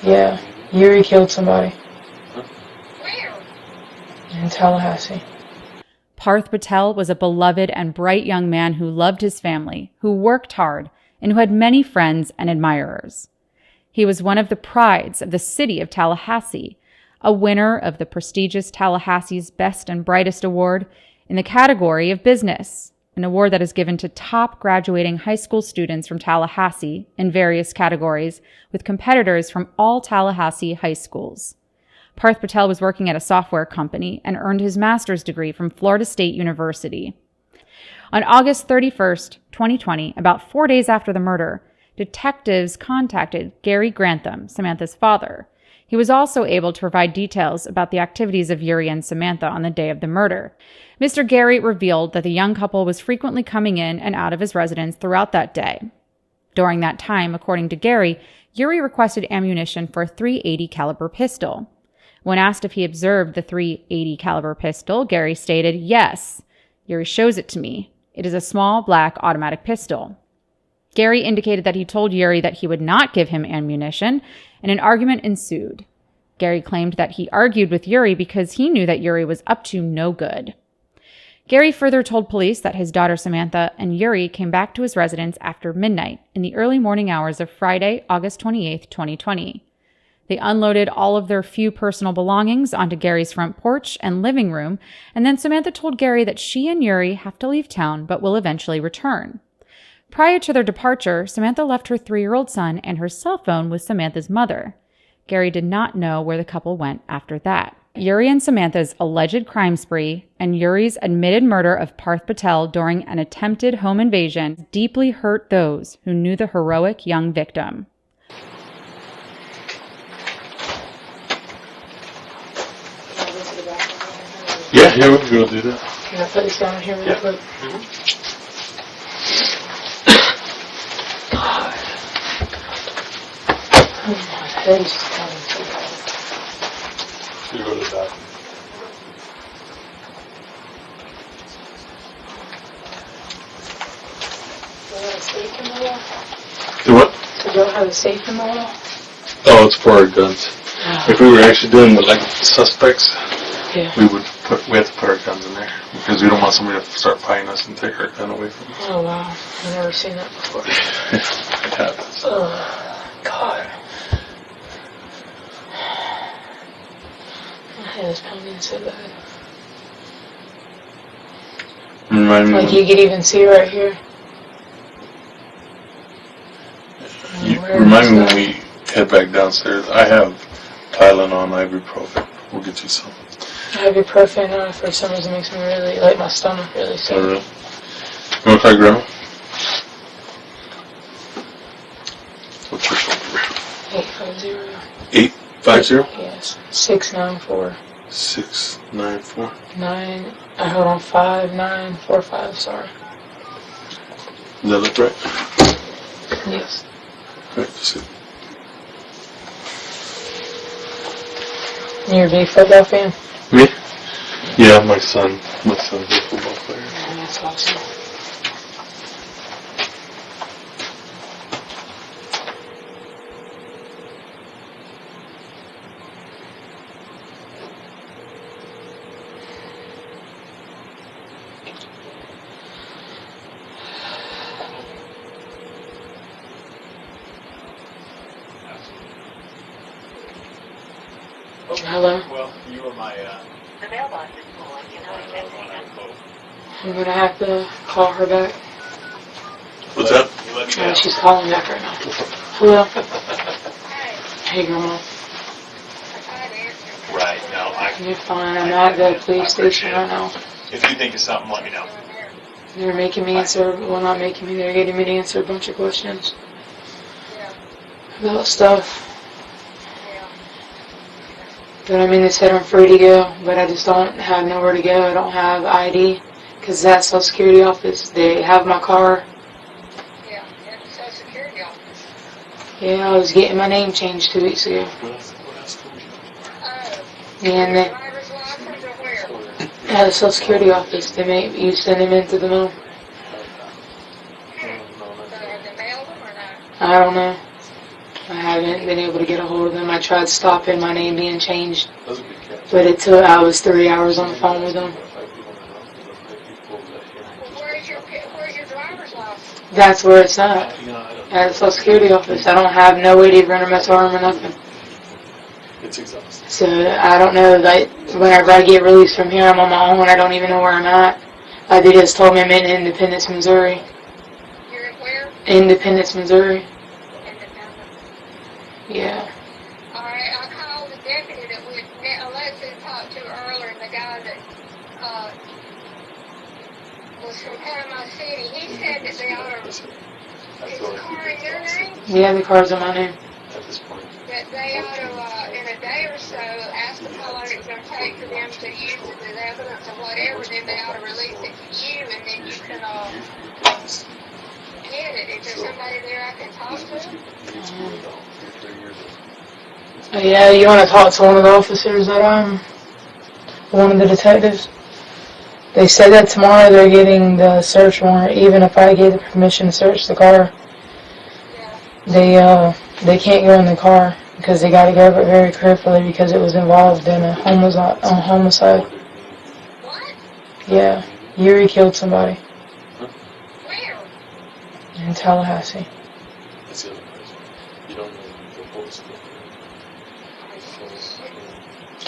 Yeah, Yuri killed somebody. Where? In Tallahassee. Parth Patel was a beloved and bright young man who loved his family, who worked hard, and who had many friends and admirers. He was one of the prides of the city of Tallahassee, a winner of the prestigious Tallahassee's Best and Brightest Award in the category of business, an award that is given to top graduating high school students from Tallahassee in various categories, with competitors from all Tallahassee high schools. Parth Patel was working at a software company and earned his master's degree from Florida State University. On August 31st, 2020, about 4 days after the murder, detectives contacted Gary Grantham, Samantha's father. He was also able to provide details about the activities of Yuri and Samantha on the day of the murder. Mr. Gary revealed that the young couple was frequently coming in and out of his residence throughout that day. During that time, according to Gary, Yuri requested ammunition for a .380 caliber pistol. When asked if he observed the .380 caliber pistol, Gary stated, "Yes. Yuri shows it to me. It is a small black automatic pistol." Gary indicated that he told Yuri that he would not give him ammunition, and an argument ensued. Gary claimed that he argued with Yuri because he knew that Yuri was up to no good. Gary further told police that his daughter Samantha and Yuri came back to his residence after midnight in the early morning hours of Friday, August 28, 2020. They unloaded all of their few personal belongings onto Gary's front porch and living room, and then Samantha told Gary that she and Yuri have to leave town but will eventually return. Prior to their departure, Samantha left her 3-year-old son and her cell phone with Samantha's mother. Gary did not know where the couple went after that. Yuri and Samantha's alleged crime spree and Yuri's admitted murder of Parth Patel during an attempted home invasion deeply hurt those who knew the heroic young victim. Yeah, we can go do that. Can I put this down here real quick? God. Oh, my head is coming so bad. You go to the back. Do you have a safe in the wall? Do what? Do you have a safe in the wall? Oh, it's for our guns. If we were actually doing with like suspects, Yeah. we have to put our guns in there because we don't want somebody to start prying us and take our gun away from us. Oh, wow. I've never seen that before. It happens. Oh, God. My head is pounding so bad. Remind me Like you could even see right here. remind me when we head back downstairs. I have Tylenol and ibuprofen. We'll get you some. Ibuprofen for some reason makes me really, like my stomach really sick. Oh, really? You want to try Grandma? What's your phone number? 850. 850? Yes. 694. 694. 5945, sorry. Does that look right? Yes. Right, just see. You're a big football fan? Me? Yeah, my son's a football player. Yeah, that's awesome. Hello? Well, you were my, The mailbox is full. You know, I can't one take I it. hope. I'm gonna have to call her back. What's that? You let me know. She's calling back right now. Hello? Hey, Hey, Grandma. I tried to answer. Right, no, You're fine. I'm at the police station right now. if you think of something, let me know. They're making me answer, well, not making me, they're getting me to answer a bunch of questions Yeah, about stuff. yeah. But I mean, they said I'm free to go, but I just don't have nowhere to go. I don't have ID, because that Social Security office, they have my car. Yeah, at the Social Security office. Yeah, I was getting my name changed 2 weeks ago. What else can we do? And they, Driver's license or where? at the Social Security office, they make you send them into the mail. So have they mailed them or not? I don't know. I haven't been able to get a hold of them. I tried stopping my name being changed, Those would be catch. but it took, I was 3 hours on the phone with them. Where's your driver's license? That's where it's at. At the Social Security office. I don't have no way to even run a mess arm or nothing. It's exhausting. So I don't know, like, whenever I get released from here, I'm on my own. I don't even know where I'm at. They just told me I'm in Independence, Missouri. You're in where? Independence, Missouri. Independent. Yeah. Alright, I called the deputy that Alexa talked to earlier, and the guy that was from Panama City. He said that they ought to, is the car in your name? Yeah, the car's in my name. At this point. That they ought to, in a day or so, ask them how long it's going to take for them to use it as evidence or whatever, then they ought to release it to you, and then you can get it. Is there somebody there I can talk to? Yeah, you want to talk to one of the officers that one of the detectives? They said that tomorrow they're getting the search warrant, even if I gave the permission to search the car. Yeah. They can't go in the car because they got to go over it very carefully because it was involved in a homicide. What? Yeah, Yuri killed somebody Where? in Tallahassee. That's the other question. You don't know the reports.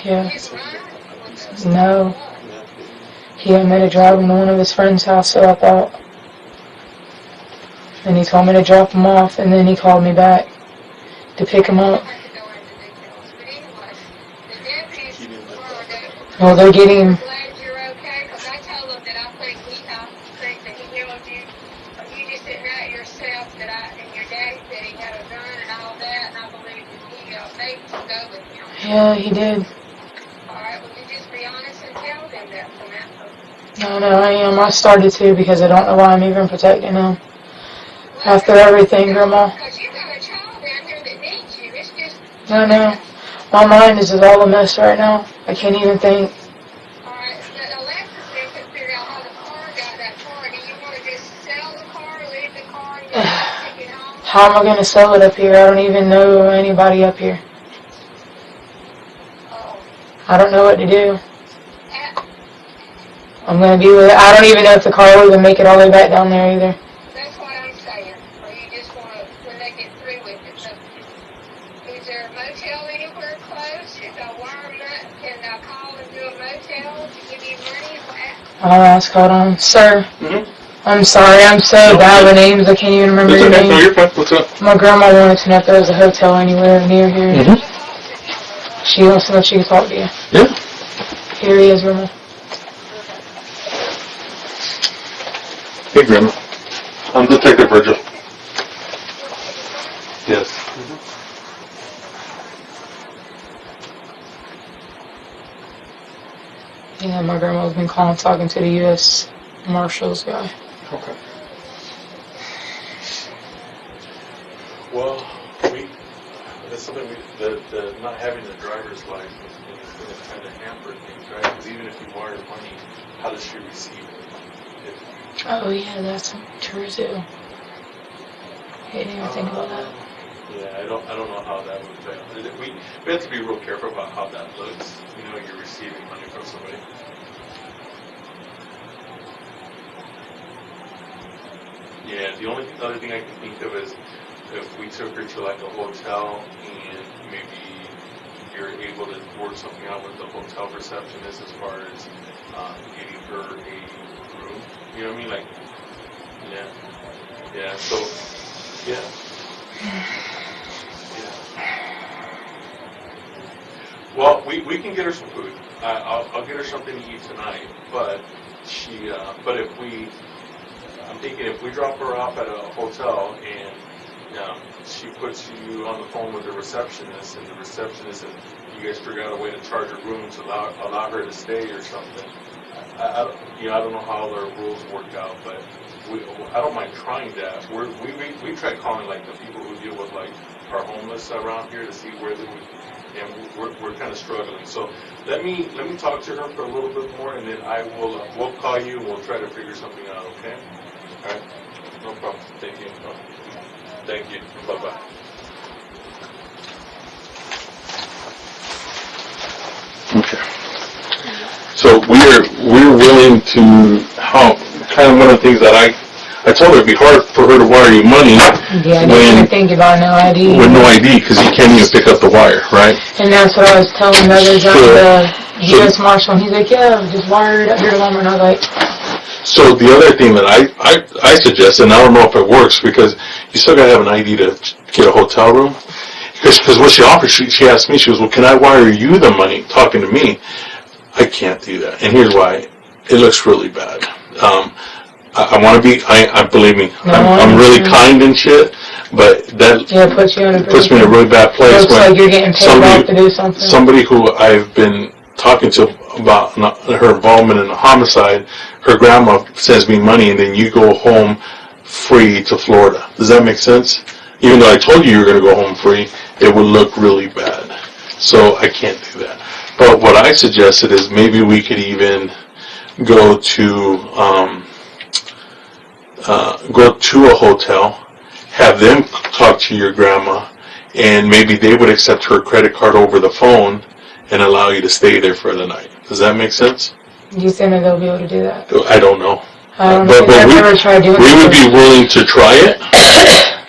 Yeah. His ride? No. He had me to drive him to one of his friend's house, so I thought. And he told me to drop him off, and then he called me back to pick him up. I have to go into details. But anyway, the deputies were that. Well, they're getting him. I'm glad you're okay, because I told them that I think that he killed you. You just didn't know it yourself and your daddy said he had a gun and all that, and I believe that he made you go with him. Yeah, he did. Alright, well, you just be honest and tell them that, Samantha. No, I am. I started to because I don't know why I'm even protecting him. After everything, Grandma. Because you got a child down here that needs you. It's just... I know. My mind is just all a mess right now. I can't even think. Alright, but Alexis then could figure out how the car got that car. Do you want to just sell the car, leave the car, and just take it home? How am I going to sell it up here? I don't even know anybody up here. Oh. I don't know what to do. I'm going to be with... I don't even know if the car will even make it all the way back down there either. That's what I'm saying. Or you just want to, when they get through with it. So, is there a motel anywhere close? If I wire them up, can I call and do a motel to give you money? I'll ask. Hold on. Sir, Mm-hmm. I'm sorry. I'm so bad with names. I can't even remember It's your okay. name. No, you're fine. What's up? My grandma wanted to know if there was a hotel anywhere near here. Mm-hmm. She wants to know if she can talk to you. Yeah. Here he is, Grandma. Hey, Grandma. I'm Detective Virgil. Yes. Yeah, my grandma's been calling, talking to the U.S. Marshals guy. Okay. Well, that's something the not having a driver's license is going to kind of hamper things, right? Because even if you wire money, how does she receive it? Oh, yeah, that's true, too. I didn't even think about that. Yeah, I don't know how that would affect. We have to be real careful about how that looks. You know, you're receiving money from somebody. Yeah, the only other thing I can think of is if we took her to like a hotel and maybe you're able to work something out with the hotel receptionist as far as getting her a room. You know what I mean? Like, yeah. So, yeah. Well, we can get her some food. I'll get her something to eat tonight. But I'm thinking if we drop her off at a hotel and she puts you on the phone with the receptionist, and the receptionist, and you guys figure out a way to charge her rooms, allow her to stay or something. I don't know how the rules work out, but I don't mind trying that. We tried calling like the people who deal with like our homeless around here to see where they would, and we're kind of struggling. So let me talk to her for a little bit more, and then we'll call you and we'll try to figure something out. Okay? All right. No problem. Thank you. Thank you. Bye-bye. So we're willing to help. Kind of one of the things that I told her it'd be hard for her to wire you money Yeah, I didn't even think about no ID. with no ID because you can't even pick up the wire, right? And that's what I was telling the other guy, the U.S. Marshal, and he's like, yeah, just wire it up here to Walmart. And I was like, so the other thing that I suggest, and I don't know if it works because you still gotta have an ID to get a hotel room. Because what she offered, she asked me, she goes, well, can I wire you the money? Talking to me. I can't do that. And here's why. It looks really bad. I want to be, believe me, I'm really kind and shit, but that puts me in a really bad place. Looks like you're getting paid off to do something. Somebody who I've been talking to about her involvement in a homicide, her grandma sends me money and then you go home free to Florida. Does that make sense? Even though I told you were going to go home free, it would look really bad. So I can't do that. But what I suggested is maybe we could even go to a hotel, have them talk to your grandma, and maybe they would accept her credit card over the phone and allow you to stay there for the night. Does that make sense? Do you think that they'll be able to do that? I don't know. I don't know. I've never tried doing it. We would be willing to try it,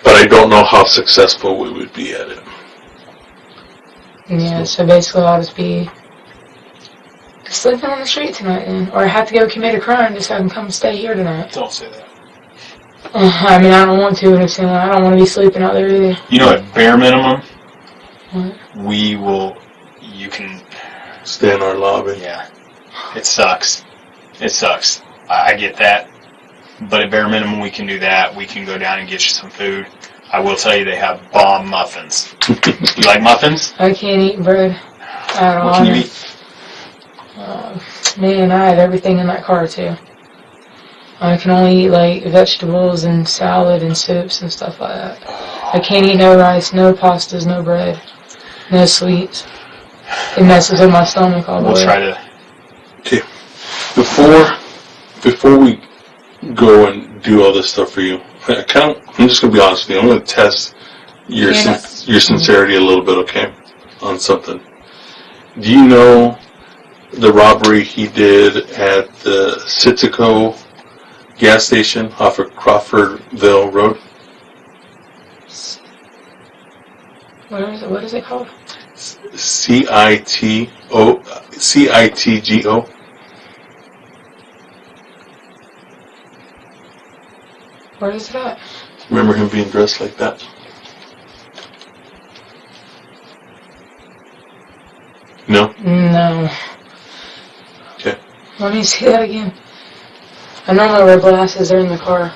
but I don't know how successful we would be at it. Yeah, so basically I'll just be sleeping on the street tonight then. Or I have to go commit a crime just so I can come stay here tonight. Don't say that. I mean, I don't want to, and I don't want to be sleeping out there either. You know, at bare minimum, What? you can, Stay in our lobby. yeah. It sucks. I get that. But at bare minimum, we can do that. We can go down and get you some food. I will tell you, they have bomb muffins. You like muffins? I can't eat bread at all. What can you eat? Man, I have everything in that car too. I can only eat like vegetables and salad and soups and stuff like that. I can't eat no rice, no pastas, no bread, no sweets. It messes with my stomach all the way. We'll try to. Okay. Before we go and do all this stuff for you, I'm just going to be honest with you. I'm going to test your sincerity a little bit, okay, on something. Do you know the robbery he did at the Citico gas station off of Crawfordville Road? What is it called? Citgo. Where is it at? Remember him being dressed like that? No? No. Okay. Let me see that again. I normally wear glasses. They're in the car.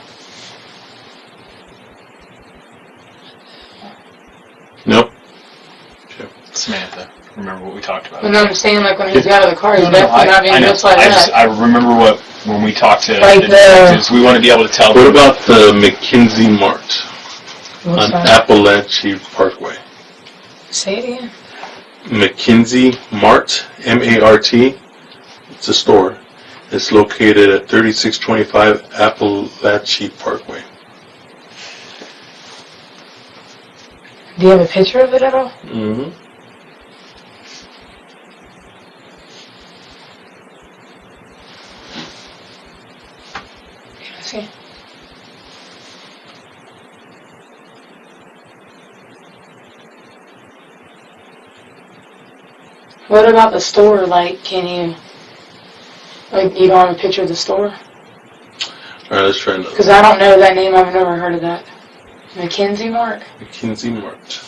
Nope. Okay. Samantha, remember what we talked about? But no, I'm saying like when he's out of the car, he's definitely not being I know. dressed like that. I remember when we talked to Like the detectives, we want to be able to tell What them. about the McKinsey Mart What's on that? Appalachia Parkway? Say it again. McKinsey Mart, M-A-R-T. It's a store. It's located at 3625 Appalachia Parkway. Do you have a picture of it at all? Mm-hmm. Can I see? What about the store? Like, can you... Like, you don't have a picture of the store? Alright, let's try another. Because I don't know that name. I've never heard of that. McKinsey Mart? McKinsey Mart.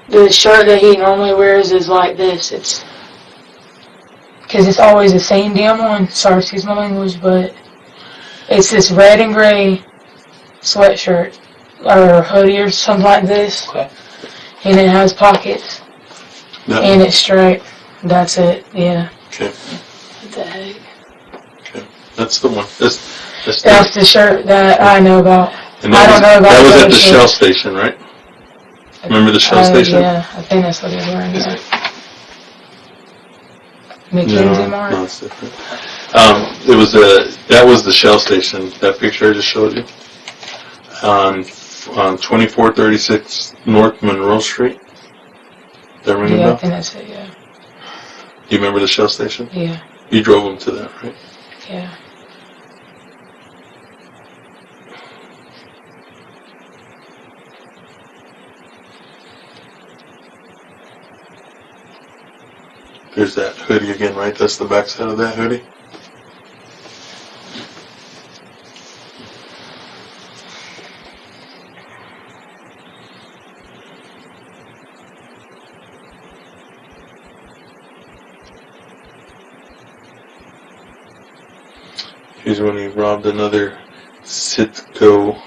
The shirt that he normally wears is like this. It's... Because it's always the same damn one. Sorry, excuse my language, but... It's this red and gray sweatshirt. Or hoodie or something like this. Okay. And it has pockets. That And one. it's striped. That's it, yeah. Okay. What the heck? Okay. That's the one. That's the shirt that I know about. And I don't know about that was the at other the shirt. Shell station, right? Remember the Shell station? Yeah, I think that's what he's wearing. Yeah. McKinsey Mart? No, it's different. That was the Shell station. That picture I just showed you. On 2436 North Monroe Street. That ring a Yeah, I bell? think that's it, yeah. You remember the Shell station? Yeah. You drove him to that, right? Yeah. There's that hoodie again, right? That's the backside of that hoodie? Here's when he robbed another Citgo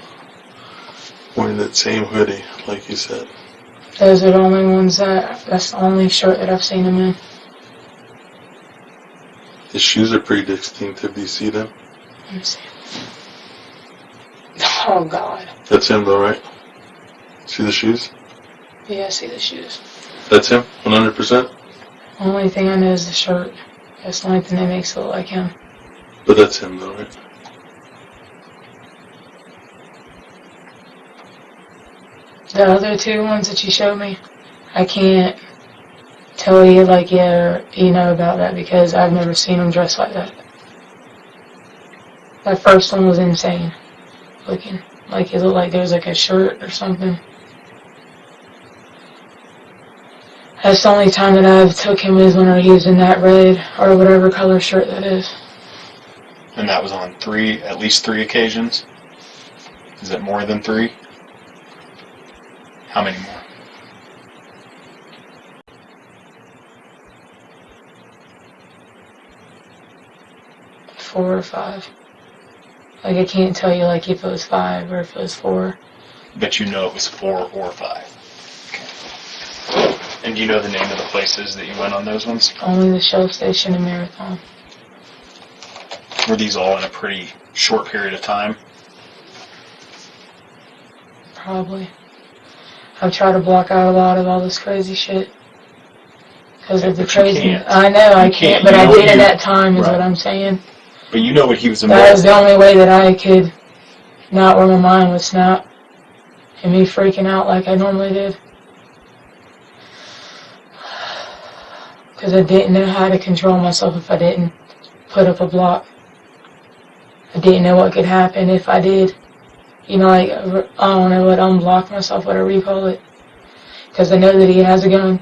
wearing that same hoodie, like you said. Those are the only ones that's the only shirt that I've seen him in. His shoes are pretty distinctive. Do you see them? Let me see. Oh, God. That's him, though, right? See the shoes? Yeah, I see the shoes. That's him, 100%? Only thing I know is the shirt. That's the only thing that makes it look like him. But that's him, though, right? The other two ones that you showed me, I can't tell you, like, yeah, you know about that because I've never seen him dressed like that. That first one was insane looking. Like, it looked like there was, like, a shirt or something. That's the only time that I've took him is when he was in that red or whatever color shirt that is. And that was on at least three occasions? Is it more than three? How many more? Four or five. Like, I can't tell you, like, if it was 5 or if it was 4. But you know it was 4 or 5. Okay. And do you know the name of the places that you went on those ones? Only the Shell Station and Marathon. Were these all in a pretty short period of time? Probably. I've tried to block out a lot of all this crazy shit. Because of the But you crazy. can't. I know, I You can't, can't. but You I know did what at you- that time is Right. what I'm saying. But you know what he was That involved was the only way that I could not where my mind would snap. And me freaking out like I normally did. Because I didn't know how to control myself if I didn't put up a block. I didn't know what could happen if I did. You know, like, I don't know what, unblock myself, whatever you call it. Because I know that he has a gun.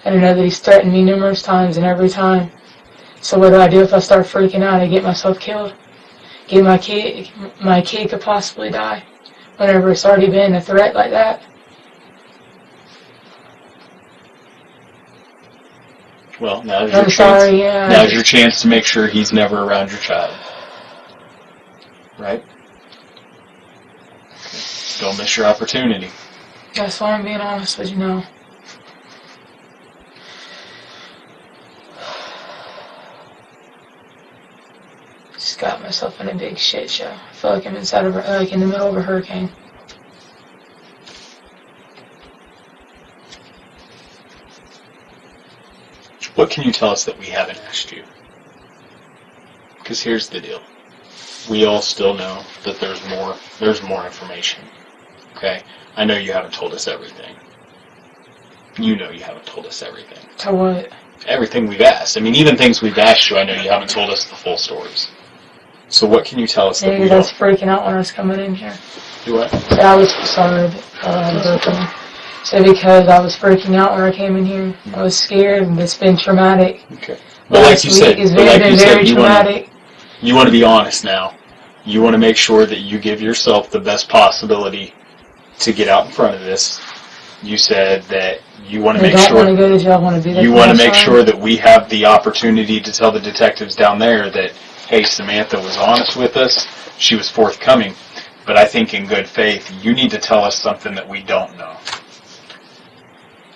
And I know that he's threatened me numerous times and every time. So what do I do if I start freaking out? I get myself killed. Get my kid could possibly die. Whenever it's already been a threat like that. Well, now's I'm sorry, yeah. Now's your chance to make sure he's never around your child. Right? Don't miss your opportunity. That's why I'm being honest with you now. Just got myself in a big shit show. I feel like I'm in the middle of a hurricane. What can you tell us that we haven't asked you? Because here's the deal. We all still know that there's more information. Okay? I know you haven't told us everything. You know you haven't told us everything. To what? Everything we've asked. I mean, even things we've asked you, I know you haven't told us the full stories. So what can you tell us that Maybe we that's don't? freaking out when I was coming in here. Do what? So I was sorry. So because I was freaking out when I came in here, I was scared and it's been traumatic. Okay. But like you said, very traumatic. You want to be honest now. You want to make sure that you give yourself the best possibility to get out in front of this. You said that you want to make I don't sure want to go to jail. I want to be there. you want to make sure that we have the opportunity to tell the detectives down there that, hey, Samantha was honest with us. She was forthcoming. But I think in good faith, you need to tell us something that we don't know.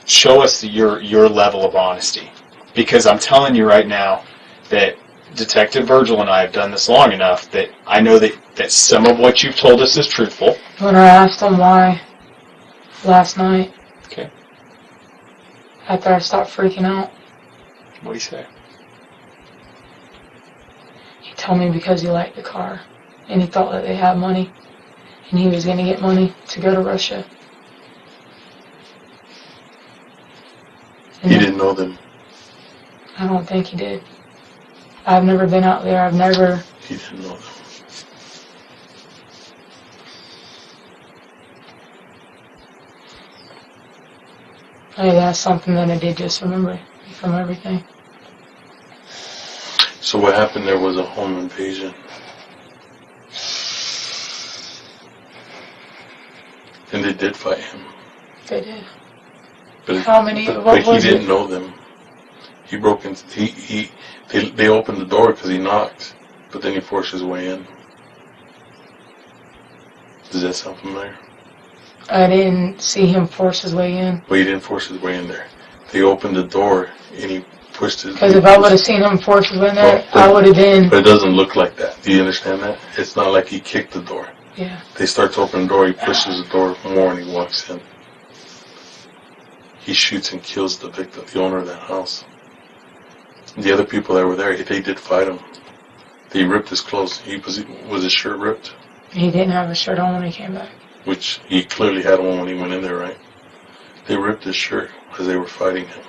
Show us your level of honesty. Because I'm telling you right now that Detective Virgil and I have done this long enough that I know that some of what you've told us is truthful. When I asked him why last night, Okay. after I stopped freaking out, What do you say? he told me because he liked the car and he thought that they had money and he was going to get money to go to Russia. He didn't know them. I don't think he did. I've never been out there. I've never... He didn't know them. Hey, that's something that I did just remember from everything. So what happened there was a home invasion. And they did fight him. They did. But How many? But What he was didn't it? know them. He broke in. They opened the door because he knocked, but then he forced his way in. Does that sound familiar? I didn't see him force his way in. Well, he didn't force his way in there. They opened the door and he pushed his. Because if I would have seen him force his way in there, Well, I would have been... But it doesn't look like that. Do you understand that? It's not like he kicked the door. Yeah. They start to open the door, he pushes the door more and he walks in. He shoots and kills the victim, the owner of that house. The other people that were there, they did fight him. They ripped his clothes. Was his shirt ripped? He didn't have a shirt on when he came back. Which he clearly had one when he went in there, right? They ripped his shirt as they were fighting him.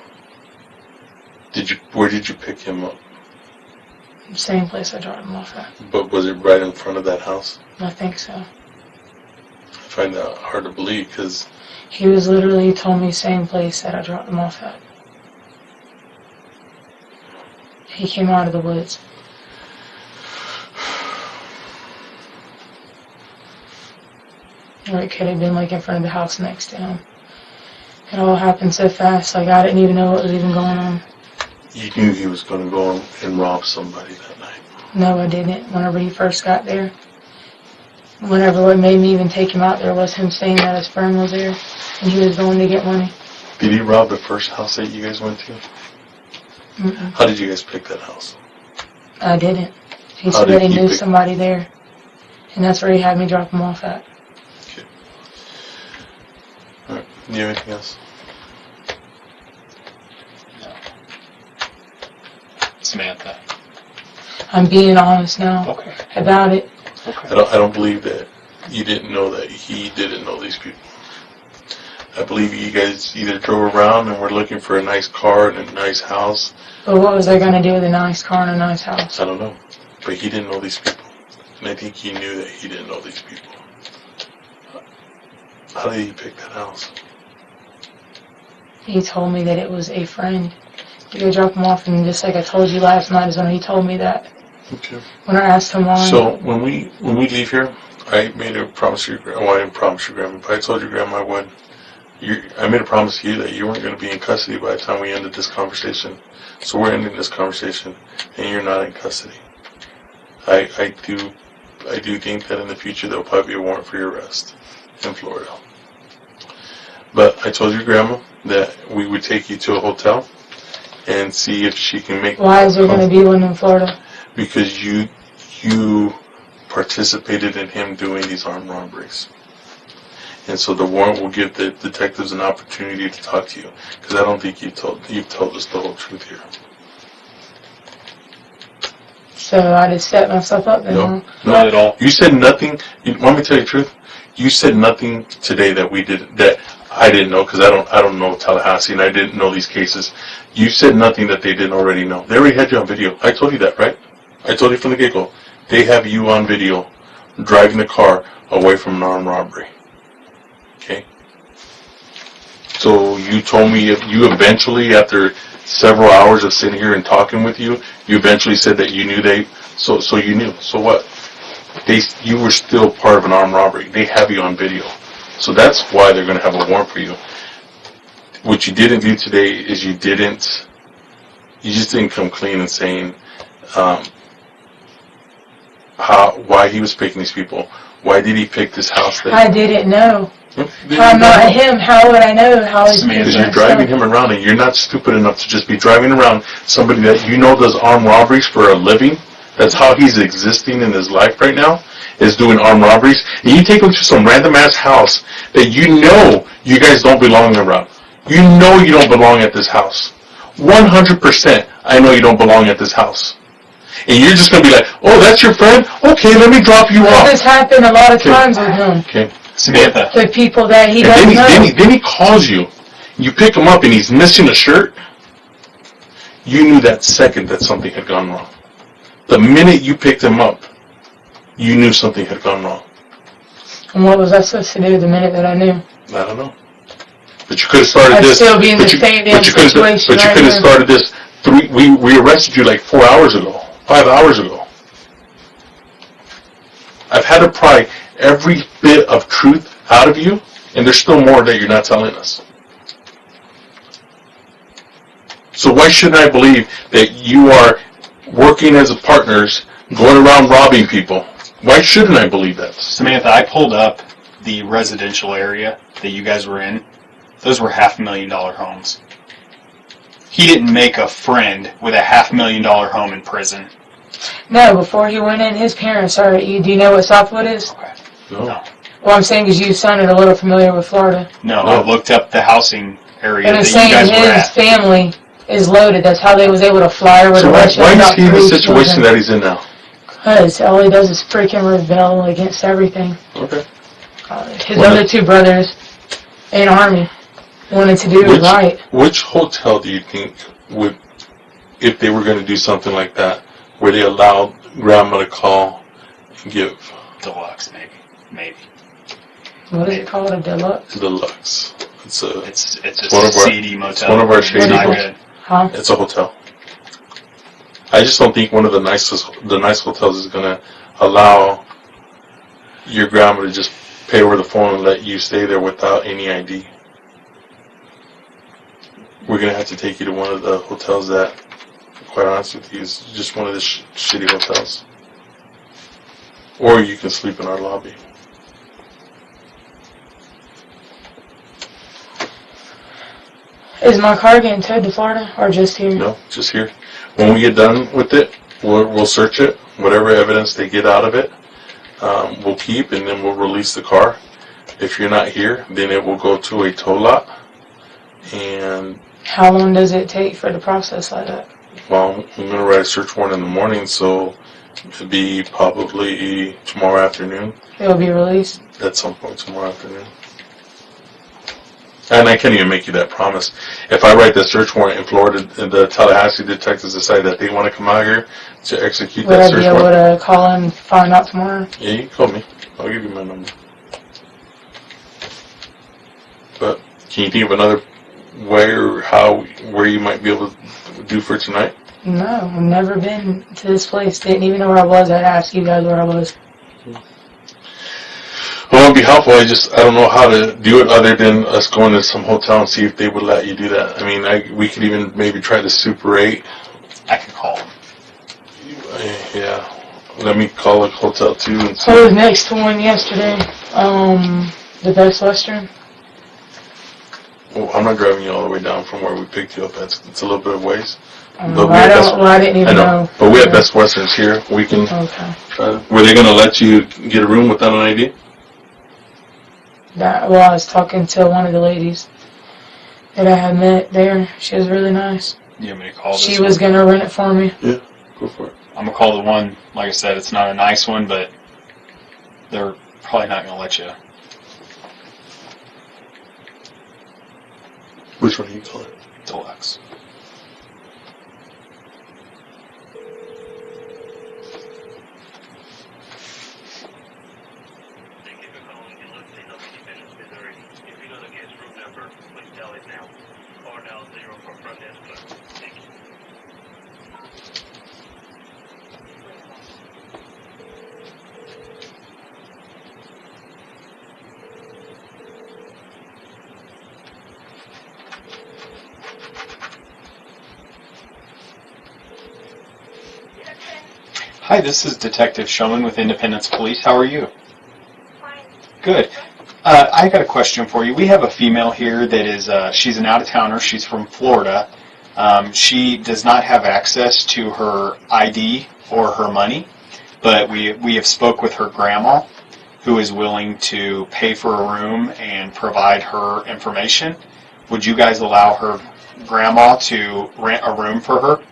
Where did you pick him up? Same place I dropped him off at. But was it right in front of that house? I think so. I find that hard to believe because He was literally told me same place that I dropped him off at. He came out of the woods. Or it could have been like in front of the house next to him. It all happened so fast, like I didn't even know what was even going on. you knew he was going to go and rob somebody that night. No, I didn't. Whenever he first got there. Whenever what made me even take him out there was him saying that his firm was there and he was going to get money. Did he rob the first house that you guys went to? Mm-mm. How did you guys pick that house? I didn't. He How said did that he he knew pick- somebody there. And that's where he had me drop him off at. Okay. All right. Do you have anything else? Samantha. I'm being honest now Okay. about it. I don't believe that you didn't know that he didn't know these people. I believe you guys either drove around and were looking for a nice car and a nice house. But what was I going to do with a nice car and a nice house? I don't know. But he didn't know these people. And I think he knew that he didn't know these people. How did he pick that house? He told me that it was a friend. To go drop him off, and just like I told you last night is when he told me that. Okay. When I asked him why. So when we leave here, I made a promise to your grandma. Well, I didn't promise your grandma, but I told your grandma I would. I made a promise to you that you weren't going to be in custody by the time we ended this conversation. So we're ending this conversation, and you're not in custody. I do think that in the future there will probably be a warrant for your arrest in Florida. But I told your grandma that we would take you to a hotel and see if she can make. Why is there going to be one in Florida? Because you participated in him doing these armed robberies. And so the warrant will give the detectives an opportunity to talk to you. Because I don't think you've told us the whole truth here. So I just set myself up then, No, huh? Not at all. You said nothing. Want me to tell you the truth? You said nothing today that I didn't know, because I don't know Tallahassee and I didn't know these cases. You said nothing that they didn't already know. They already had you on video. I told you that, right? I told you from the get-go. They have you on video driving the car away from an armed robbery. Okay? So you told me if you eventually, after several hours of sitting here and talking with you, you eventually said that you knew so you knew. So what? You were still part of an armed robbery. They have you on video. So that's why they're going to have a warrant for you. What you didn't do today is you just didn't come clean and saying why he was picking these people. Why did he pick this house? I didn't know. Hmm? I'm not him. How would I know how he's Samantha, Because you're driving him around and you're not stupid enough to just be driving around somebody that you know does armed robberies for a living. That's how he's existing in his life right now, is doing armed robberies. And you take him to some random ass house that you know you guys don't belong around. You know you don't belong at this house. 100% I know you don't belong at this house. And you're just going to be like, oh, that's your friend? Okay, let me drop you off. This happened a lot of times with him. Okay. Samantha. The people that he And doesn't know. then he calls you. You pick him up and he's missing a shirt. You knew that second that something had gone wrong. The minute you picked him up, you knew something had gone wrong. And what was I supposed to do the minute that I knew? I don't know. But you could have started I'd this. still be in the same damn situation. But you could have started this. We arrested you like 4 hours ago, 5 hours ago. I've had to pry every bit of truth out of you, and there's still more that you're not telling us. So why shouldn't I believe that you are working as partners, going around robbing people? Why shouldn't I believe that? Samantha, I pulled up the residential area that you guys were in. Those were $500,000 homes. He didn't make a friend with a $500,000 home in prison. No, before he went in, his parents are. Do you know what Southwood is? No. Well, I'm saying is you sounded a little familiar with Florida. No, I looked up the housing area And I'm that you saying guys were his at. family is loaded. That's how they was able to fly over So to why Russia. is he in the situation that he's in now? Because all he does is freaking rebel against everything. Okay. His other two brothers in Army wanted to do it right. Which hotel do you think would, if they were going to do something like that, where they allowed grandma to call and give? Deluxe, maybe. What is it called? A deluxe? Deluxe. It's a seedy motel. It's one of our shady It's not hotels. good. Huh? It's a hotel. I just don't think one of the nice hotels is going to allow your grandma to just pay over the phone and let you stay there without any ID. We're going to have to take you to one of the hotels that, quite honest with you, is just one of the shitty hotels. Or you can sleep in our lobby. Is my car getting towed to Florida or just here? No, just here. When we get done with it, we'll search it. Whatever evidence they get out of it, we'll keep, and then we'll release the car. If you're not here, then it will go to a tow lot. And how long does it take for the process like that? Well, I'm going to write a search warrant in the morning, so it'll be probably tomorrow afternoon. It'll be released? At some point tomorrow afternoon. And I can't even make you that promise. If I write the search warrant in Florida, the Tallahassee detectives decide that they want to come out here to execute that search warrant. Would I be able to call and find out tomorrow? Yeah, you can call me. I'll give you my number. But can you think of another way or where you might be able to do for tonight? No, I've never been to this place. Didn't even know where I was. I'd ask you guys where I was. Well, it would be helpful. I don't know how to do it other than us going to some hotel and see if they would let you do that. I mean, we could even maybe try to Super 8. I can call them. Yeah. Let me call a hotel too and see. I was next to one yesterday. The Best Western. Well, I'm not driving you all the way down from where we picked you up. It's a little bit of ways. I didn't even know. But we have Best Westerns here. We can. Okay. Were they going to let you get a room without an ID? I was talking to one of the ladies that I had met there. She was really nice. You want me to call this She was going to rent it for me. Yeah, go for it. I'm going to call the one, like I said, it's not a nice one, but they're probably not going to let you. Which one are you calling? Deluxe. Hi, this is Detective Shulman with Independence Police. How are you? Fine. Good. I got a question for you. We have a female here that is, she's an out-of-towner. She's from Florida. She does not have access to her ID or her money, but we have spoke with her grandma, who is willing to pay for a room and provide her information. Would you guys allow her grandma to rent a room for her?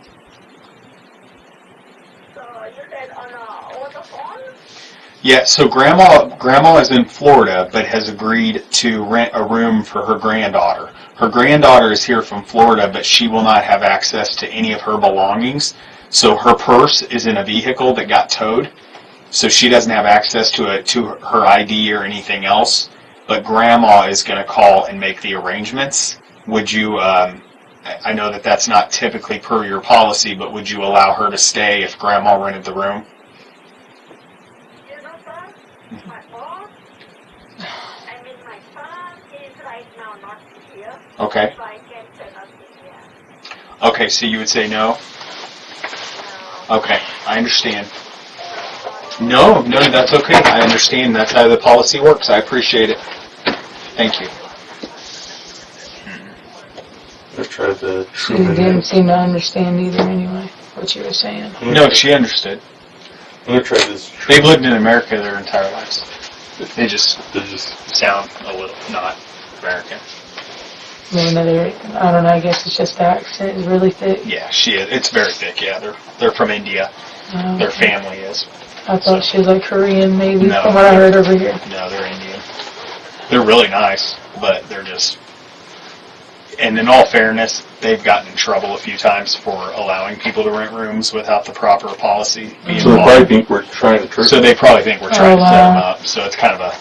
Yeah, so grandma is in Florida, but has agreed to rent a room for her granddaughter. Her granddaughter is here from Florida, but she will not have access to any of her belongings. So her purse is in a vehicle that got towed. So she doesn't have access to her ID or anything else. But grandma is going to call and make the arrangements. Would you? I know that that's not typically per your policy, but would you allow her to stay if grandma rented the room? My boss, I mean, my son is right now not here. Okay. So I can't say nothing yet. Okay, so you would say no? Okay, I understand. No, that's okay. I understand. That's how the policy works. I appreciate it. Thank you. I tried to. She didn't seem to understand either anyway, what you were saying. No, she understood. I'm gonna try this. They've lived in America their entire lives. They just sound a little not American. Maybe I don't know, I guess it's just the accent is really thick. Yeah, she is. It's very thick. Yeah, they're from India. Their family is. I thought she was like Korean, maybe, No. from what I heard over here. No, they're Indian. They're really nice, but they're just. And in all fairness, they've gotten in trouble a few times for allowing people to rent rooms without the proper policy being So they followed. probably think we're trying to trick So them. they probably think we're trying to set them wow. up. So it's kind of a.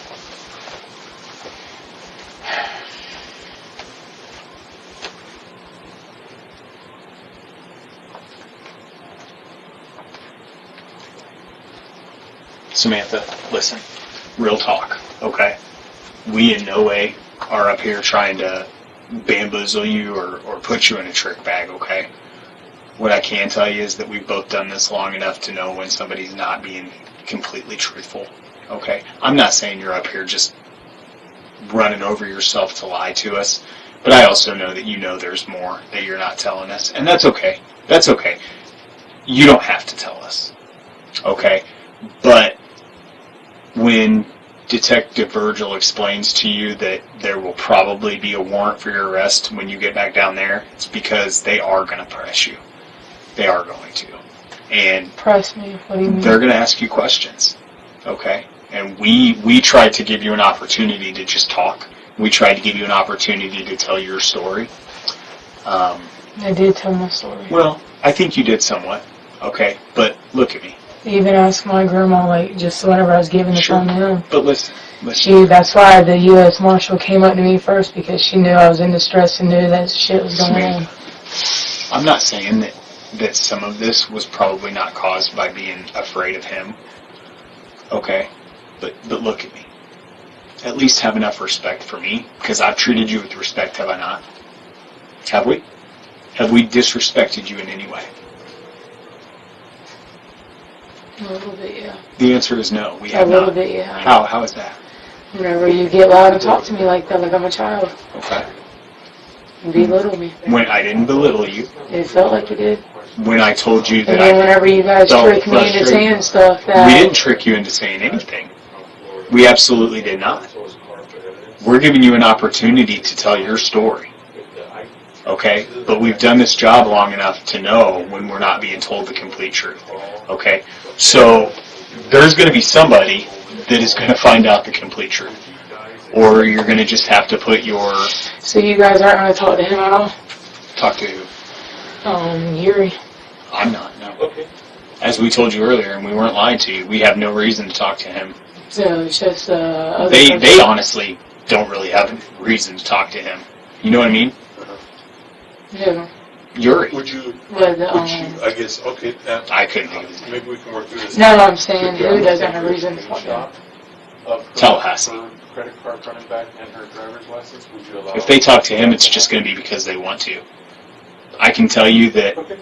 Samantha, listen, real talk, okay? We in no way are up here trying to bamboozle you or put you in a trick bag, okay? What I can tell you is that we've both done this long enough to know when somebody's not being completely truthful, okay? I'm not saying you're up here just running over yourself to lie to us, but I also know that you know there's more that you're not telling us, and that's okay. That's okay. You don't have to tell us, okay? But when Detective Virgil explains to you that there will probably be a warrant for your arrest when you get back down there, it's because they are going to press you. They are going to. And Press me, what do you mean? they're going to ask you questions, okay? And we tried to give you an opportunity to just talk. We tried to give you an opportunity to tell your story. I did tell my story. Well, I think you did somewhat, okay? But look at me. Even asked my grandma, like, just whenever I was giving the phone to him. But listen. That's why the U.S. Marshal came up to me first, because she knew I was in distress and knew that shit was going on. I'm not saying that some of this was probably not caused by being afraid of him. Okay? But look at me. At least have enough respect for me, because I've treated you with respect, have I not? Have we? Have we disrespected you in any way? A little bit, yeah. The answer is no. We A have little not. bit, yeah. How is that? Whenever you get loud and talk to me like that, like I'm a child, Okay. and belittle me. When I didn't belittle you, It felt like you did. when I told you that And then whenever you guys felt tricked me into frustrated. saying stuff We that... didn't trick you into saying anything. We absolutely did not. We're giving you an opportunity to tell your story. Okay? But we've done this job long enough to know when we're not being told the complete truth. Okay? So there's going to be somebody that is going to find out the complete truth. Or you're going to just have to put your... So you guys aren't going to talk to him at all? Talk to who? Yuri. I'm not, no. As we told you earlier, and we weren't lying to you, we have no reason to talk to him. So it's just, other They honestly don't really have a reason to talk to him. You know what I mean? Yeah. Yuri. Would you, But, I guess, okay, I couldn't think of his name. maybe we can work through this. no, I'm saying who doesn't have a reason to talk to him? Tallahassee. Her credit card running back and her driver's license, would you allow? If they talk to him, it's just going to be because they want to. I can tell you that Okay.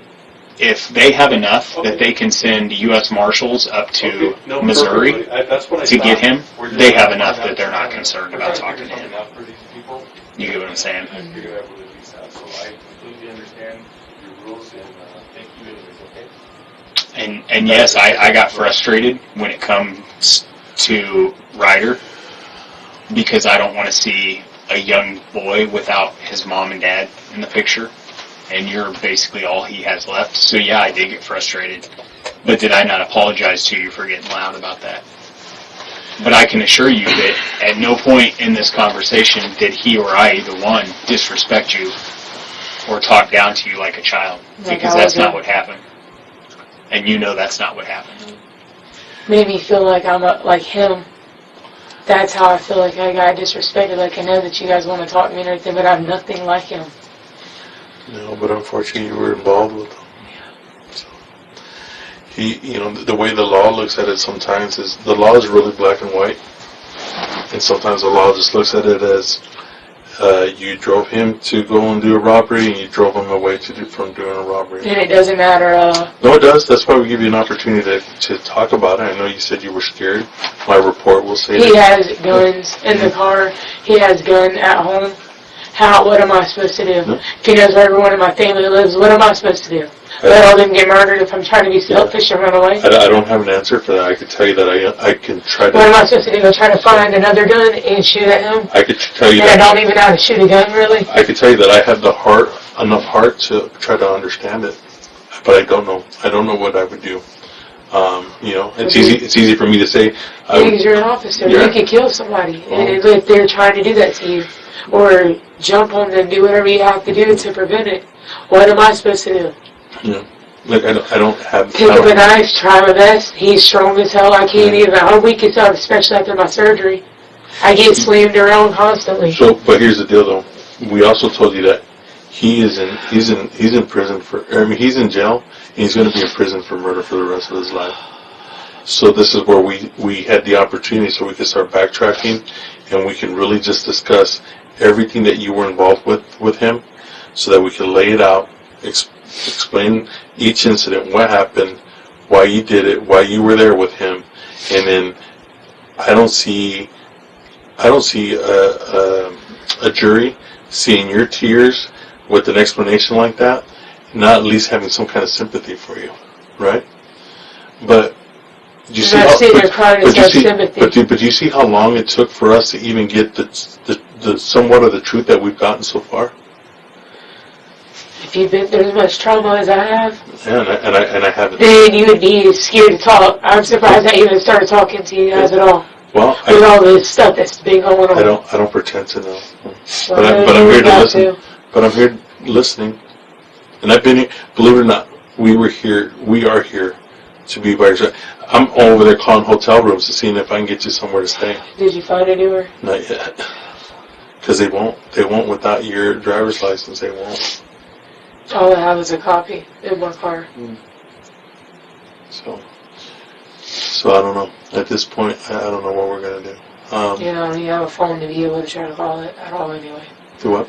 if they have enough that they can send U.S. Marshals up to Okay. No, Missouri perfectly. That's what I to get thought. him, We're just they have trying to enough find that they're out not concerned about talking to him. something for these people. You get what I'm saying? I figured I would at least have, so I completely understand your rules and thank you anyways, okay? And yes, I got frustrated when it comes to Ryder because I don't want to see a young boy without his mom and dad in the picture. And you're basically all he has left. So yeah, I did get frustrated. But did I not apologize to you for getting loud about that? But I can assure you that at no point in this conversation did he or I, either one, disrespect you or talk down to you like a child. Because that's not what happened. And you know that's not what happened. Made me feel like I'm like him. That's how I feel like I got disrespected. Like, I know that you guys want to talk to me and everything, but I'm nothing like him. No, but unfortunately you were involved with him. So, the way the law looks at it sometimes is, the law is really black and white. And sometimes the law just looks at it as, you drove him to go and do a robbery, and you drove him away from doing a robbery. And it doesn't matter. No, it does. That's why we give you an opportunity to talk about it. I know you said you were scared. My report will say he that. has guns in the car. He has gun at home. What am I supposed to do? No. If he knows where everyone in my family lives, what am I supposed to do? Let all them get murdered if I'm trying to be selfish and run away? I don't have an answer for that. I could tell you that I can try to... What am I supposed to do? Go try to find another gun and shoot at him? I could tell you And that... I don't even know how to shoot a gun, really? I could tell you that I have enough heart to try to understand it. But I don't know. I don't know what I would do. It's easy for me to say... Because you're an officer. Yeah. You could kill somebody if they're trying to do that to you. Or jump on them, do whatever you have to do to prevent it. What am I supposed to do? Yeah. Like, I don't have... Pick up a knife, try my best. He's strong as hell. I can't even... I'm weak as hell, especially after my surgery. I get slammed around constantly. So, but here's the deal, though. We also told you that he's in prison for... he's in jail, and he's going to be in prison for murder for the rest of his life. So this is where we had the opportunity so we could start backtracking, and we can really just discuss everything that you were involved with him, so that we can lay it out, explain each incident, what happened, why you did it, why you were there with him, and then I don't see a jury seeing your tears with an explanation like that, not at least having some kind of sympathy for you, right? But you see but you see how long it took for us to even get the somewhat of the truth that we've gotten so far. If you've been through as much trauma as I have, yeah, and I haven't. Then you would be scared to talk. I'm surprised I even started talking to you guys at all. Well, with all this stuff that's been going on. I don't pretend to know. Well, but I'm here to listen. But I'm here listening, and I've been here. Believe it or not, we are here to be by your side. I'm over there calling hotel rooms to see if I can get you somewhere to stay. Did you find anywhere? Not yet, because they won't. They won't without your driver's license. They won't. All I have is a copy in my car. So I don't know. At this point, I don't know what we're going to do. You don't even have a phone to be able to try to call it at all anyway. Do what?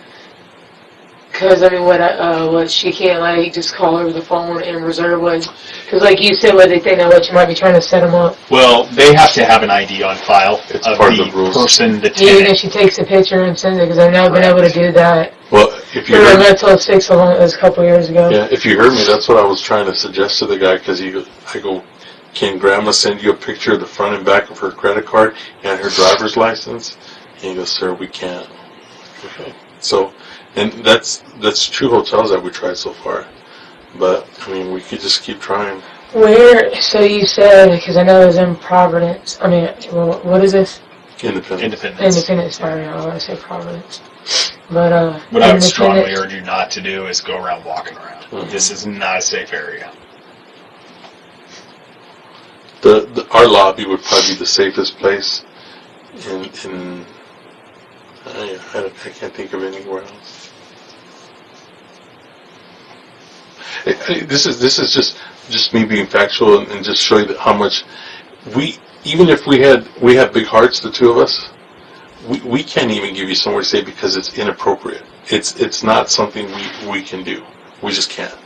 Because, what she can't, just call over the phone and reserve one. Because, like you said, they think that you might be trying to set them up. Well, they have to have an ID on file it's of part the of the rules. person, the tenant. Even if she takes a picture and sends it, because I've never been able to do that. Well, if you heard me, until 6 it was a couple years ago. Yeah, if you heard me, that's what I was trying to suggest to the guy, because I go, can Grandma send you a picture of the front and back of her credit card and her driver's license? And he goes, sir, we can't. Okay. So, and that's two hotels that we tried so far. But, we could just keep trying. Where, so you said, because I know it was in Providence. What is this? Independence, sorry, I want to say Providence. But, what I would strongly urge you not to do is go around walking around. Mm-hmm. This is not a safe area. Our lobby would probably be the safest place in I can't think of anywhere else. This is just me being factual and just show you how much even if we have big hearts, the two of us, we can't even give you somewhere to stay because it's inappropriate. It's not something we can do. We just can't.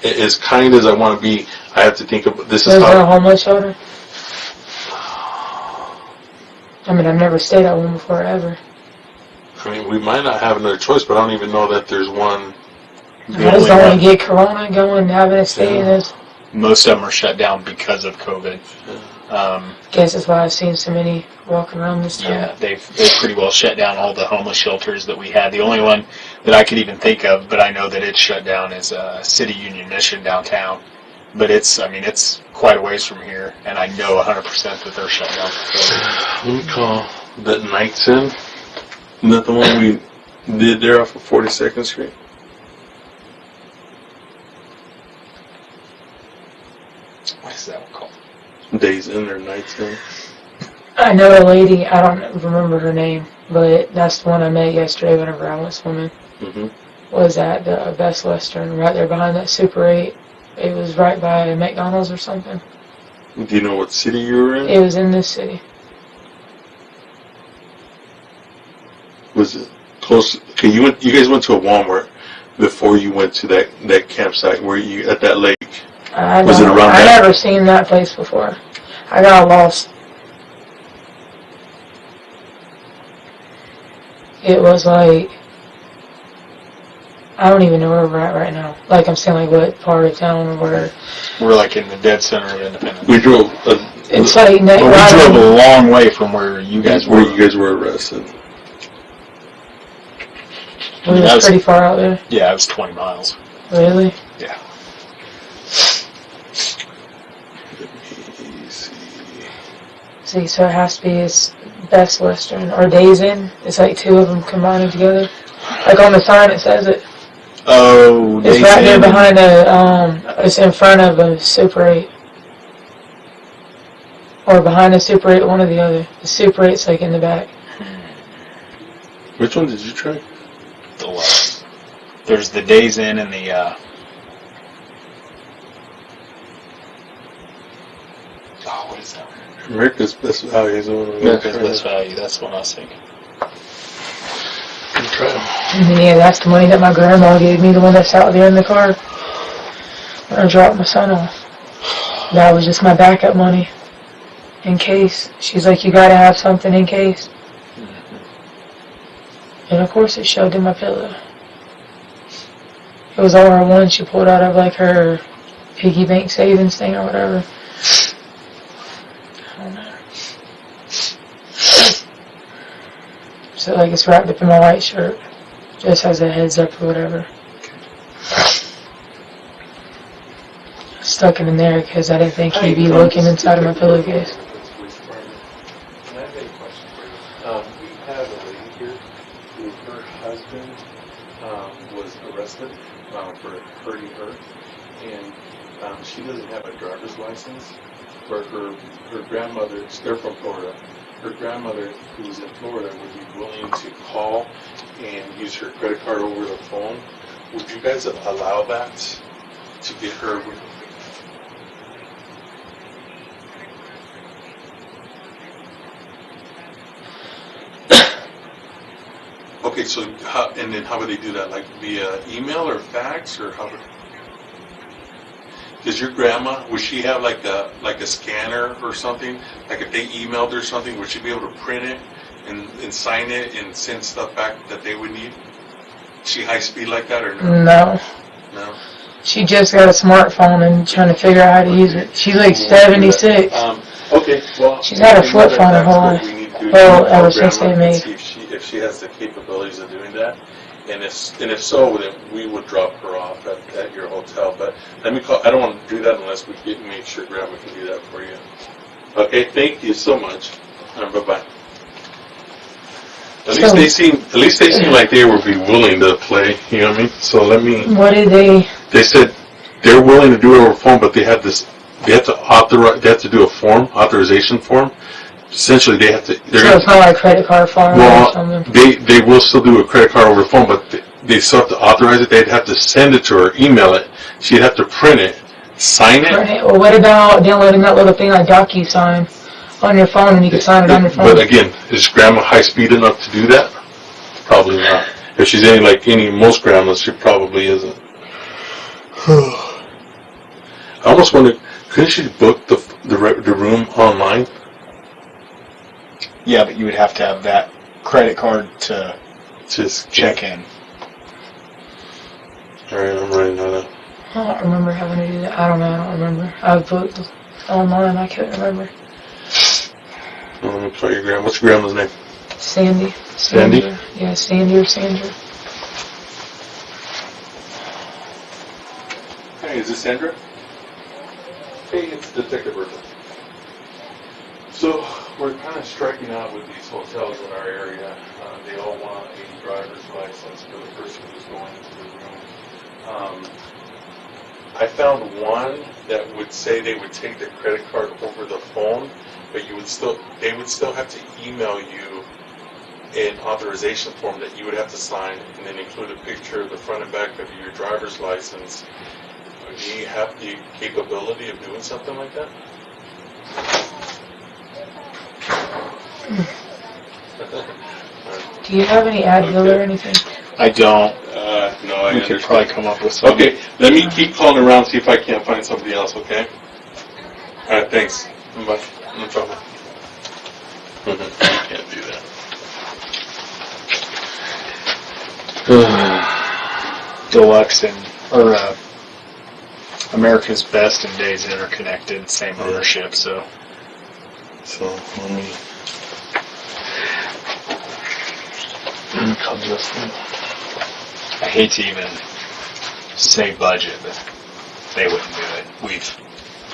As kind as I want to be, I have to think of this. Is there a homeless shelter? I've never stayed at one before ever. We might not have another choice, but I don't even know that there's one. I just don't want to get corona going and having to stay in this. Most of them are shut down because of COVID. Guess that's why I've seen so many walking around this time. Yeah, they've pretty well shut down all the homeless shelters that we had. The only one that I could even think of, but I know that it's shut down, is City Union Mission downtown. But it's quite a ways from here, and I know 100% that they're shut down. Let me call that Nights Inn. Isn't that the one we did there off of 42nd Street? What is that one called? Days Inn or Nights Inn? I know a lady, I don't remember her name, but that's the one I met yesterday whenever I went swimming. Mm-hmm. Was at the Best Western, right there behind that Super 8. It was right by McDonald's or something. Do you know what city you were in? It was in this city. Was it close? Okay, you guys went to a Walmart before you went to that campsite where you at that lake. Was it around I that? never seen that place before. I got lost. It was like, I don't even know where we're at right now. Like, I'm saying, like, what part of town or where. We're like in the dead center of Independence. We drove. It's like, We drove a long way from where you guys were. Where you guys were arrested. We was pretty far out there. Yeah, it was 20 miles. Really? Yeah. See, so it has to be it's Best Western or Days Inn. It's like two of them combined together. Like on the sign it says it. Oh, It's right there behind it's in front of a Super 8. Or behind the Super 8, one or the other. The Super 8's like in the back. Which one did you try? The left. There's the Days Inn and the, what is that one? America's Best Value is the one. America's Best Value, that's the one I was thinking. Try them. And then, yeah, that's the money that my grandma gave me, the one that's out there in the car. When I dropped my son off. That was just my backup money. In case. She's like, you gotta have something in case. And of course it showed in my pillow. It was R1 she pulled out of like her piggy bank savings thing or whatever. I don't know. So like it's wrapped up in my white shirt. Just as a heads up or whatever. Stuck it in there because I didn't think he'd be looking inside of my pillowcase. Can I have a question for you? We have a lady here who her husband was arrested for hurting her, and she doesn't have a driver's license. But her grandmother, they're from Florida. Her grandmother, who's in Florida, would be willing to call and use her credit card over the phone. Would you guys allow that to get her? Okay, so how would they do that? Like via email or fax, or how would? Does your grandma, would she have like a scanner or something? Like if they emailed her something, would she be able to print it and sign it and send stuff back that they would need? Is she high speed like that or no? No. No. She just got a smartphone and trying to figure out how to use it. She's like 76. Okay, well. She's had a flip phone her whole life. Well, ever since they made. If she has the capabilities of doing that, and if so, then we would drop her off at your hotel. But let me call. I don't want to do that unless we make sure Grandma can do that for you. Okay, thank you so much. Bye bye. At least they seem like they would be willing to play. You know what I mean? So let me. What did they? They said they're willing to do it over phone, but they have to authorize. They have to do a form, authorization form. Essentially, they have to. So it's not like credit card form or something. They will still do a credit card over the phone, but they still have to authorize it. They'd have to send it to her, email it. She'd have to print it, sign it. Right. Well, what about downloading that little thing like DocuSign on your phone, and you can sign it on your phone? But again, is Grandma high speed enough to do that? Probably not. If she's most grandmas, she probably isn't. I almost wonder, couldn't she book the room online? Yeah, but you would have to have that credit card to just check in. Alright, I'm writing that up. I don't remember having to do that. I don't remember. I booked online. I couldn't remember. Let me call your grandma. What's your grandma's name? Sandy. Sandy? Yeah, Sandy or Sandra. Hey, is this Sandra? Hey, it's Detective Burton. So, we're kind of striking out with these hotels in our area. They all want a driver's license for the person who's going into the room. I found one that would say they would take the credit card over the phone, but they would still have to email you an authorization form that you would have to sign and then include a picture of the front and back of your driver's license. Do you have the capability of doing something like that? Do you have any Advil or anything? I don't. No, I We could understand. probably come up with something. Okay, let me keep calling around, see if I can't find somebody else, okay? All right, thanks. Bye. No trouble. You can't do that. Deluxe or America's Best and Days interconnected, same ownership, so. So, let me call Justin. I hate to even say budget, but they wouldn't do it. We've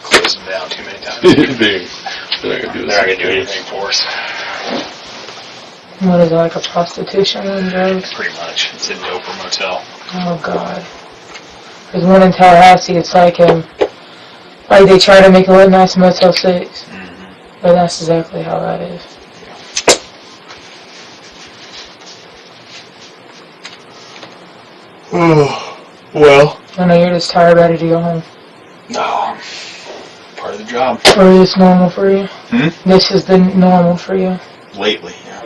closed them down too many times. They're not They're not going to do anything for us. What is it, like a prostitution and drugs? Pretty much. It's a doper motel. Oh God. There's one in Tallahassee. It's like they try to make it look nice, Motel 6, but that's exactly how that is. Well. I know you're just tired, ready to go home. No. Part of the job. Or is this normal for you? This is the normal for you. Lately, yeah.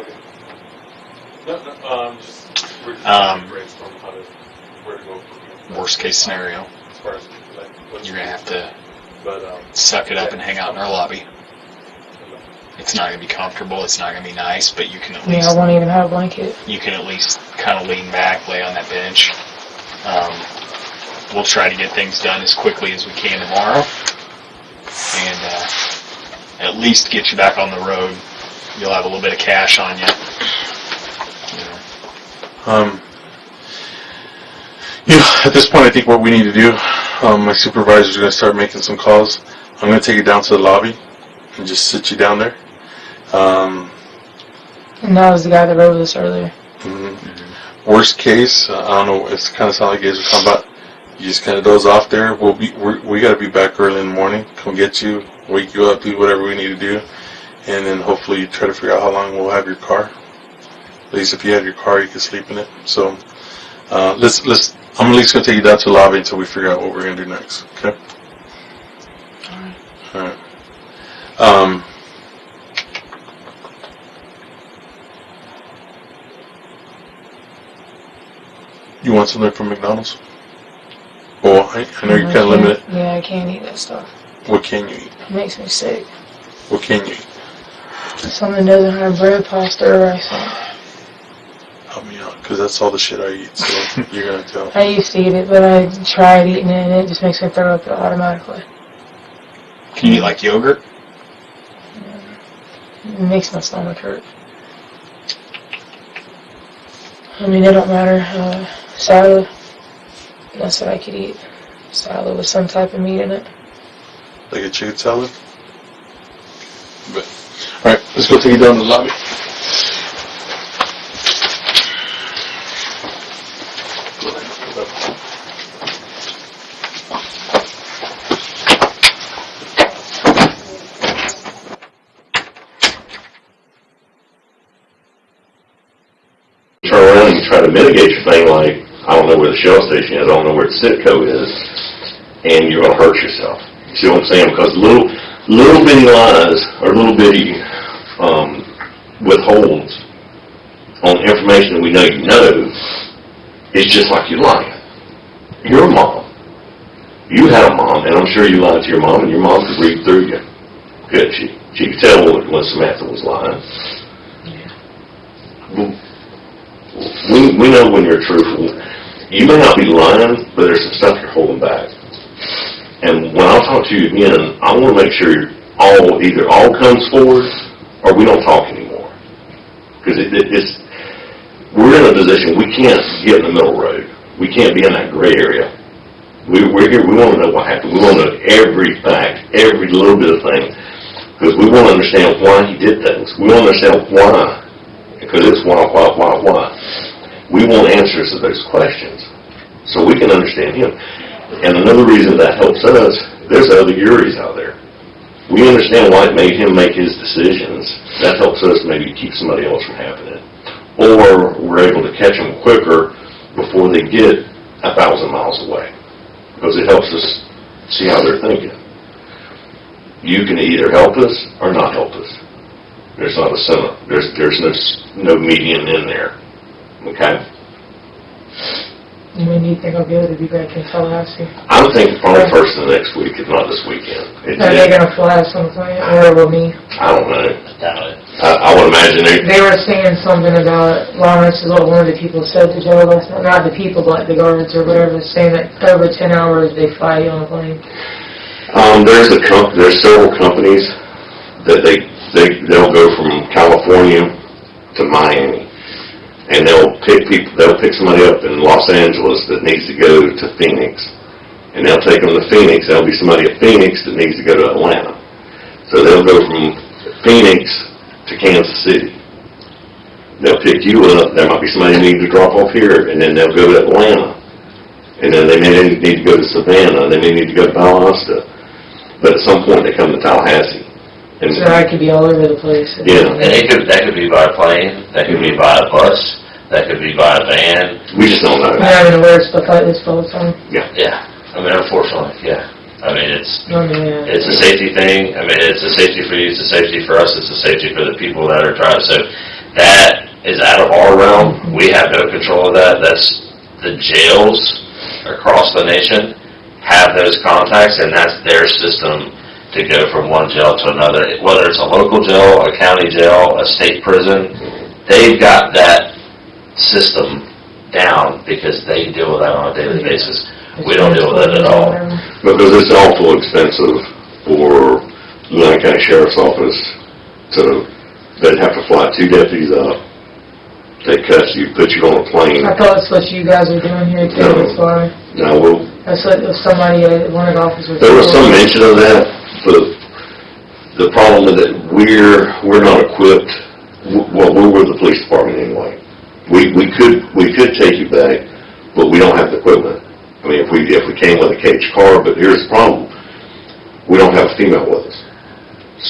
We're just brainstorm where to go from here. Worst case scenario, As far as, you're going to have to but, suck it up and hang out in our lobby. It's not going to be comfortable, it's not going to be nice, but you can at Yeah, least I won't even have a blanket. you can at least kind of lean back, lay on that bench. We'll try to get things done as quickly as we can tomorrow, and at least get you back on the road. You'll have a little bit of cash on you. At this point, I think what we need to do, my supervisor's going to start making some calls. I'm going to take you down to the lobby and just sit you down there. And that was the guy that wrote this earlier. Worst case, I don't know, it's kind of sound like you guys are talking about, you just kind of doze off there. We got to be back early in the morning, come get you, wake you up, do whatever we need to do, and then hopefully try to figure out how long we'll have your car. At least if you have your car, you can sleep in it. So, I'm at least going to take you down to the lobby until we figure out what we're going to do next, okay? Alright. You want something from McDonald's? Oh, I know you're kind of limited. Yeah, I can't eat that stuff. What can you eat? It makes me sick. What can you eat? Something doesn't have bread, pasta, or rice on it. Help me out, because that's all the shit I eat, so you're going to tell. I used to eat it, but I tried eating it, and it just makes me throw up automatically. Can you eat like yogurt? It makes my stomach hurt. I mean, it don't matter. Salad, that's what I could eat. Salad with some type of meat in it. Like a chicken salad? But, alright, let's go take you down to the lobby. Turn around and you try to mitigate your thing like, I don't know where the Shell station is, I don't know where the Citco is, and you're going to hurt yourself. You see what I'm saying? Because little bitty lies or little bitty withholds on information that we know you know is just like you lying. You're a mom. You had a mom, and I'm sure you lied to your mom, and your mom could read through you. Good. She could tell when Samantha was lying. We know when you're truthful. You may not be lying, but there's some stuff you're holding back. And when I talk to you again, I want to make sure either all comes forward or we don't talk anymore. Because we're in a position we can't get in the middle road. We can't be in that gray area. We're here, we want to know what happened. We want to know every fact, every little bit of thing, because we want to understand why he did things. We want to understand why, because it's why. We want answers to those questions, so we can understand him. And another reason that helps us, there's other Yuris out there. We understand why it made him make his decisions. That helps us maybe keep somebody else from happening. Or we're able to catch them quicker before they get 1,000 miles away. Because it helps us see how they're thinking. You can either help us or not help us. There's not a center. There's no medium in there. Okay? When do you think I'll be able to be back in Tallahassee? I'm thinking probably first of the next week, if not this weekend. Are they going to fly us on the plane, or will me? I don't know. Doubt it. I would imagine They were saying something about, well, this is what one of the people said to Joe last night, not the people, but the guards or whatever, saying that over 10 hours they fly you on a plane. There's several companies that they'll go from California to Miami. And they'll pick somebody up in Los Angeles that needs to go to Phoenix. And they'll take them to Phoenix. There'll be somebody at Phoenix that needs to go to Atlanta. So they'll go from Phoenix to Kansas City. They'll pick you up. There might be somebody who needs to drop off here, and then they'll go to Atlanta. And then they may need to go to Savannah, and then they need to go to Valdosta. But at some point they come to Tallahassee. And So I could be all over the place. Yeah. And that could be by plane, that could be by a bus, that could be by a van. We just don't know. I'm having to wear stuff like this all the time. Yeah. I mean, unfortunately, yeah. I mean, it's Yeah. a safety thing. I mean, it's a safety for you, it's a safety for us, it's a safety for the people that are driving. So that is out of our realm. We have no control of that. That's the jails across the nation have those contacts, and that's their system to go from one jail to another, whether it's a local jail, a county jail, a state prison. They've got that system down because they deal with that on a daily basis. We don't deal with it at all. Because it's awful expensive for the United County Sheriff's Office they'd have to fly 2 deputies up, take custody, put you on a plane. I thought that's what you guys are doing here too. No. That's why. No, That's what if somebody, one of the officers. there was some mention of that, but the problem is that we're not equipped. Well, we're the police department anyway. We could take you back, but we don't have the equipment. I mean, if we came with a cage car, but here's the problem: we don't have a female with us.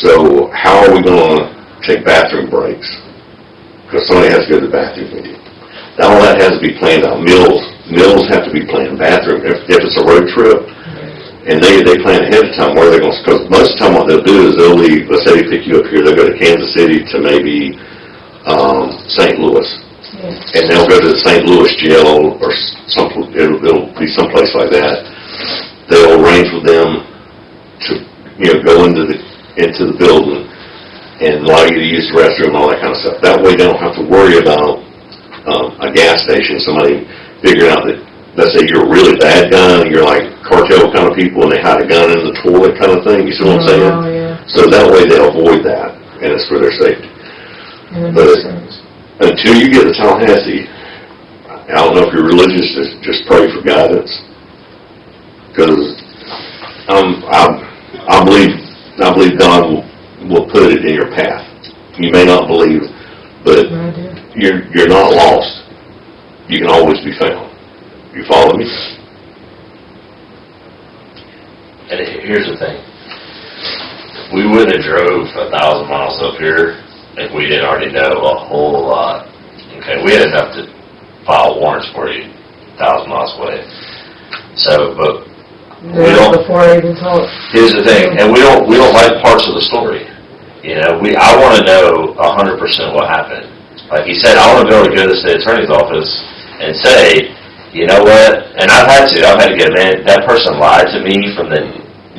So how are we going to take bathroom breaks? Because somebody has to go to the bathroom with you. Now all that has to be planned out. Meals have to be planned. Bathroom, if it's a road trip, and they plan ahead of time where they're going to, because most of the time what they'll do is they'll leave, let's say they pick you up here, they'll go to Kansas City to maybe St. Louis. And they'll go to the St. Louis jail or it'll be someplace like that. They'll arrange with them to, go into the building and allow you to use the restroom and all that kind of stuff. That way they don't have to worry about a gas station, somebody figuring out that, let's say you're a really bad guy and you're like cartel kind of people and they hide a gun in the toilet kind of thing. You see what I'm saying? Oh, yeah. So that way they'll avoid that, and it's for their safety. Yeah, that But makes sense. until you get to Tallahassee, I don't know if you're religious, just pray for guidance. Because I believe God will put it in your path. You may not believe, but I do. you're not lost. You can always be found. You follow me? And here's the thing. We wouldn't have drove 1,000 miles up here if we didn't already know a whole lot. Okay, we had enough to file warrants for you 1,000 miles away. So, but we don't. Before I even talk. Here's the thing, and we don't like parts of the story. I want to know 100% what happened. Like he said, I want to be able to go to the state attorney's office and say, you know what? And I've had to get, man, that person lied to me from the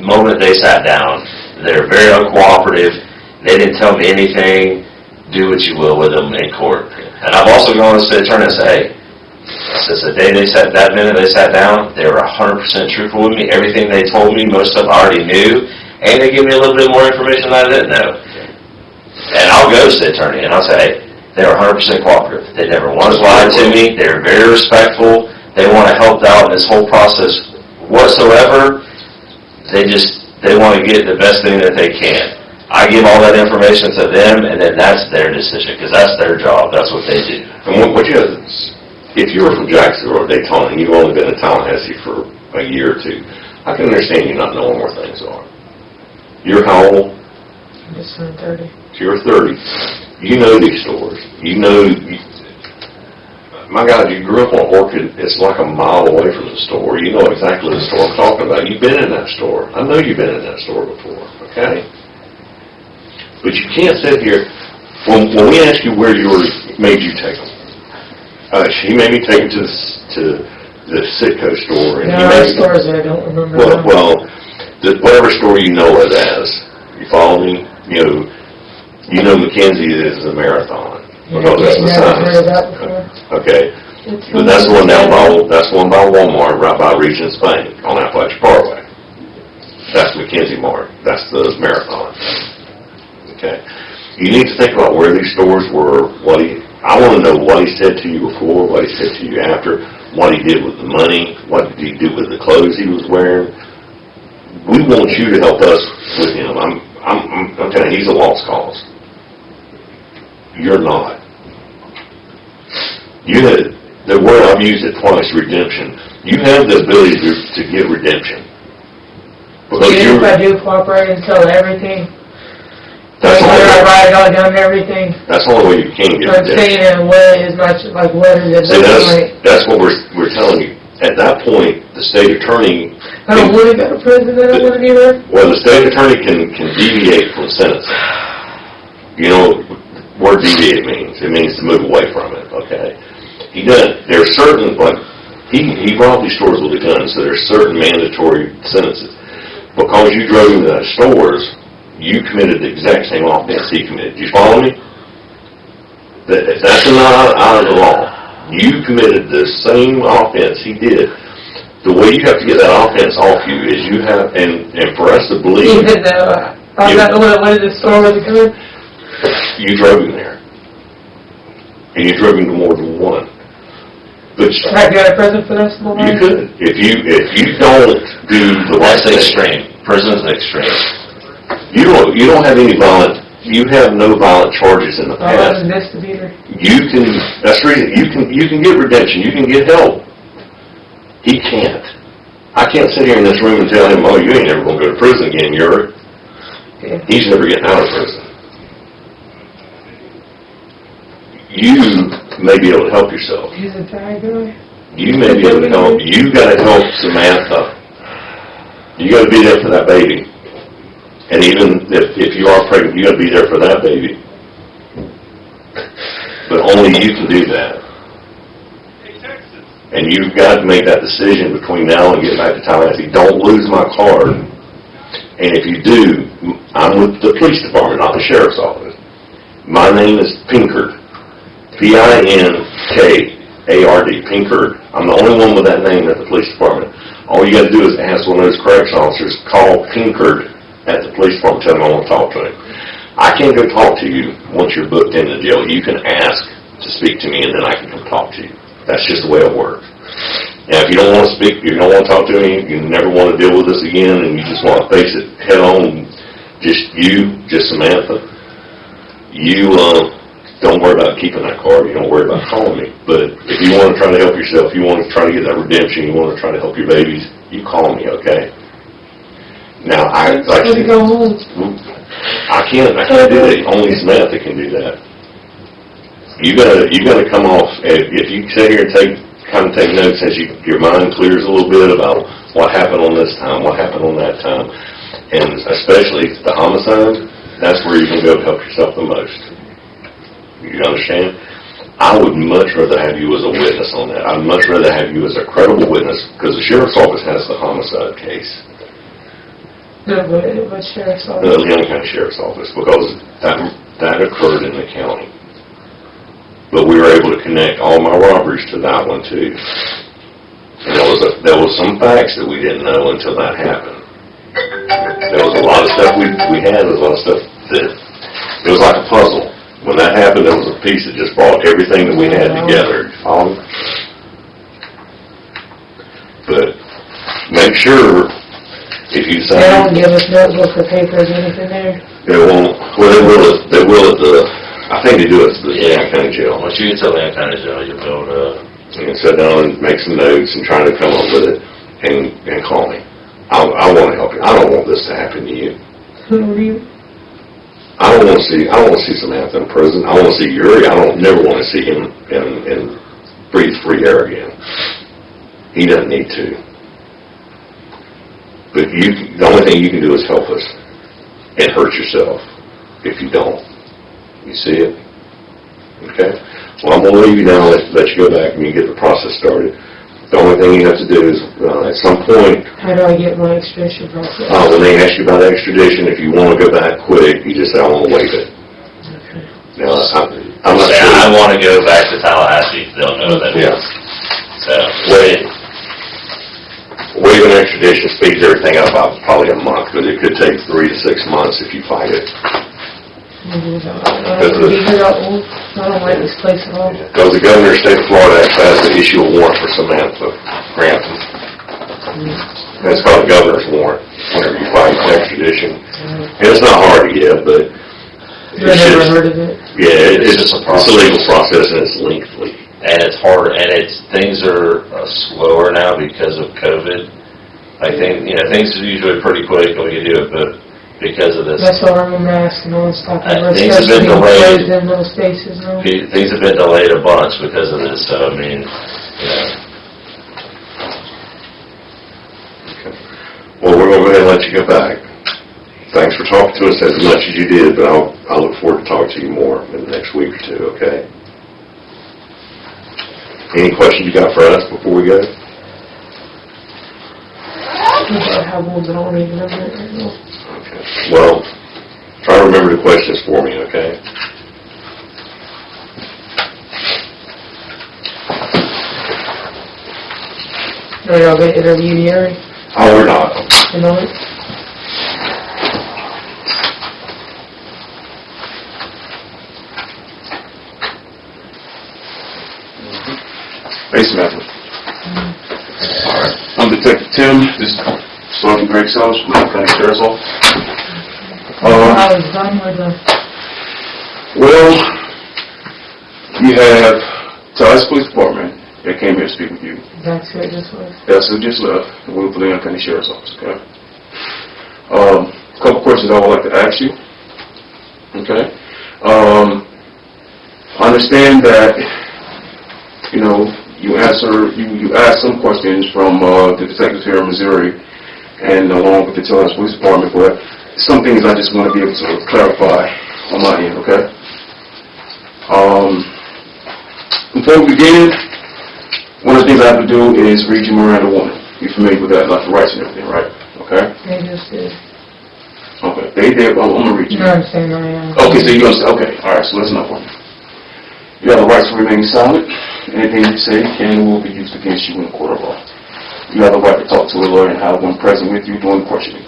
moment they sat down. They're very uncooperative. They didn't tell me anything. Do what you will with them in court. And I've also gone to the state attorney and said, hey, since the day that minute they sat down, they were 100% truthful with me. Everything they told me, most of I already knew. And they give me a little bit more information that I didn't know. And I'll go to the state attorney and I'll say, hey, they were 100% cooperative. They never once lied to me. They were very respectful. They want to help out in this whole process whatsoever. They want to get the best thing that they can. I give all that information to them, and then that's their decision, because that's their job. That's what they do. And what you have, if you were from Jacksonville or Daytona and you've only been in Tallahassee for a year or two, I can understand you not knowing where things are. You're how old? Just turned 30. You're 30. You know these stores. You know, my God, you grew up on Orchid. It's like a mile away from the store. You know exactly the store I'm talking about. You've been in that store. I know you've been in that store before, okay? But you can't sit here. When we ask you where made you take them, she made me take them to the Sitco store. And There are stores that I don't remember. Well, whatever store you know it as. You follow me? You know Mackenzie is a Marathon. Because that's the Never heard of size. that before. Okay. But that's the one that's one by Walmart, right by Regent's Bank on Appalachia Parkway. That's Mackenzie Mart. That's the Marathon. Okay. You need to think about where these stores were, I want to know what he said to you before, what he said to you after, what he did with the money, what did he do with the clothes he was wearing. We want you to help us with him. I'm telling you, he's a lost cause. You're not. The word I've used it twice, redemption. You have the ability to get redemption. Because Even if I do cooperate and tell everything, that's the only I way. write it all down, everything. That's the only way you can get I'm redemption. saying it in a way as much like letters that See, doesn't that's what we're telling you. At that point, the state attorney. I don't want to go to prison. I don't want to be there. Well, the state attorney can deviate from sentencing. You know what deviate means? It means to move away from it. Okay. He doesn't. There's certain he robbed these stores with a gun, so there's certain mandatory sentences. Because you drove into those stores, you committed the exact same offense he committed. Do you follow me? That's not out of the law. You committed the same offense he did. The way you have to get that offense off you is you have, and for us to believe, Even though I'm not the one that went to the store with a gun. you drove him there, and you drove him to more than one. But Can I go to prison for this? you could, if you don't do the right That's thing. extreme. Prison's extreme. You don't have any violent. You have no violent charges in the I was past. a misdemeanor. You can. That's the reason you can get redemption. You can get help. He can't. I can't sit here in this room and tell him, "Oh, you ain't never going to go to prison again, Yuri." Yeah. He's never getting out of prison. You may be able to help yourself. He's a bad guy. You may be able to help. You got to help Samantha. You got to be there for that baby. And even if you are pregnant, you got to be there for that baby. But only you can do that. And you've got to make that decision between now and getting back to Tallahassee. Don't lose my card. And if you do, I'm with the police department, not the sheriff's office. My name is Pinkard. Pinkard. Pinkard. I'm the only one with that name at the police department. All you got to do is ask one of those correction officers, call Pinkard at the police department, tell him I want to talk to him. I can't go talk to you once you're booked into jail. You can ask to speak to me, and then I can come talk to you. That's just the way it works. Now, if you don't want to speak, you don't want to talk to me, you never want to deal with us again, and you just want to face it head on, just Samantha, you don't worry about keeping that card. You don't worry about calling me. But if you want to try to help yourself, you want to try to get that redemption, you want to try to help your babies, you call me, okay? Now, I to go home. can't do that. Only Samantha can do that. You gotta come off. If you sit here and take notes as your mind clears a little bit about what happened on this time, what happened on that time, and especially the homicide. That's where you're gonna be able to help yourself the most. You understand? I would much rather have you as a witness on that. I'd much rather have you as a credible witness because the sheriff's office has the homicide case. No, what sheriff's The office? Leon County Sheriff's Office, because that occurred in the county. But we were able to connect all my robberies to that one too. And there was some facts that we didn't know until that happened. There was a lot of stuff we had. There was a lot of stuff that it was like a puzzle. When that happened, there was a piece that just brought everything that we had together. But maybe make sure, if you They don't decide, give us notebooks or papers or anything there. they won't, well, they will at the, I think they do it at the Leon County Jail. Once you get to Leon County Jail, you'll be able to, And sit down and make some notes and try to come up with it and call me. I want to help you. I don't want this to happen to you. Who are you? I don't want to see Samantha in prison. I want to see Yuri. I don't never want to see him in breathe free air again. He doesn't need to. But the only thing you can do is help us and hurt yourself if you don't. You see it? Okay? Well, I'm going to leave you now and let you go back and you get the process started. The only thing you have to do is, at some point, How do I get my extradition process? when they ask you about extradition, if you want to go back quick, you just say, I want to waive it. Okay. Now, I'm not say, sure. I want to go back to Tallahassee. They'll know that. Yeah. So, Waiving extradition speeds everything up about probably a month, but it could take 3 to 6 months if you fight it. I don't like this place at all. Because the governor of the state of Florida has to issue a warrant for Samantha Grantham. That's called a governor's warrant whenever you fight extradition. And it's not hard to get, but I've never heard of it. yeah, it's a legal process and it's lengthy. and it's hard, and things are slower now because of COVID. I think, things are usually pretty quick when you do it, but because of this, That's why I remember asking all this stuff. things have been delayed. In those spaces now. Things have been delayed a bunch because of this, so I mean, Well, we're going to go ahead and let you get back. Thanks for talking to us as much as you did, but I'll look forward to talking to you more in the next week or two, okay? Any questions you got for us before we go? I have one, but I don't even remember it right now. Okay. Well, try to remember the questions for me, okay? Are y'all going to interview Yuri? Oh, we're not. You know it? Hey, Samantha. Alright. I'm Detective Tim. This is Sergeant Greg Sellers from the County Sheriff's Office. I was done with the... Well, you have Tallahassee Police Department that came here to speak with you. That's what this was. That's who just left, and we're putting on County Sheriff's Office, okay? A couple questions I would like to ask you, okay? I understand that, you asked some questions from the detectives here in Missouri and along with the Tallahassee Police Department, but some things I just want to be able to clarify on my end, okay? Before we begin, one of the things I have to do is read you Miranda warning. You're familiar with that, like the rights and everything, right? Okay? They just did. Okay. They did. I'm going to read you. You know what I'm saying? I am. Okay, so you understand. Okay. All right, so listen up for me. You have the right to remain silent. Anything you say can and will be used against you in the court of law. You have the right to talk to a lawyer and have one present with you during the questioning.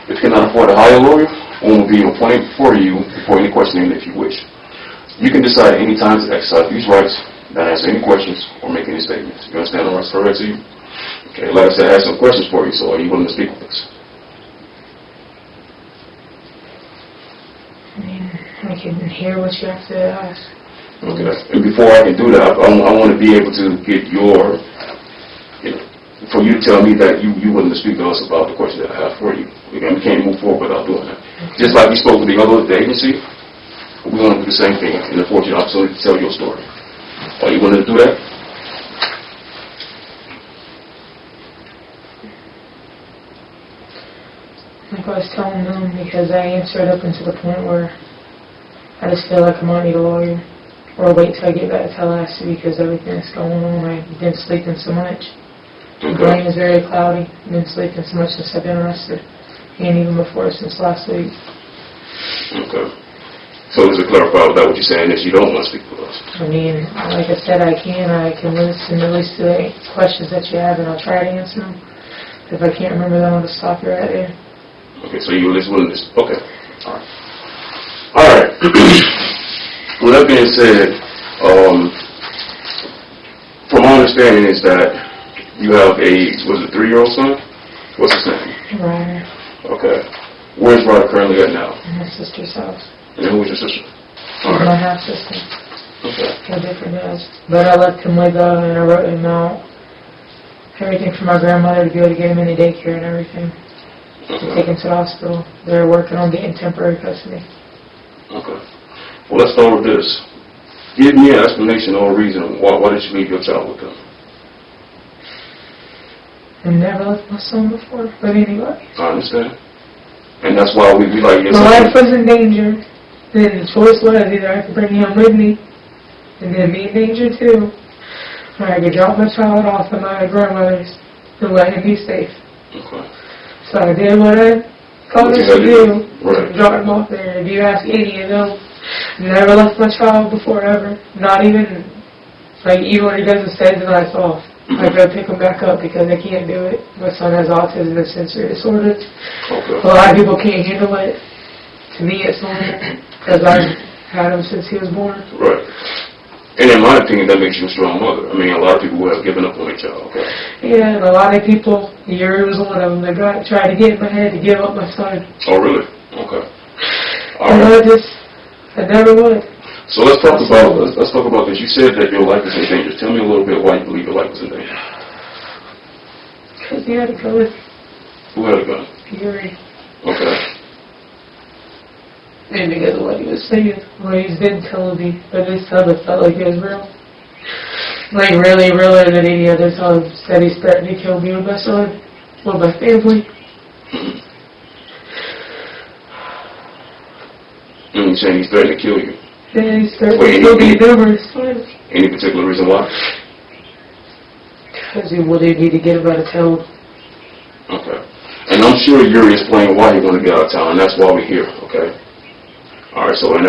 If you cannot afford to hire a lawyer, one will be appointed for you before any questioning if you wish. You can decide at any time to exercise these rights, not answer any questions, or make any statements. You understand the rights for to you? Okay, like I said, I have some questions for you, so are you willing to speak with us? I mean, I can hear what you have to ask. Okay, and before I can do that, I want to be able to get your, for you to tell me that you willing to speak to us about the question that I have for you. We can't move forward without doing that. Just like we spoke with the agency, we want to do the same thing and afford you the opportunity to tell your story. Are you willing to do that? Like I was telling them, because I answered up until the point where I just feel like I might need a lawyer. Or wait till I get back to Tallahassee because everything that's going on, I've been sleeping so much. My brain is very cloudy. I've been sleeping so much since I've been arrested. And even before, since last week. Okay. So just to clarify with that, what you're saying is you don't want to speak with us. I mean, like I said, I can listen at least to the questions that you have and I'll try to answer them. If I can't remember them, I'll just stop you right there. Okay, so you're just willing to, okay. All right. All right. With that being said, from my understanding is that you have a 3-year-old son? What's his name? Ryder. Okay. Where's Ryder currently at now? In my sister's house. And who's your sister? She's my half-sister. Okay. Got different dads. But I left him with, and I wrote him out everything for my grandmother to be able to get him into daycare and everything. To take him to the hospital. They're working on getting temporary custody. Okay. Well, let's start with this. Give me an explanation or a reason why did you leave your child with them? I never left my son before with anybody. I understand. And that's why we like your My life was in danger. Then the choice was either I could bring him with me and then be in danger too, or I could drop my child off at my grandmother's and let him be safe. Okay. So I did what I called us to do. Right. Drop him off there. If you ask any of them, never left my child before ever. Not even, like, even when he doesn't stay the nights off. I go pick him back up because I can't do it. My son has autism and sensory disorders. Okay. A lot of people can't handle it. To me, it's normal because I've had him since he was born. Right. And in my opinion, that makes you a strong mother. I mean, a lot of people who have given up on their child. Okay. Yeah, and a lot of people, Yuri was one of them, that tried to get in my head to give up my son. Oh, really? Okay. All And right. I never would. So let's talk about this. You said that your life is in danger. Tell me a little bit why you believe your life is in danger. Because he had to go with Who had a gun? Yuri. Okay. And because of what he was saying, what he's been telling me, but this time it felt like it was real. Like really realer than any other time. Said he's threatening to kill me and my son, or my family. And you're saying he's threatening to kill you. Yeah, he's threatening to kill me numerous times. Any particular reason why? Because he wanted me to get him out of town. Okay. And I'm sure Yuri explained why he wanted to get out of town, and that's why we're here, okay? All right, so I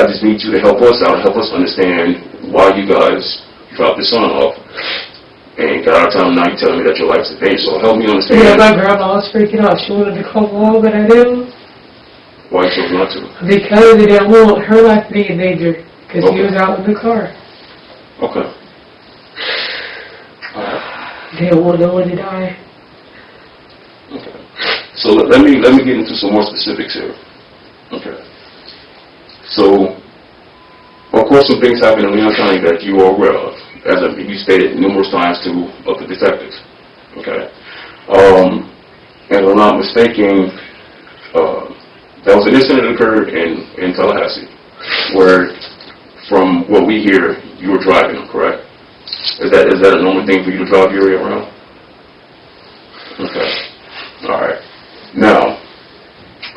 just need you to help us out, help us understand why you guys dropped your son off and got out of town. Now you're telling me that your life's in danger, so help me understand. Yeah, my grandma was freaking out. She wanted to call along, but I didn't. Why you chose not to? Because they didn't want her life to be in danger. Because he was out in the car. Okay. They didn't want no one to die. Okay. So let me get into some more specifics here. Okay. So, of course, some things happened in Leon County that you are aware of, as you stated numerous times to the detectives. Okay. And if I'm not mistaken, that was an incident that occurred in Tallahassee, where, from what we hear, you were driving, correct? Is that a normal thing for you to drive Yuri around? Okay. All right. Now,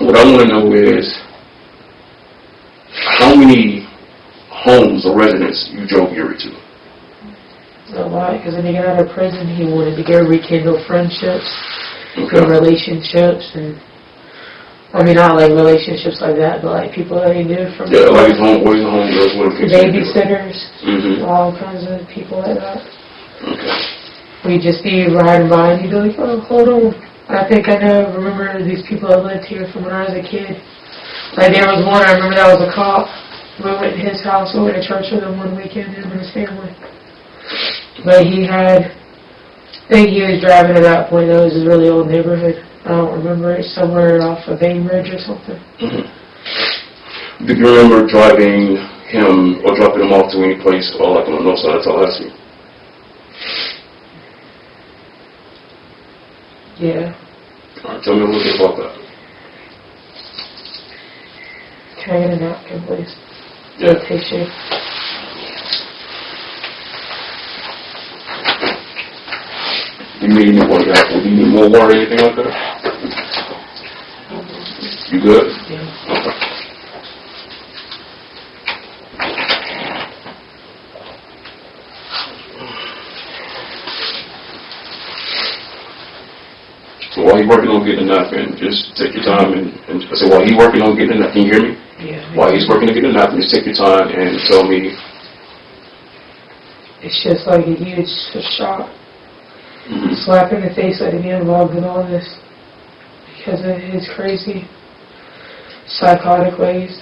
what I want to know is how many homes or residents you drove Yuri to? A lot, because when he got out of prison, he wanted to go rekindle friendships, Okay. relationships, and I mean, not like relationships like that, but like people that he knew from Yeah, like his home, what his home does, what he babysitters, Mm-hmm. all kinds of people like that. Okay. We'd just be riding by and he'd be like, oh, hold on. I think I remember these people that lived here from when I was a kid. Like there was one, I remember that was a cop. We went to his house, we went to church with him one weekend, him and his family. But I think he was driving at that point, that was his really old neighborhood. I don't remember, it's somewhere off of Bainbridge or something. Mm-hmm. Do you remember driving him or dropping him off to any place like on the north side of Tallahassee? Yeah. All right, tell me a little bit about that. Can I get a napkin, please? Yeah. Tissue. You need more water or anything like that? You good? Yeah. Okay. So while you're working on getting a napkin, just take your time and I said, while he's working on getting a napkin, can you hear me? Yeah. While he's working on getting a napkin, just take your time and tell me. It's just like a huge shock. Mm-hmm. Slap in the face that he'd be involved in all this because of his crazy psychotic ways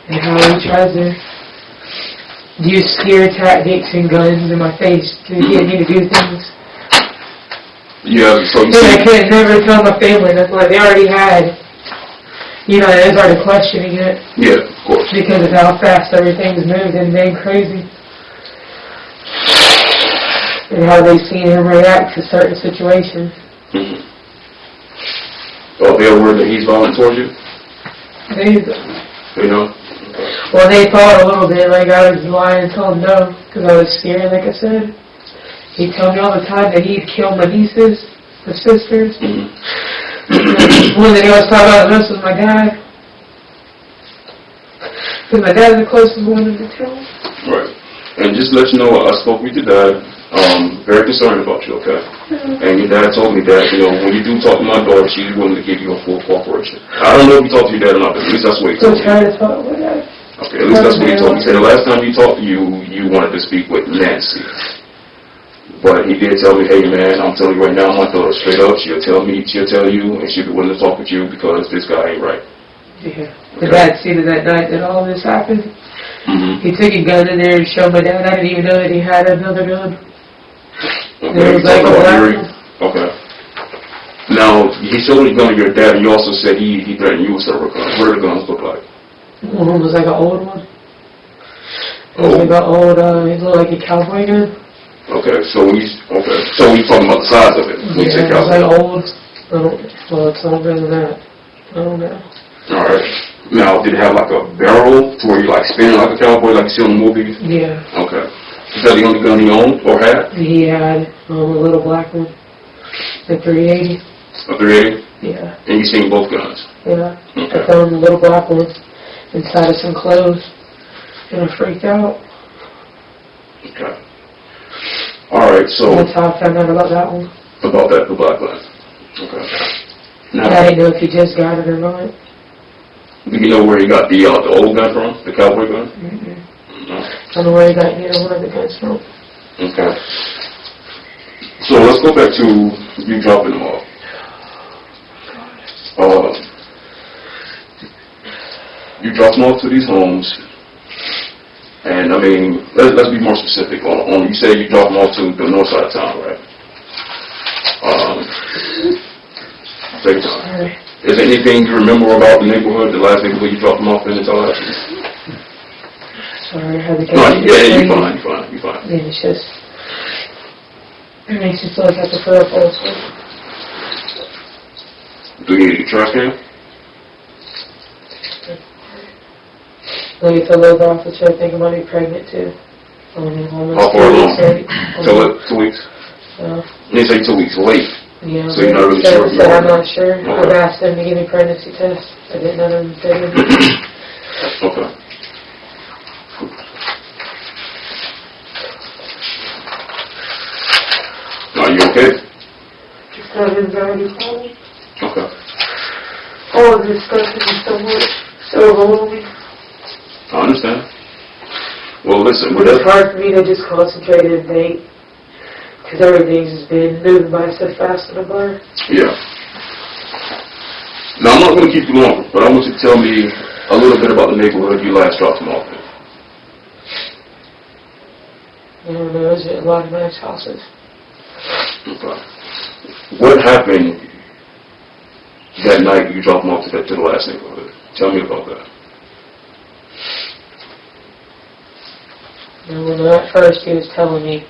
and how he tries to use scare tactics and guns in my face to get me to do things. Yeah, so you And I see, couldn't never tell my family. That's why they already had, they was already questioning it yeah, of course. because of how fast everything's moved and been crazy. And how they've seen him react to certain situations. Mm-hmm. Oh, they're aware that he's violent towards you? They, You know? well, they thought a little bit like I was lying and told them no because I was scared, like I said. He'd tell me all the time that he'd kill my nieces, the sisters. Mm-hmm. One that he always talked about the most was my dad. Because my dad's the closest one to tell. Right. And just to let you know, I spoke with your dad. Very concerned about you, okay? And your dad told me that, when you do talk to my daughter, she's willing to give you a full cooperation. I don't know if you talked to your dad or not, but at least that's what he So told me. try to talk with that. Okay, at least that's what he told me. He said the last time you talked to you wanted to speak with Nancy. But he did tell me, hey man, I'm telling you right now, my daughter straight up, she'll tell you, and she'll be willing to talk with you because this guy ain't right. Yeah. The dad seen it that night that all this happened. Mm-hmm. He took a gun in there and showed my dad. I didn't even know that he had another gun. Okay, It was like a about black Yuri. one. Okay. Now, he showed the gun to your dad, and you also said he threatened you with several guns. What do the guns look like? One was like an old one. It was like an old, it looked like a cowboy gun. Okay, so when you talking about the size of it. When you say Yeah, it was like cowboy. old. Well, it's older than that. I don't know. Alright. Now, did it have like a barrel to where you like spinning like a cowboy like you see in the movies? Yeah. Okay. Is that the only gun he owned or had? He had a little black one. The 380. A 380? Yeah. And you seen both guns? Yeah. Okay. I found the little black one inside of some clothes. And I freaked out. Okay. Alright, so That's how I found out about that one. about the black gun. Okay. Now, I didn't know if he just got it or not. do you know where he got the old gun from? The cowboy gun? Mm-mm. No. I don't know where he got either one of the guns from. Okay. So let's go back to you dropping them off. You drop them off to these homes, and I mean, let's be more specific. On you say you drop them off to the north side of town, right? Take your time. Alright. Is there anything you remember about the neighborhood, the last neighborhood you dropped them off in Tallahassee? Sorry, I had to No, get yeah, you're fine. And it's just, it makes you feel like I have to put up all this work. Do you need a trash can? Like if I load off the chair, I think I might be pregnant too. How far along? 2 weeks? You say 2 weeks late. Yeah, So you're not really sure if you said are? I'm not sure. Okay. I've asked them to give me pregnancy tests. I didn't know them to give me. Okay. Are you okay? Just have anxiety problems. Okay. All of this stuff is so overwhelming. I understand. Well, listen, It's hard for me to just concentrate and think. Because everything's been moving by so fast in a blur. yeah. Now, I'm not going to keep you long, but I want you to tell me a little bit about the neighborhood you last dropped them off in. I don't know, there's a lot of nice houses. Okay. What happened that night you dropped them off to the last neighborhood? Tell me about that. And when at first he was telling me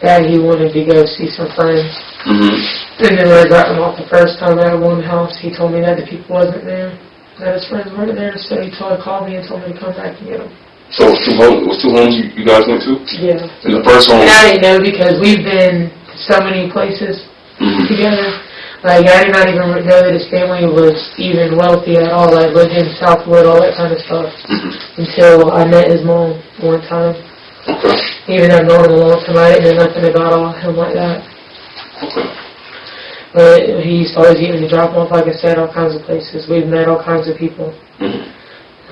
that he wanted to go see some friends. Mm-hmm. And then when I dropped him off the first time out of one house, he told me that the people wasn't there, that his friends weren't there, so he called me and told me to come back and get them. So it was two homes you guys went to? Yeah. And the first home... And I didn't know because we've been to so many places Mm-hmm. together. Like, I did not even know that his family was even wealthy at all. Like, lived in Southwood, all that kind of stuff. Mm-hmm. Until I met his mom one time. Okay. Even though I've known him a long time, I didn't know nothing about him like that. Okay. But he used to always get me to drop him off, like I said, all kinds of places. We've met all kinds of people. Mm-hmm.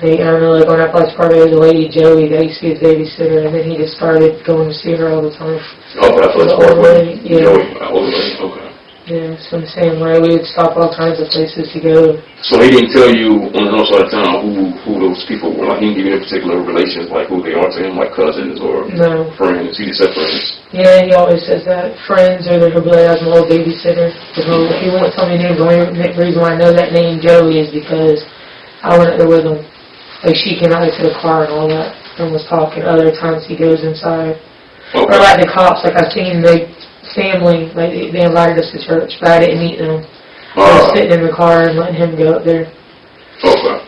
I don't know, like when I first started, there was a lady, Joey, that used to be his babysitter, and then he just started going to see her all the time. Oh, that's The part old lady, yeah. Joey, old lady, okay. Yeah, so the same way, we would stop all kinds of places to go. So he didn't tell you on the north side of town who those people were? Like, he didn't give you any particular relations, like who they are to him, like cousins or No. friends? He just said friends. Yeah, he always says that. Friends, or he'll be like, that's my old babysitter. He won't tell me names. The only reason why I know that name, Joey, is because I went there with him. Like, she came out to the car and all that and was talking. Other times he goes inside. Okay. Or like the cops, like I've seen the family, like they invited us to church, but I didn't meet them. I was sitting in the car and letting him go up there. Okay.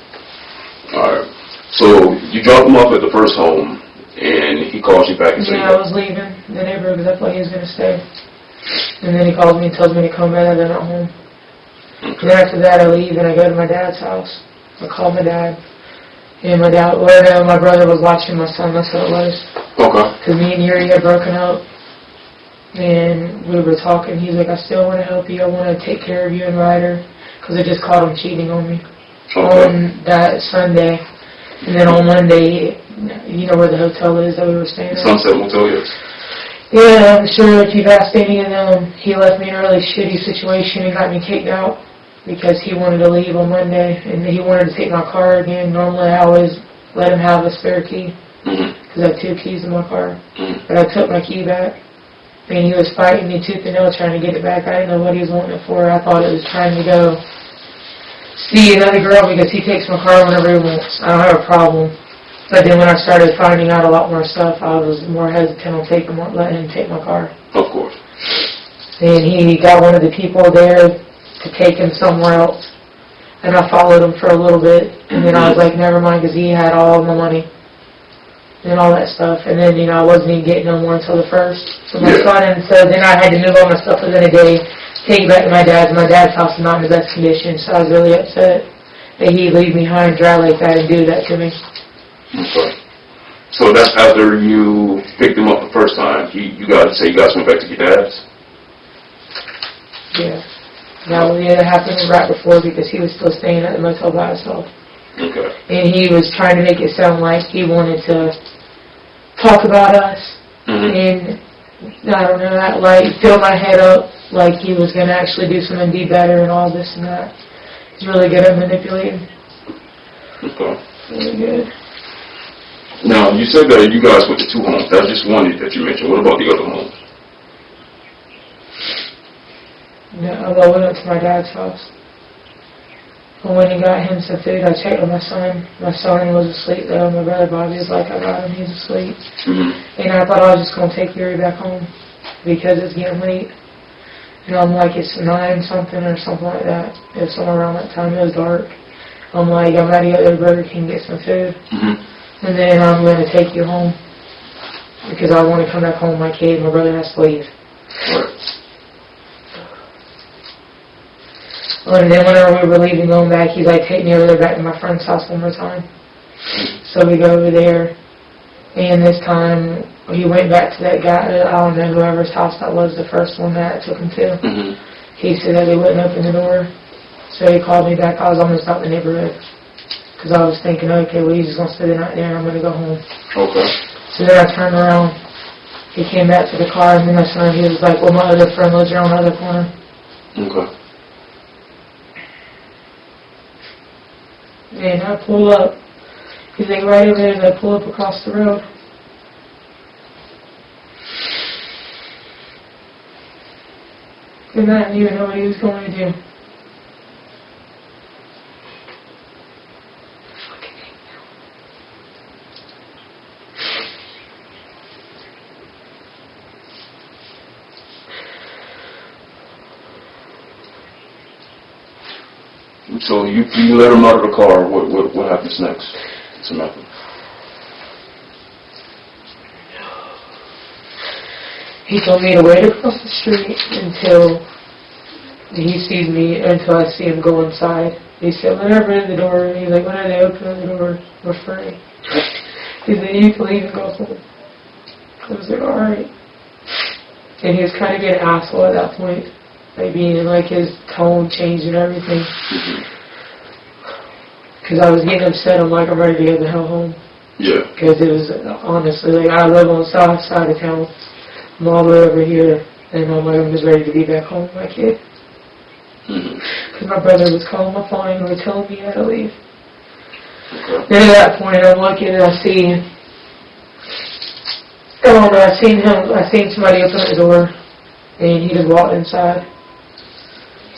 Alright. So you dropped him off at the first home, and he calls you back and says, Yeah, I was leaving the neighborhood because I thought he was going to stay. And then he calls me and tells me to come back, and I'm not home. And then after that, I leave and I go to my dad's house. I call my dad. And my brother was watching my son, that's what it was. Okay. Because me and Yuri had broken up. And we were talking. He's like, I still want to help you. I want to take care of you and Ryder. Because I just caught him cheating on me. Okay. On that Sunday. And then on Monday, you know where the hotel is that we were staying at? Sunset Motel, yes. Yeah, I'm sure if you've asked any of them, he left me in a really shitty situation and got me kicked out because he wanted to leave on Monday and he wanted to take my car again. Normally I always let him have a spare key because I have 2 keys in my car. But I took my key back and he was fighting me tooth and nail trying to get it back. I didn't know what he was wanting it for. I thought it was trying to go see another girl because he takes my car whenever he wants. I don't have a problem. But then when I started finding out a lot more stuff, I was more hesitant on letting him take my car. Of course. And he got one of the people there to take him somewhere else. And I followed him for a little bit. And then I was like, never mind, because he had all my money and all that stuff. And then, I wasn't even getting no more until the 1st. So my son, and so then I had to move all my stuff within a day, take it back to my dad's. My dad's house is not in the best condition, so I was really upset that he'd leave me high and dry like that and do that to me. Okay. So that's after you picked him up the first time. You guys went back to your dad's? Yeah. That happened right before because he was still staying at the motel by himself. Okay. And he was trying to make it sound like he wanted to talk about us. And I don't know, like fill my head up like he was going to actually do something, be better and all this and that. He's really good at manipulating. Okay. Really good. Now, you said that you guys went to 2 homes. That's just one that you mentioned. What about the other homes? Yeah, well, we went to my dad's house. I went and got him some food. I checked on my son. My son was asleep though. My brother Bobby was like, I got him, he's asleep. And I thought I was just going to take Yuri back home because it's getting late. And I'm like, it's 9-something or something like that. It was somewhere around that time. It was dark. I'm like, I'm ready to go to Burger King and get some food. And then I'm going to take you home because I want to come back home with my kid. My brother has to leave. And then whenever we were leaving, going back, he's like, take me over there back to my friend's house one more time. So we go over there, and this time he went back to that guy, I don't know, whoever's house that was, the first one that I took him to. He said that they wouldn't open the door, so he called me back. I was almost out the neighborhood, because I was thinking, okay, well, he's just going to stay the night there, and I'm going to go home. Okay. So then I turned around, he came back to the car, and then my son, he was like, well, my other friend lives around the other corner. Okay. And I pull up. He's like right over there as I pull up across the road. And I didn't even know what he was going to do. So you let him out of the car. What happens next, Samantha? He told me to wait across the street until he sees me, until I see him go inside. He said, whenever in the door, he's like, whenever they open the door, we're free. He said, you can leave and go home. I was like, alright. And he was kind of being an asshole at that point. Like being like his tone changed and everything. Because I was getting upset. I'm like, I'm ready to get the hell home. Yeah. Because it was, honestly, like, I live on the south side of town. I'm all the way over here. And my mother was ready to be back home with my kid. Because my brother was calling my phone and was telling me I had to leave. Then at that point, I'm looking and I seen somebody open the door, and he just walked inside.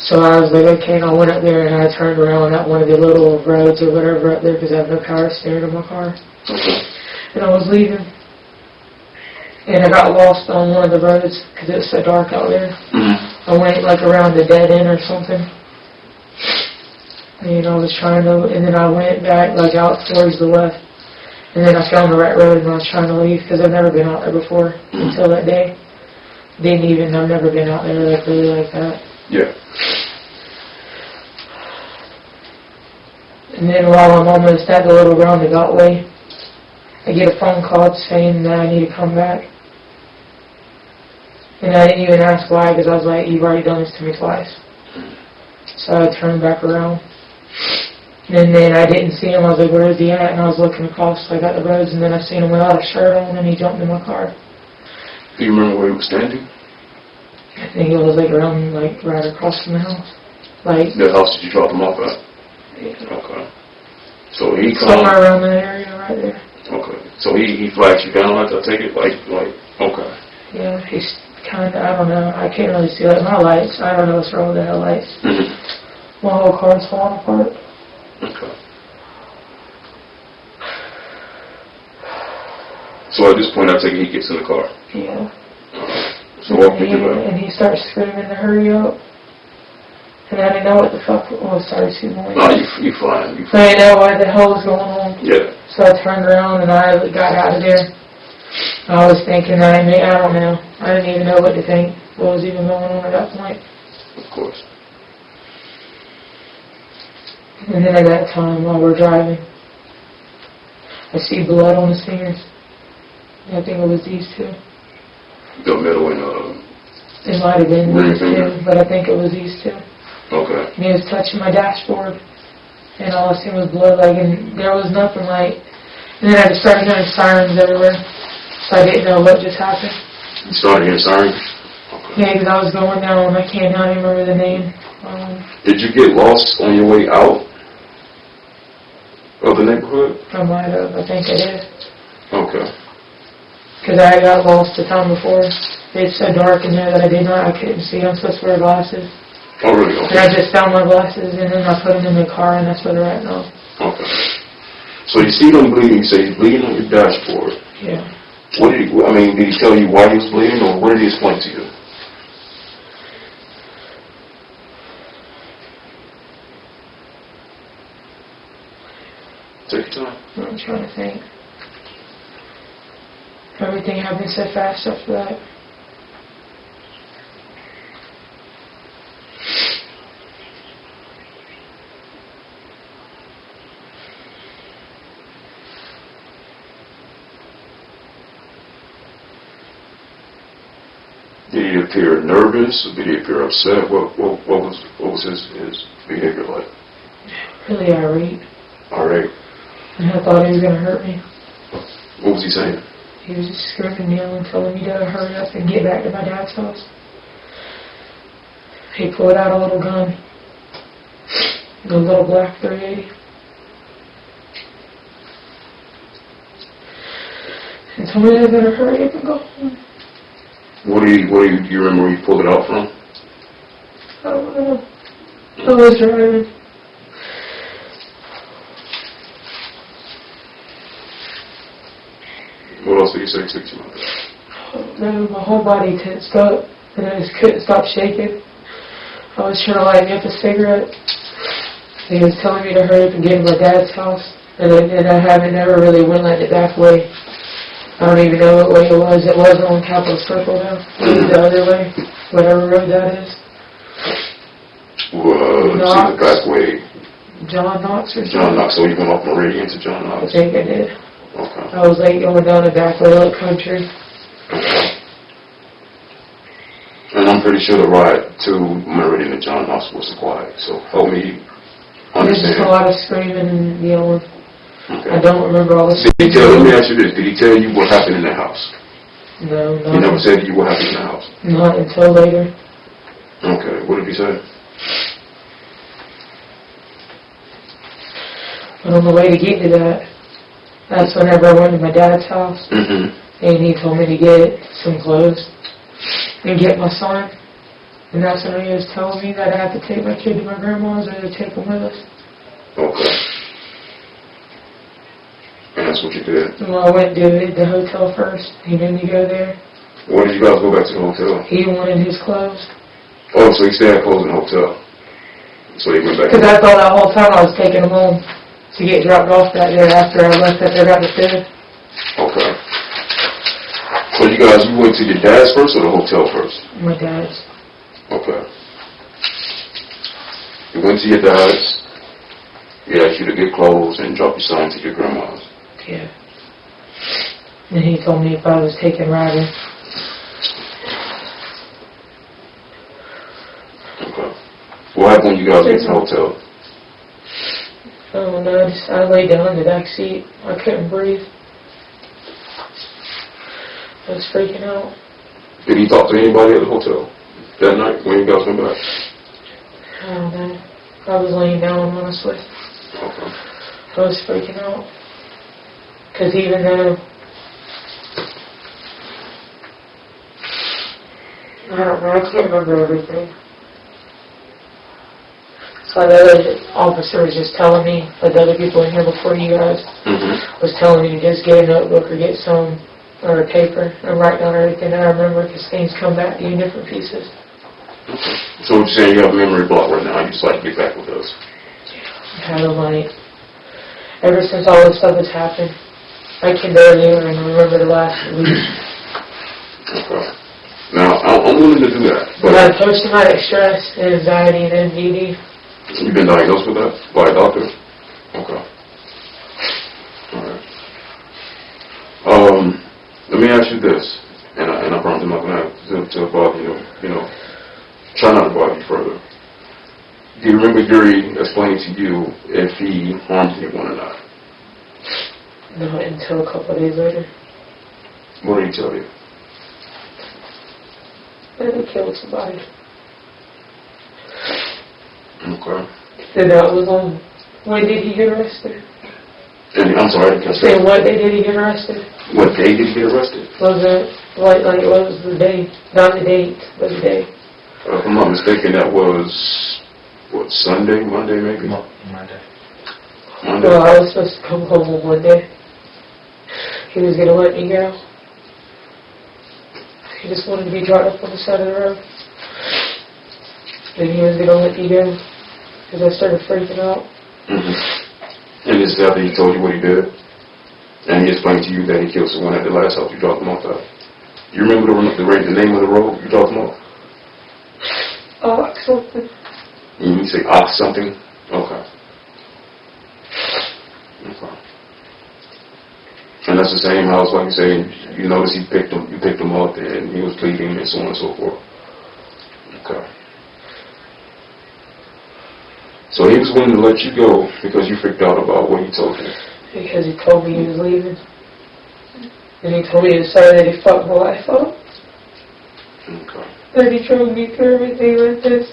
So I was like, okay, and I went up there and I turned around at one of the little roads or whatever up there because I have no power steering in my car. And I was leaving. And I got lost on one of the roads because it was so dark out there. I went like around the dead end or something. And I was trying to, and then I went back like out towards the left. And then I found the right road and I was trying to leave because I've never been out there before until that day. I've never been out there like really like that. Yeah. And then while I'm almost at the little roundabout way, I get a phone call saying that I need to come back. And I didn't even ask why because I was like, you've already done this to me twice. So I turned back around. And then I didn't see him. I was like, where is he at? And I was looking across like at the roads, and then I seen him without a shirt on, and he jumped in my car. Do you remember where he was standing? I think it was like around, like right across from the house. Like The house that you dropped him off at? yeah, Okay. So he somewhere around that area right there. Okay. So he flagged you down like I take it? Like, okay. Yeah, he's kind of, I don't know. I can't really see like my lights. I don't know what's wrong with the headlights. My whole car's falling apart. Okay. So at this point, I take it he gets in the car. Yeah. So walk me through that. And he starts screaming to hurry up. And I didn't know what the fuck. Oh, sorry, excuse me. No, you fine. So I didn't know what the hell was going on. Yeah. So I turned around and I got out of there. I was thinking I don't know. I didn't even know what to think. What was even going on at that point. Of course. And then at that time, while we're driving, I see blood on the stairs. I think it was these two. The middle and It might have been ring these finger. two, but I think it was these two. Okay. And he was touching my dashboard, and all I seen was blood, and there was nothing like. And then I just started hearing sirens everywhere, so I didn't know what just happened. You started hearing sirens? Okay. Yeah, because I was going down, I can't even remember the name. Did you get lost on your way out of the neighborhood? I might have, I think I did. Okay. Because I got lost the time before. It's so dark in there that I couldn't see. I'm supposed to wear glasses. Oh, really? And Okay. I just found my glasses, and then I put them in the car, and that's where they're at now. Okay. So you see him bleeding. You say he's bleeding on your dashboard. Yeah. What did did he tell you why he was bleeding, or what did he explain to you? Take your time. I'm trying to think. Everything happened so fast after that. Did he appear nervous, or did he appear upset? What was his behavior like? Really irate. All right. And I thought he was going to hurt me. What was he saying? He was just screaming, yelling, telling me to hurry up and get back to my dad's house. He pulled out a little gun, a little black 380. And told me I was going to hurry up and go home. What do you remember where you pulled it out from? I don't know. I was driving. What else did he say to you about that? No, my whole body tensed up, and I just couldn't stop shaking. I was trying to light me up a cigarette. He was telling me to hurry up and get to my dad's house, and I haven't never really went like the back way. I don't even know what way it was. It wasn't on Capitol Circle though. It was the other way, whatever road that is. Well, let's see the back way. John Knox or something. John Knox. So you went off Meridian to John I Knox. think I did. Okay. I was like going down the back way of the country. And I'm pretty sure the ride to Meridian and John Knox was quiet. So help me There's just a understand. lot of screaming and yelling. Okay. I don't remember all the Let me ask you this. Did he tell you what happened in the house? No, He never said to you what happened in the house? not until later. Okay, what did he say? But on the way to get to that, that's whenever I went to my dad's house, Mm-hmm. and he told me to get some clothes and get my son. And that's when he was telling me that I had to take my kid to my grandma's or to take him with us. Okay. And that's what you did. Well, I went to the hotel first. He made me go there. Why did you guys go back to the hotel? He wanted his clothes. Oh, so he stayed at clothes in the hotel. So he went back. Because I thought that whole time I was taking him home to get dropped off that day after I left that they got the food. Okay. So you guys, you went to your dad's first or the hotel first? My dad's. Okay. You went to your dad's. He asked you to get clothes and drop your son to your grandma's. Yeah. And he told me if I was taking Ryder. Okay. What happened when you guys get to the hotel? I don't know, I laid down in the back seat. I couldn't breathe. I was freaking out. Did he talk to anybody at the hotel that night when you guys went back? I don't know. I was laying down, honestly. Okay. I was freaking out. Because even though I don't know, I can't remember everything. So the other officer was just telling me, like the other people in here before you guys, Mm-hmm. was telling me to just get a notebook or get some, or a paper, and write down everything that I remember, because things come back to you in different pieces. Okay. So what you're saying, you have a memory block right now, you just like to get back with us. I had a like, ever since all this stuff has happened, I can barely even remember the last week. Okay. Now, I'm willing to do that, But I had but post-traumatic stress, and anxiety, and MDD. you've been diagnosed with that by a doctor? Okay. Alright. Let me ask you this, and I promise I'm not going to bother you, try not to bother you further. Do you remember Yuri explaining to you if he harmed anyone or not? Not until a couple of days later. What did he tell you? That he killed somebody. Okay. Then that was on, when did he get arrested? And I'm sorry, I didn't catch Saying that. what day did he get arrested? What day did he get arrested? Was it, like what was the day? Not the date, but the day. If I'm not mistaken, that was, what, Sunday, Monday maybe? Monday. Monday? Well, I was supposed to come home on Monday. He was going to let me go. He just wanted to be dropped up on the side of the road. And he was going to let me go. Because I started freaking out. Mm-hmm. And this is after he told you what he did? And he explained to you that he killed someone at the last house you dropped him off at? You remember the name of the road you dropped him off? Something. You say ox something? Okay. Okay. And that's the same house, like you say, you notice you picked him up and he was bleeding and so on and so forth. Okay. So he was willing to let you go because you freaked out about what he told you. Because he told me he was leaving. And he told me he was sorry that he fucked my life up. Okay. That he drove me through everything like this.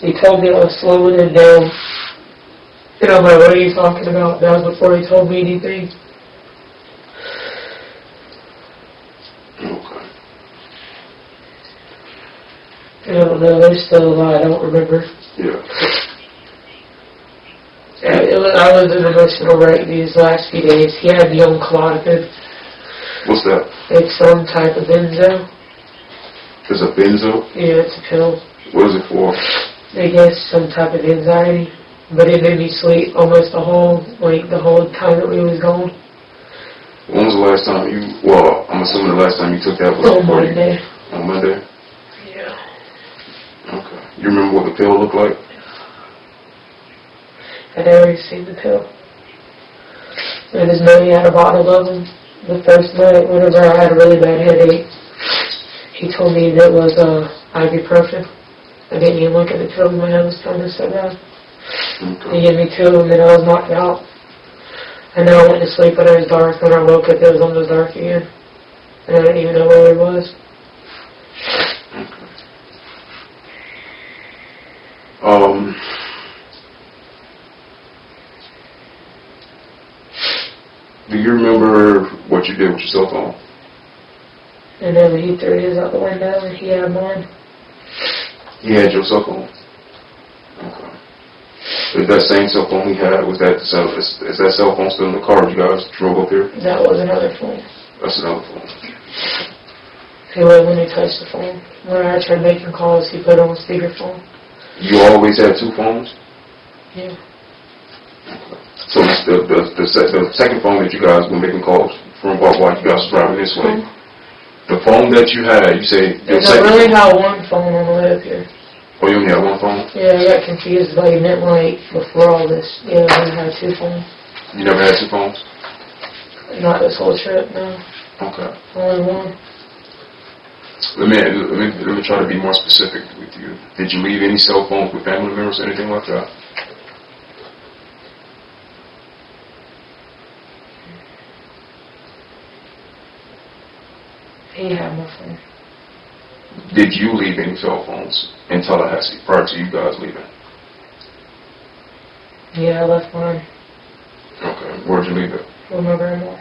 He told me I was slowing him down. And I'm like, what are you talking about? That was before he told me anything. Okay. I don't know, there's still a lot I don't remember. Yeah. I was an emotional wreck these last few days. He had me on Klonopin. What's that? It's some type of benzo. There's a benzo? Yeah, it's a pill. What is it for? I guess some type of anxiety. But it made me sleep almost the whole time that we was gone. When was the last time I'm assuming the last time you took that was On before you- Monday. On Monday? Yeah. Okay. You remember what the pill looked like? I'd already seen the pill. And his mommy had a bottle of them. The first night, whenever I had a really bad headache, he told me that was ibuprofen. I didn't even look at the pill. My head was trying to sit down. Okay. He gave me two of them and I was knocked out. I know I went to sleep when it was dark. When I woke up, it was almost dark again. And I didn't even know where he was. Do you remember what you did with your cell phone? And then he threw his out the window, and he had mine. He had your cell phone? Okay. Is that same cell phone he had, is that cell phone still in the car you guys drove up here? That was another phone. That's another phone. He wouldn't when he touched the phone. When I tried making calls, he put on speakerphone. You always had two phones? Yeah. So the second phone that you guys were making calls from while you guys were driving this way, the phone that you had, you say... I really had one phone on the way up here. Oh, you only had one phone? Yeah, I got confused, but he meant like before all this. Yeah, I had two phones. You never had two phones? Not this whole trip, no. Okay. Only one. Let me try to be more specific with you. Did you leave any cell phones with family members or anything like that? He had my phone. Did you leave any cell phones in Tallahassee prior to you guys leaving? Yeah, I left mine Okay. Where'd you leave it? with my grandma.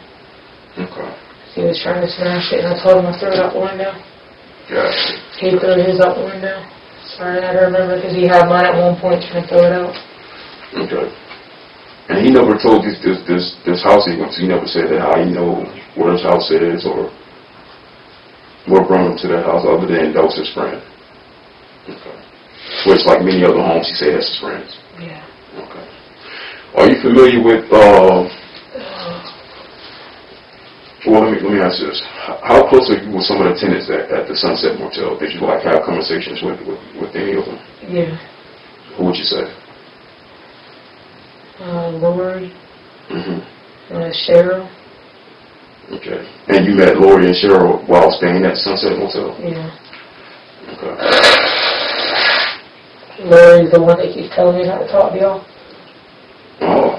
Okay. He was trying to smash it, and I told him I threw it out the window. Gotcha. He threw his out the window. Sorry, I don't remember, because he had mine at one point trying to throw it out. Okay. And he never told this house he went to, he never said that how you know where his house is or what brought him to that house other than that was his friend. Okay. Which, like many other homes, he said that's his friends. Yeah. Okay. Are you familiar with, well, let me ask you this. How close are you with some of the tenants at the Sunset Motel? Did you like have conversations with any of them? Yeah. Who would you say? Lori, Mm-hmm. Cheryl. Okay. And you met Lori and Cheryl while staying at Sunset Motel? Yeah. Okay. Lori's the one that keeps telling me not to talk to y'all. Oh,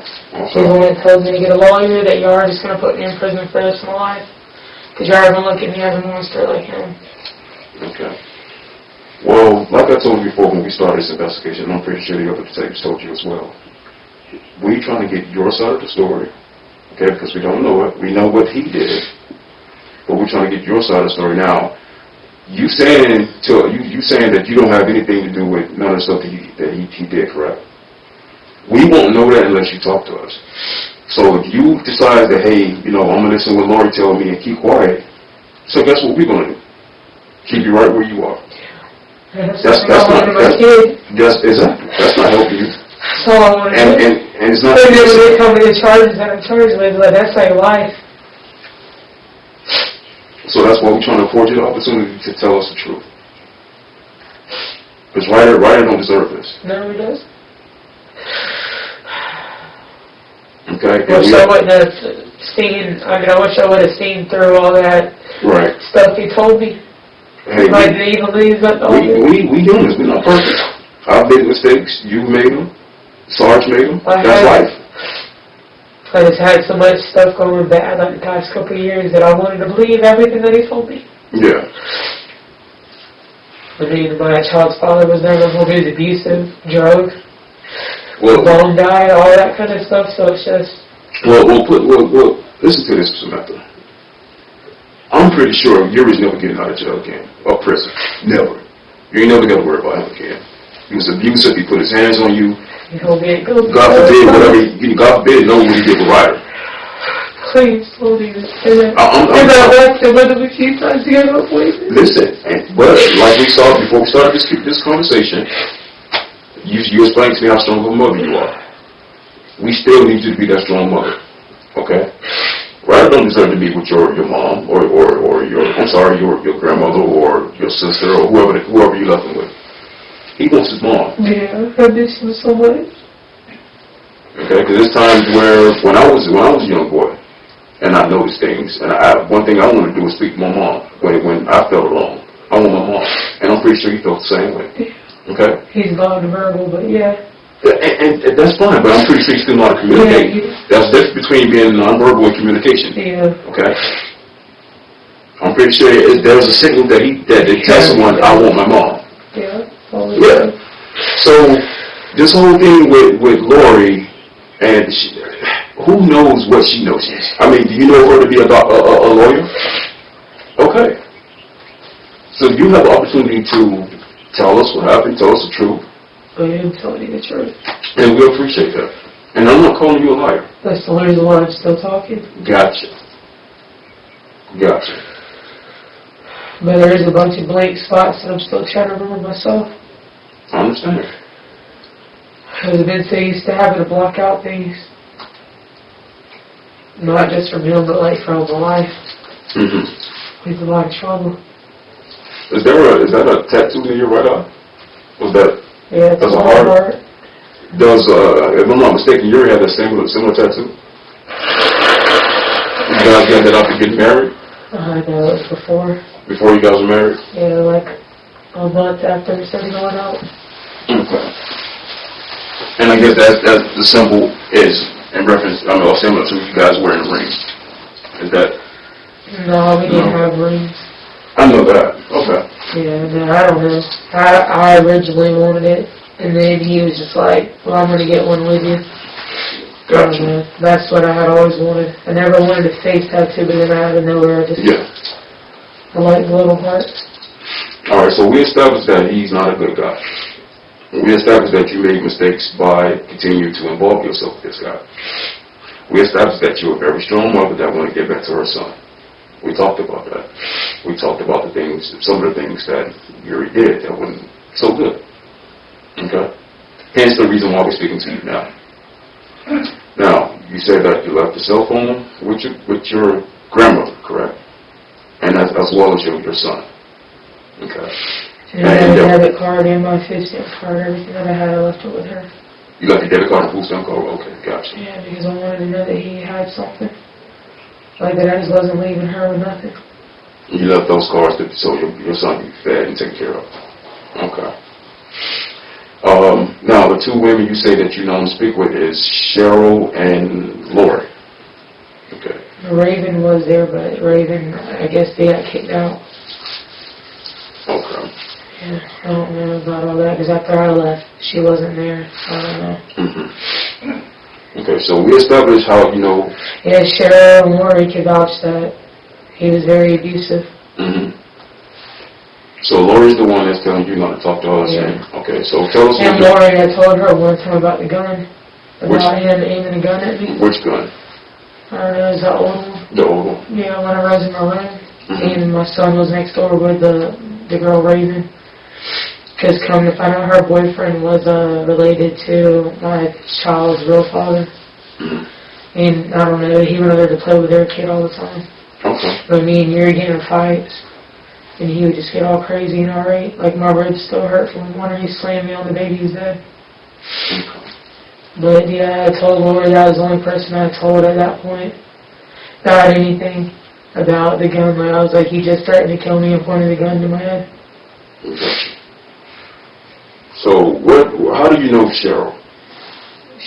She's the one that tells me to get a lawyer, that you are just going to put me in prison for the rest of my life. Because you are going to look at me as a monster like him. Okay. Well, like I told you before when we started this investigation, I'm pretty sure the other detectives told you as well. We're trying to get your side of the story, okay, because we don't know it. We know what he did, but we're trying to get your side of the story. Now, you saying that you don't have anything to do with none of the stuff that he did, correct? We won't know that unless you talk to us. So if you decide that, hey, I'm going to listen to what Lori tells me and keep quiet, so guess what we're going to do? Keep you right where you are. That's not helping you. That's all I want to do. And it's not. Maybe they tell me the charges that I'm charged with, like, that's like life. So that's why we're trying to afford you the opportunity to tell us the truth. Because Ryder don't deserve this. No, he does. Okay. I wish I wouldn't have seen. I wish I would have seen through all that stuff he told me. Hey, like the evil leads up all we humans. We're not perfect. I've made mistakes. You made them. Sarge made them. That's life. I just had so much stuff going bad like the past couple of years that I wanted to believe everything that he told me. Yeah. I mean, my child's father was never going to be abusive, drug, long died, all that kind of stuff. So it's just. Well, listen to this, Samantha. I'm pretty sure Yuri's never getting out of jail again, or prison. Never. You ain't never got to worry about him again. He was abusive. He put his hands on you. God forbid, God forbid, know what he did with Ryder. Please, don't even say that. And I left him with him a few times to get up with him. Listen, but like we saw before we started this conversation, you explained to me how strong of a mother you are. We still need you to be that strong mother. Okay? Ryder don't deserve to be with your mom or your grandmother or your sister or whoever you left him with. He wants his mom. Yeah, I miss him so much. Okay, because there's times where when I was a young boy, and I noticed things, and one thing I wanted to do was speak to my mom when I felt alone. I want my mom, and I'm pretty sure he felt the same way. Okay. He's non-verbal, but yeah. And that's fine, but I'm pretty sure you still know how to communicate. Yeah, That's the difference between being nonverbal and communication. yeah. Okay? I'm pretty sure there's a signal that they tell someone, I want my mom. Yeah. Yeah. So, this whole thing with Lori, and who knows what she knows? I mean, do you know her to be a lawyer? Okay. So you have the opportunity to tell us what happened, tell us the truth. I am telling you the truth. And we appreciate that. And I'm not calling you a liar. That's the reason why I'm still talking. Gotcha. Gotcha. But there is a bunch of blank spots that I'm still trying to remember myself. I understand. Because I've been so used to having to block out things. Not just from him, but like from my life. Mm-hmm. He's in a lot of trouble. Is that a tattoo in your right eye? Was that? Yeah, it's That's a a heart? heart. Does if I'm not mistaken, Yuri had a similar tattoo? You guys got that after getting married? I know, it was before. Before you guys were married? Yeah, like a month after we started going out. Okay. And I guess that's the symbol is in reference, or similar to you guys wearing a ring. Is that? No, we didn't have rings. I know that. Okay. Yeah, no, I don't know. I originally wanted it, and then he was just like, well, I'm going to get one with you. I don't Gotcha. know. That's what I had always wanted. I never wanted a face tattoo, but then out of nowhere, I just, I like the little heart. All right, so we established that he's not a good guy. We established that you made mistakes by continuing to involve yourself with this guy. We established that you're a very strong mother that want to get back to her son. We talked about that. We talked about some of the things that Yuri did that wasn't so good. Okay? Hence the reason why we're speaking to you now. Now, you said that you left the cell phone with your grandmother, correct? And as well as your son. Okay. And I had a debit card and my food stamp card, everything that I had, I left it with her. You left your debit card and food stamp card? Okay, gotcha. Yeah, because I wanted to know that he had something. Like that I just wasn't leaving her with nothing. You left those cards so your son could be fed and taken care of. Okay. Now, the two women you say that you don't speak with is Cheryl and Lori. Okay. Raven was there, but Raven, I guess they got kicked out. Okay. Yeah, I don't know about all that, because after I left, she wasn't there. I don't know. Mm-hmm. Okay, so we established how, Yeah, Cheryl and Lori could vouch that he was very abusive. Mm-hmm. So Lori's the one that's telling you not to talk to us. Yeah. Okay, so tell us. And Lori, I told her one time about the gun. About him aiming a gun at me. Which gun? I don't know, is that old one? The old one. Yeah, whenever I was in my room. Mm-hmm. And my son was next door with the girl Raven. Because come to find out, her boyfriend was related to my child's real father. Mm-hmm. And I don't know, he went over to play with their kid all the time. Okay. But me and Yuri get in fights. And he would just get all crazy and irate. Like my ribs still hurt from when he slammed me on the baby's bed. Okay. But yeah, I told Lori that I was the only person I told at that point about anything about the gun. Like I was like, he just threatened to kill me and pointed the gun to my head. Okay. So how do you know Cheryl?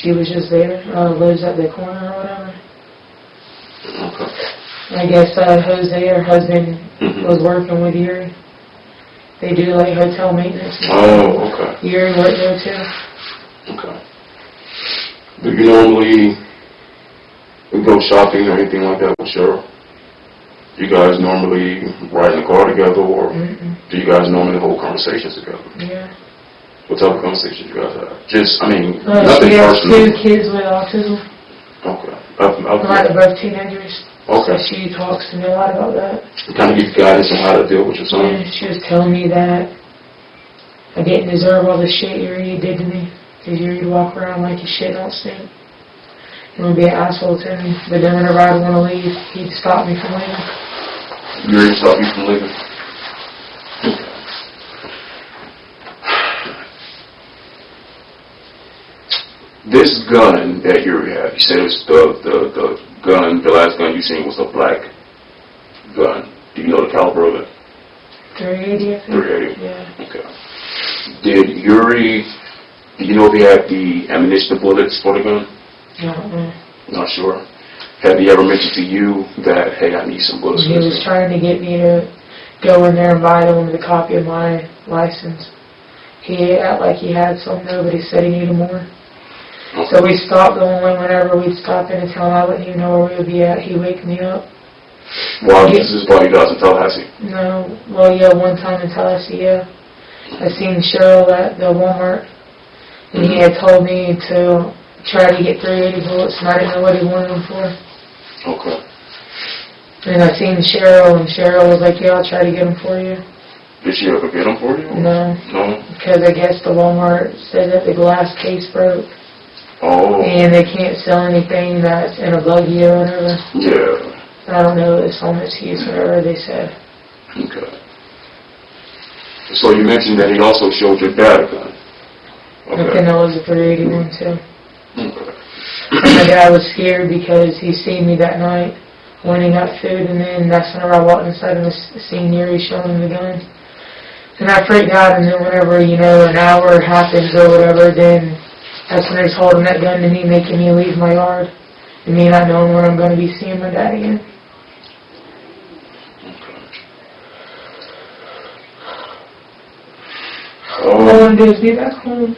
She was just there, lives at the corner or whatever. Okay. I guess Jose, her husband, Mm-hmm. was working with Yuri. They do like hotel maintenance. Oh, okay. Yuri worked there too. Okay. Do you normally go shopping or anything like that with Cheryl? Do you guys normally ride in the car together, or do you guys normally hold conversations together? Yeah. What type of conversations you guys have? Just, nothing she has personal. 2 kids with autism. Okay. Like they're both teenagers. Okay. So she talks to me a lot about that. Kind of give you guidance on how to deal with your son. Yeah, she was telling me that I didn't deserve all the shit Yuri did to me. Because Yuri would walk around like his shit don't stink. He would be an asshole to me. But then whenever I'd want to leave, he'd stop me from leaving. Yuri stopped you from leaving? This gun that Yuri had, you said it was the gun, the last gun you seen was a black gun. Do you know the caliber of it? 380, I think. 380? Yeah. Okay. Did Yuri Do you know if he had the ammunition, the bullets for the gun? I don't know. Not sure. Have he ever mentioned to you that, hey, I need some bullets He for was this gun? trying to get me to go in there and buy them with a copy of my license. He acted like he had some though, but he said he needed more. So we stopped going whenever we'd stop in a town. I wouldn't even know where we would be at. He'd wake me up. Well, this is why you guys in Tallahassee. No, well, yeah, one time in Tallahassee, yeah. I seen Cheryl at the Walmart, and he had told me to try to get 380 bullets, and I didn't know what he wanted them for. Okay. And I seen Cheryl, and Cheryl was like, yeah, I'll try to get them for you. Did she ever get them for you? No, No? because I guess the Walmart said that the glass case broke, Oh. and they can't sell anything that's in a buggy or whatever. Yeah. I don't know, it's on its use, whatever they said. Okay. So you mentioned that he also showed your dad a gun. I Okay. think that was a 381 too. Okay. And my dad was scared because he seen me that night when he got food, and then that's whenever I walked inside and seen Yuri showing him the gun. And I freaked out, and then whenever, an hour happens or whatever, then that's when he's holding that gun to me, making me leave my yard, and me not knowing when I'm going to be seeing my dad again. All I want to do is be back home.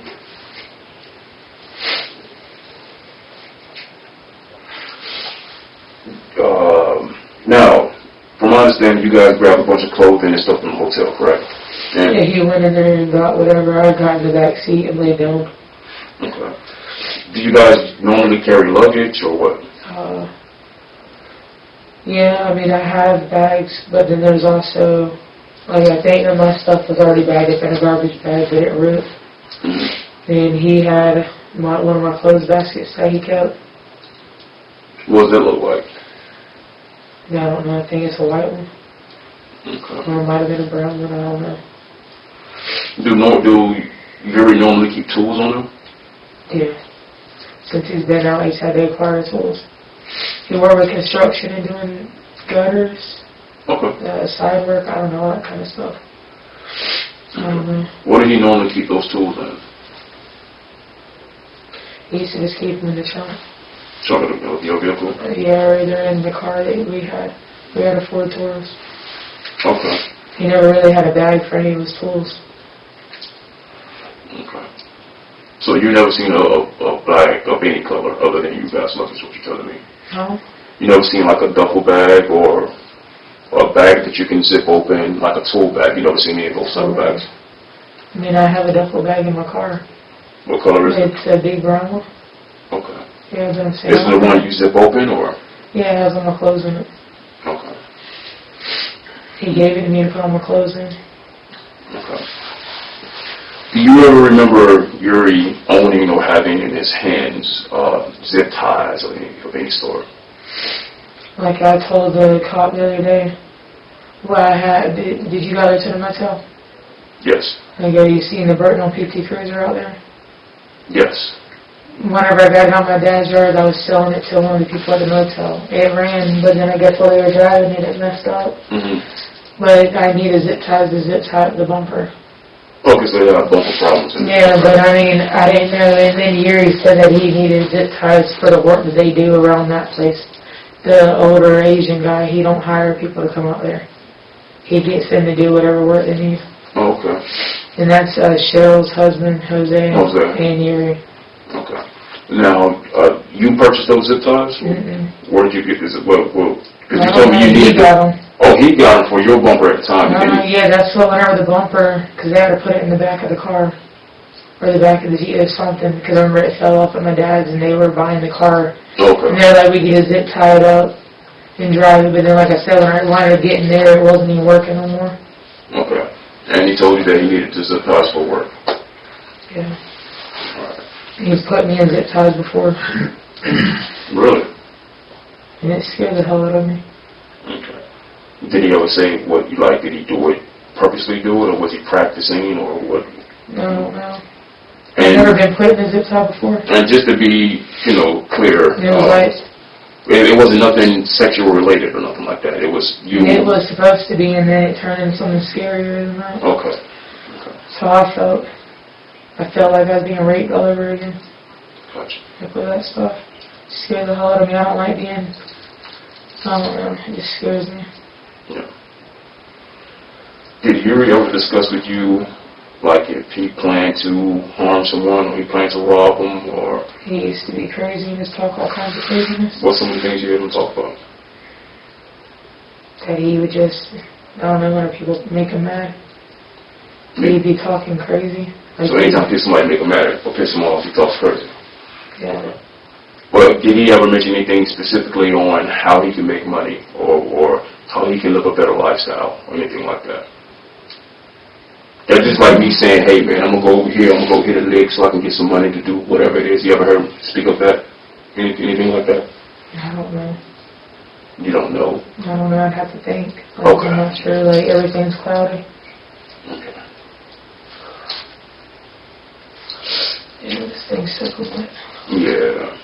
Now, from my understanding, you guys grabbed a bunch of clothing and stuff from the hotel, correct? And, Yeah, he went in there and got whatever. I got in the back seat and laid down. okay. Do you guys normally carry luggage or what? Yeah, I mean, I have bags, but then there's also, I think that my stuff was already bagged up in a garbage bag, but it ripped. And he had one of my clothes baskets that he kept. What does that look like? Yeah, I don't know, I think it's a white one. Okay. Or it might have been a brown one, I don't know. Do Yuri normally keep tools on him? Yeah. Since he's been out, he's had to acquire tools. He worked with construction and doing gutters, Okay. side work, I don't know, all that kind of stuff. I don't know. What did he normally keep those tools in? He used to just keep them in the trunk. Trunk of your vehicle? Yeah, or either in the car that we had. We had a Ford Taurus. Okay. He never really had a bag for any of his tools. Okay. So you never seen a bag of any color other than you guys' luggage, what you're telling me? No? You never seen like a duffel bag or a bag that you can zip open, like a tool bag? You never seen any of those type of bags? I mean, I have a duffel bag in my car. What color is it? It's a big brown one. Okay. Yeah, but I'm saying. Is it the one you zip open or? Yeah, it has all my clothes in it. Okay. He gave it to me to put all my clothes in. Okay. Do you ever remember Yuri owning or having in his hands zip ties of any sort? Like I told the cop the other day, what I had, did you go to the motel? Yes. Like, are you seeing the Burton on PT Cruiser out there? Yes. Whenever I got it out my dad's yard, I was selling it to one of the people at the motel. It ran, but then I guess while they were driving it, it messed up. Mm-hmm. But I needed zip ties to zip tie the bumper. Okay, so they have bumper problems. Yeah, but I mean, I didn't know. And then Yuri said that he needed zip ties for the work that they do around that place. The older Asian guy, he don't hire people to come out there. He gets them to do whatever work they need. Oh, okay. And that's Cheryl's husband, Jose. And Yuri. Okay. Now, you purchased those zip ties? Mm-mm. Where did you get this? Well, because you I told don't me know, you he needed got them. Oh, he got them for your bumper at the time. Yeah, that's what, whenever the bumper, because they had to put it in the back of the car, or the back of the Jeep or something, because I remember it fell off at my dad's and they were buying the car. Okay. And they're like, we could just zip tie it up and drive it, but then like I said, when I wanted to get in there, it wasn't even working no more. Okay. And he told you that he needed to zip ties for work. Yeah. He's put me in zip ties before. Really? And it scared the hell out of me. Okay. Did he ever say what you like? Did he do it, purposely do it, or was he practicing, or what? No. I've never been put in a zip tie before. And just to be, clear, It was it wasn't nothing sexual related or nothing like that. It was you. It was supposed to be, and then it turned into something scarier than that. Okay. So I felt. I felt like I was being raped all over again. Gotcha. Like with that stuff. It scares the hell out of me. I don't like being, I don't know, it just scares me. Yeah. Did Yuri ever discuss with you, like, if he planned to harm someone, or he planned to rob them, or He used to be crazy and just talk all kinds of craziness. what's some of the things you heard him talk about? That he would just, I don't know, when people make him mad. He'd be talking crazy. Like, So anytime somebody make him mad or piss him off, he talks crazy. yeah. But did he ever mention anything specifically on how he can make money, or how he can live a better lifestyle, or anything like that? That's just like me saying, hey man, I'm gonna go over here, I'm gonna go hit a lick so I can get some money to do whatever it is. You ever heard him speak of that? Anything like that? I don't know. You don't know? I don't know, I'd have to think. Like, Okay. I'm not sure, like, everything's cloudy. Okay. Yeah, this thing's so cool. Yeah.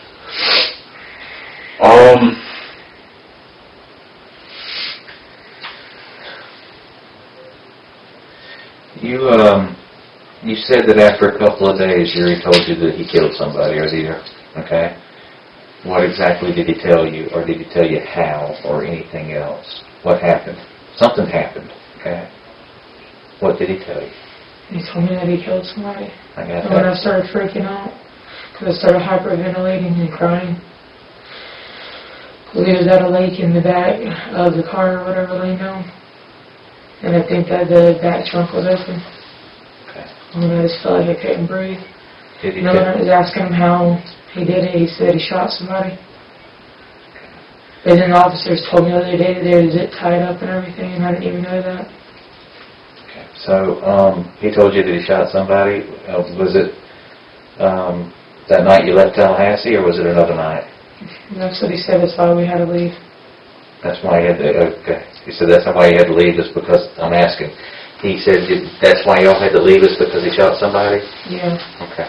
You said that after a couple of days, Yuri told you that he killed somebody, or either, okay? What exactly did he tell you, or did he tell you how, or anything else? What happened? Something happened, okay? What did he tell you? He told me that he killed somebody. I got And when I that. started freaking out, because I started hyperventilating and crying. We was at a lake in the back of the car or whatever, laying down. And I think that the back trunk was open. Okay. And I just felt like I couldn't breathe. Did he And then when I tell was asking him how he did it, he said he shot somebody. And then the officers told me the other day that they were zip tied up and everything, and I didn't even know that. Okay. So, he told you that he shot somebody. Was it that night you left Tallahassee, or was it another night? And that's what he said, that's why we had to leave. That's why he had to, okay. He said that's why he had to leave, is because, I'm asking. He said that's why y'all had to leave, is because he shot somebody? Yeah. Okay.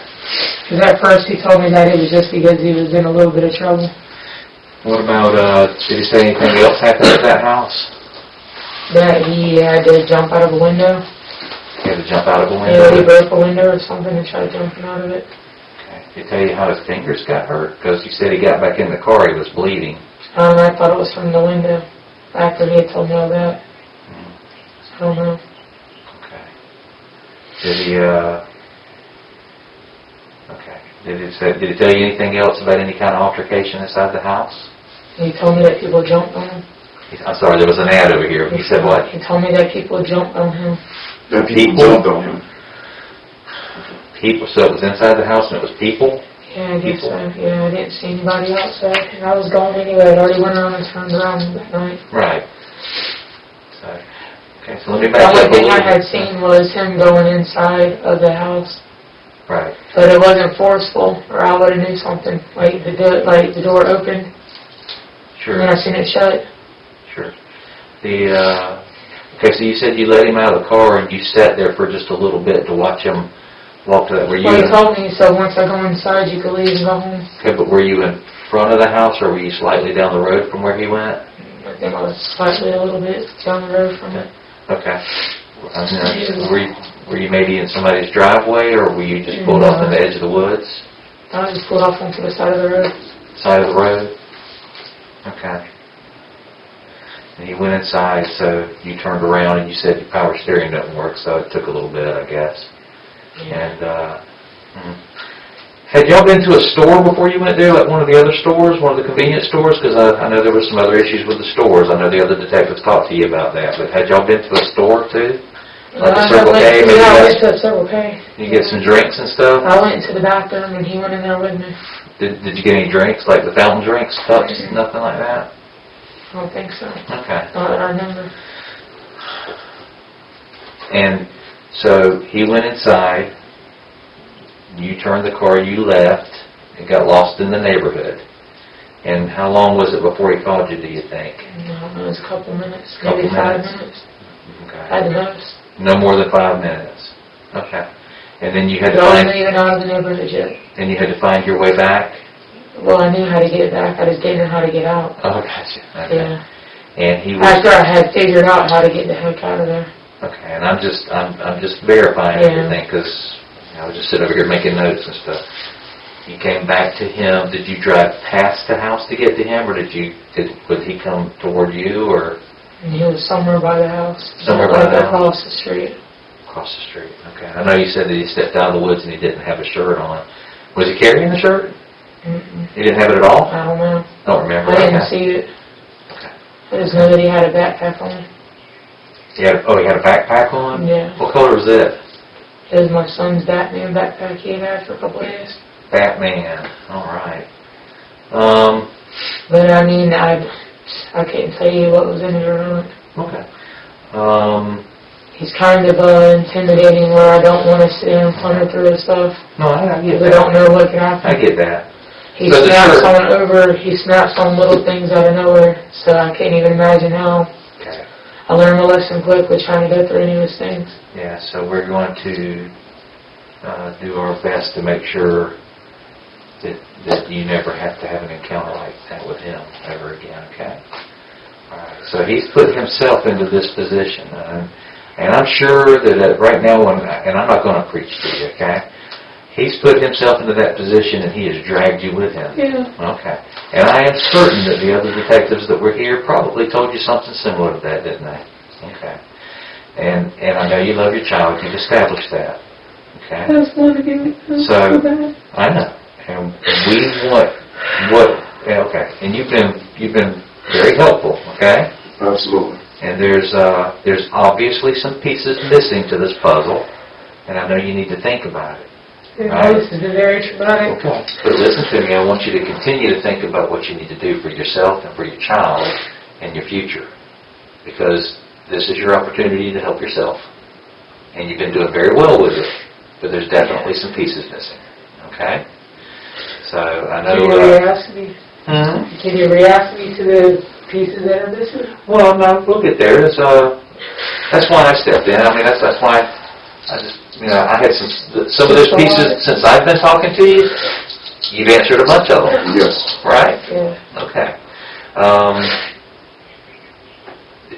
Because at first he told me that it was just because he was in a little bit of trouble. What about, did he say anything else happened at that house? That he had to jump out of a window. He had to jump out of a Yeah, he window? broke a window or something and tried jumping out of it. Okay. Did he tell you how his fingers got hurt? Because you said he got back in the car, he was bleeding. I thought it was from the window. After he had told me all that. I don't know. Okay. Did he, okay. Did he tell you anything else about any kind of altercation inside the house? He told me that people jumped on him. I'm sorry, there was an ad over here. He said what? He told me that people jumped on him. That people People? jumped on him. People, so it was inside the house and it was people? Yeah, I guess People? so. Yeah, I didn't see anybody outside. And I was gone anyway. I'd already went around and turned around that night. Right. So, okay, so let me The back only up a thing little I had bit. seen was him going inside of the house. Right. But it wasn't forceful, or I would have knew something. Like the door opened, Sure. and then I seen it shut. Sure. Okay, so you said you let him out of the car and you sat there for just a little bit to watch him walk to that. Were you Well, he in, told me, so once I go inside, you could leave and go home. okay, but were you in front of the house or were you slightly down the road from where he went? I think I was slightly a little bit down the road from it. Okay. Were you maybe in somebody's driveway or were you just pulled off to the edge of the woods? I was just pulled off onto the side of the road. Side of the road? Okay. And he went inside, so you turned around and you said your power steering doesn't work, so it took a little bit, I guess. And, had y'all been to a store before you went there, like one of the other stores, one of the convenience stores? Because I know there were some other issues with the stores. I know the other detectives talked to you about that, but had y'all been to a store too? Like a Circle K? Maybe I went you to a Circle K. get some drinks and stuff? I went to the bathroom and he went in there with me. Did you get any drinks, like the fountain drinks, cups, nothing like that? I don't think so. Okay. Not that I remember. And so he went inside, you turned the car, you left, and got lost in the neighborhood. And how long was it before he called you, do you think? No, it was a couple minutes, Couple maybe 5 minutes. minutes. Okay. At the most. No more than 5 minutes. Okay. And then you had to But I find, wasn't even out of the neighborhood yet. and you had to find your way back? Well, I knew how to get back. I just didn't know how to get out. Oh, gotcha. Okay. Yeah. And he was, After I had figured out how to get the heck out of there. okay, and I'm just verifying Yeah. everything, because I was just sitting over here making notes and stuff. You came back to him. Did you drive past the house to get to him, or would he come toward you, or? And he was somewhere by the house. Somewhere by the house? Across the street. Across the street, okay. I know you said that he stepped out of the woods and he didn't have a shirt on. Was he carrying the shirt? Mm-mm. He didn't have it at all? I don't know. Don't remember. I didn't see it. Okay. I just know that he had a backpack on. He had a backpack on? Yeah. What color was it? It was my son's Batman backpack he had for a couple of days. Batman. All right. But I mean, I can't tell you what was in it or not. Okay. He's kind of intimidating where I don't want to sit and plunder through his stuff. No, I get Because I that. don't know what can happen. I get that. He So the snaps shirt- he snaps on little things out of nowhere, so I can't even imagine how. Okay. I learned my lesson quick with trying to go through any of his things. Yeah, so we're going to do our best to make sure that you never have to have an encounter like that with him ever again, okay? All right, so he's put himself into this position, and I'm sure that right now, and I'm not going to preach to you, okay? He's put himself into that position and he has dragged you with him. Yeah. Okay. And I am certain that the other detectives that were here probably told you something similar to that, didn't they? Okay. And I know you love your child. You've established that. Okay. I just wanted to get it So, I know. And we want okay. And you've been very helpful, okay? Absolutely. And there's obviously some pieces missing to this puzzle, and I know you need to think about it. Yeah, this has been very traumatic. Okay. But listen to me, I want you to continue to think about what you need to do for yourself and for your child and your future. Because this is your opportunity to help yourself. And you've been doing very well with it, but there's definitely some pieces missing. Okay? So, I know... Can you re-ask me? Hmm? Can you re-ask me to the pieces that are missing? Well, no, we'll get there. That's why I stepped in. I mean, that's why I just... I had some of those pieces, since I've been talking to you, you've answered a bunch of them. Yes. Right? Yeah. Okay.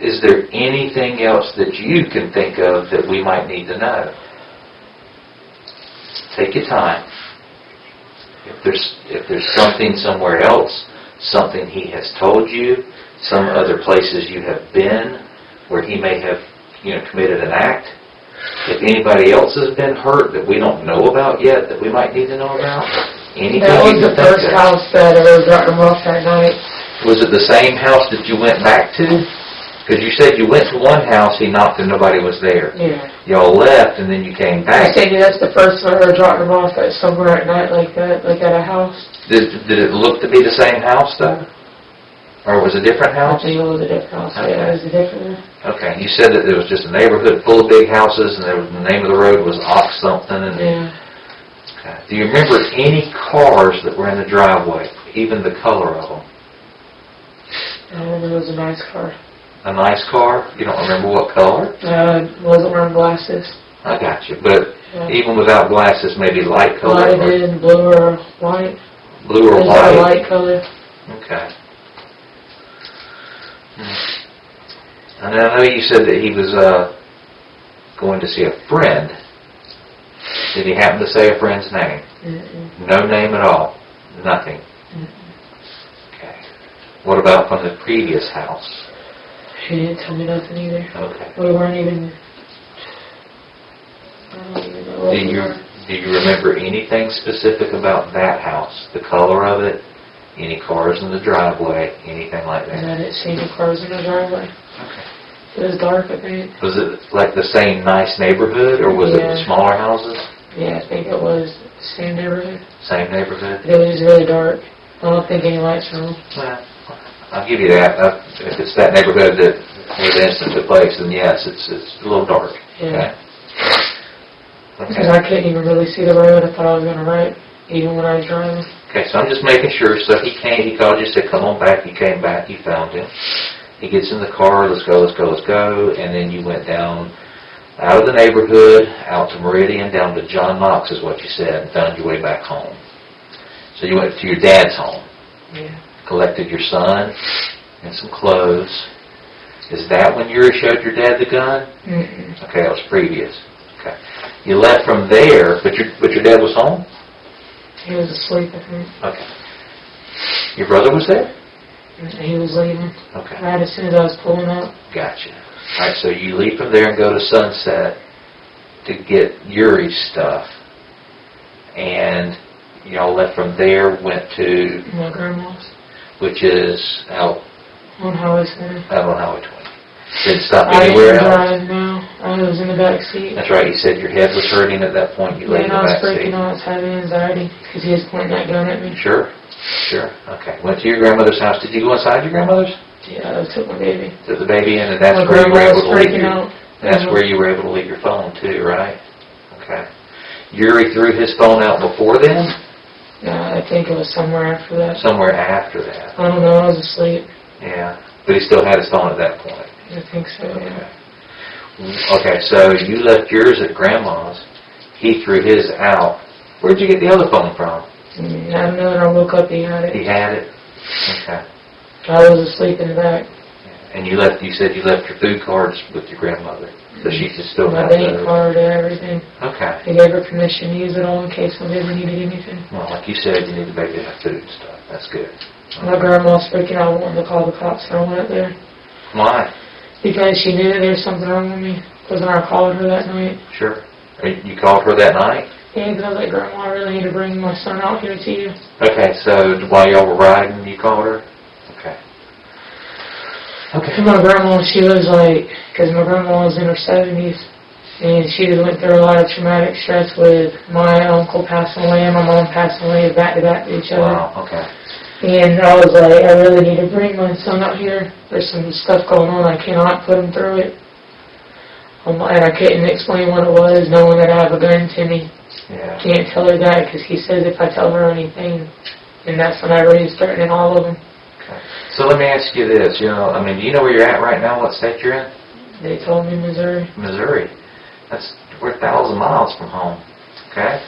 Is there anything else that you can think of that we might need to know? Take your time. If there's something somewhere else, something he has told you, some other places you have been where he may have, committed an act. If anybody else has been hurt that we don't know about yet, that we might need to know about, anything That was you the can think first of. house that dropped him off that night. Was it the same house that you went back to? Because you said you went to one house, he knocked and nobody was there. Yeah. Y'all left and then you came I back. said that's the first time I ever dropped him off at somewhere at night like that, like at a house. Did it look to be the same house though? Or was it a different I house? think it was a different house. Okay. Yeah, it was a different one. Okay, you said that there was just a neighborhood full of big houses and the name of the road was Ox something. And Yeah. Okay. Do you remember any cars that were in the driveway, even the color of them? I remember it was a nice car. A nice car? You don't remember what color? Wasn't wearing glasses. I got you. But Yeah. even without glasses, maybe light color? Light in blue or white. Blue or It was a white? light color. Okay. And I know you said that he was going to see a friend. Did he happen to say a friend's name? Mm-mm. No name at all? Nothing? Mm-mm. Okay. What about from the previous house? She didn't tell me nothing either. Okay. We weren't even... I don't even know what we were. Do you remember anything specific about that house? The color of it? Any cars in the driveway? Anything like And that? I didn't see any cars in the driveway. Okay. It was dark, I think. Was it like the same nice neighborhood, or was it Yeah. the smaller houses? Yeah, I think it was the same neighborhood. Same neighborhood? It was really dark. I don't think any lights were on. Well, I'll give you that. If it's that neighborhood where the incident took place, then yes, it's a little dark. Yeah. Okay. Because I couldn't even really see the road. I thought I was going to write, even when I was driving. Okay, so I'm just making sure. So he called you, said, come on back. You came back, you found him. He gets in the car, let's go. And then you went down out of the neighborhood, out to Meridian, down to John Knox is what you said, and found your way back home. So you went to your dad's home. Yeah. Collected your son and some clothes. Is that when Yuri showed your dad the gun? Mm-mm. Okay, that was previous. Okay. You left from there, but your dad was home? He was asleep, I think. Okay. Your brother was there? He was leaving Okay. right as soon as I was pulling up. Gotcha. All right, so you leave from there and go to Sunset to get Yuri's stuff. And y'all left from there, went to, My grandma's which is out on Highway Center. on Highway 20. Didn't stop I anywhere didn't else? drive now. I was in the back seat. That's right, you said your head was hurting at that point. You laid in And the I was back seat. freaking out. I was having anxiety because he was pointing that gun at me. Sure. Okay. Went to your grandmother's house. Did you go inside your grandmother's? Yeah, I took my baby. Took the baby in, and that's My where you were grandma able was to leave freaking your, out. that's where you were able to leave your phone too, right? Okay. Yuri threw his phone out before then? I think it was somewhere after that. Somewhere after that. I don't know. I was asleep. Yeah. But he still had his phone at that point. I think so, yeah. Okay, so you left yours at grandma's. He threw his out. Where'd you get the other phone from? I don't know. And I woke up, he had it. He had it? Okay. I was asleep in the back. And you said you left your food cards with your grandmother. So she could still My have bank those. card and everything. Okay. I gave her permission to use it all in case I ever needed anything. Well, like you said, you need the baby to have food and stuff. That's good. My grandma's freaking out, wanting to call the cops when I went up there. Why? Because she knew that there was something wrong with me. Because when I called her that night. Sure. You called her that night? Yeah, because I was like, Grandma, I really need to bring my son out here to you. Okay, so while y'all were riding, you called her? Okay. And my grandma, she was like, because my grandma was in her 70s, and she just went through a lot of traumatic stress with my uncle passing away and my mom passing away back to back to each other. Wow, okay. And I was like, I really need to bring my son out here. There's some stuff going on. I cannot put him through it. And I couldn't explain what it was, knowing that I have a gun to me. Yeah. Can't tell her that because he says if I tell her anything, and that's when I really started in all of them. Okay. So let me ask you this. Do you know where you're at right now? What state you're in? They told me Missouri. Missouri. We're 1,000 miles from home. Okay.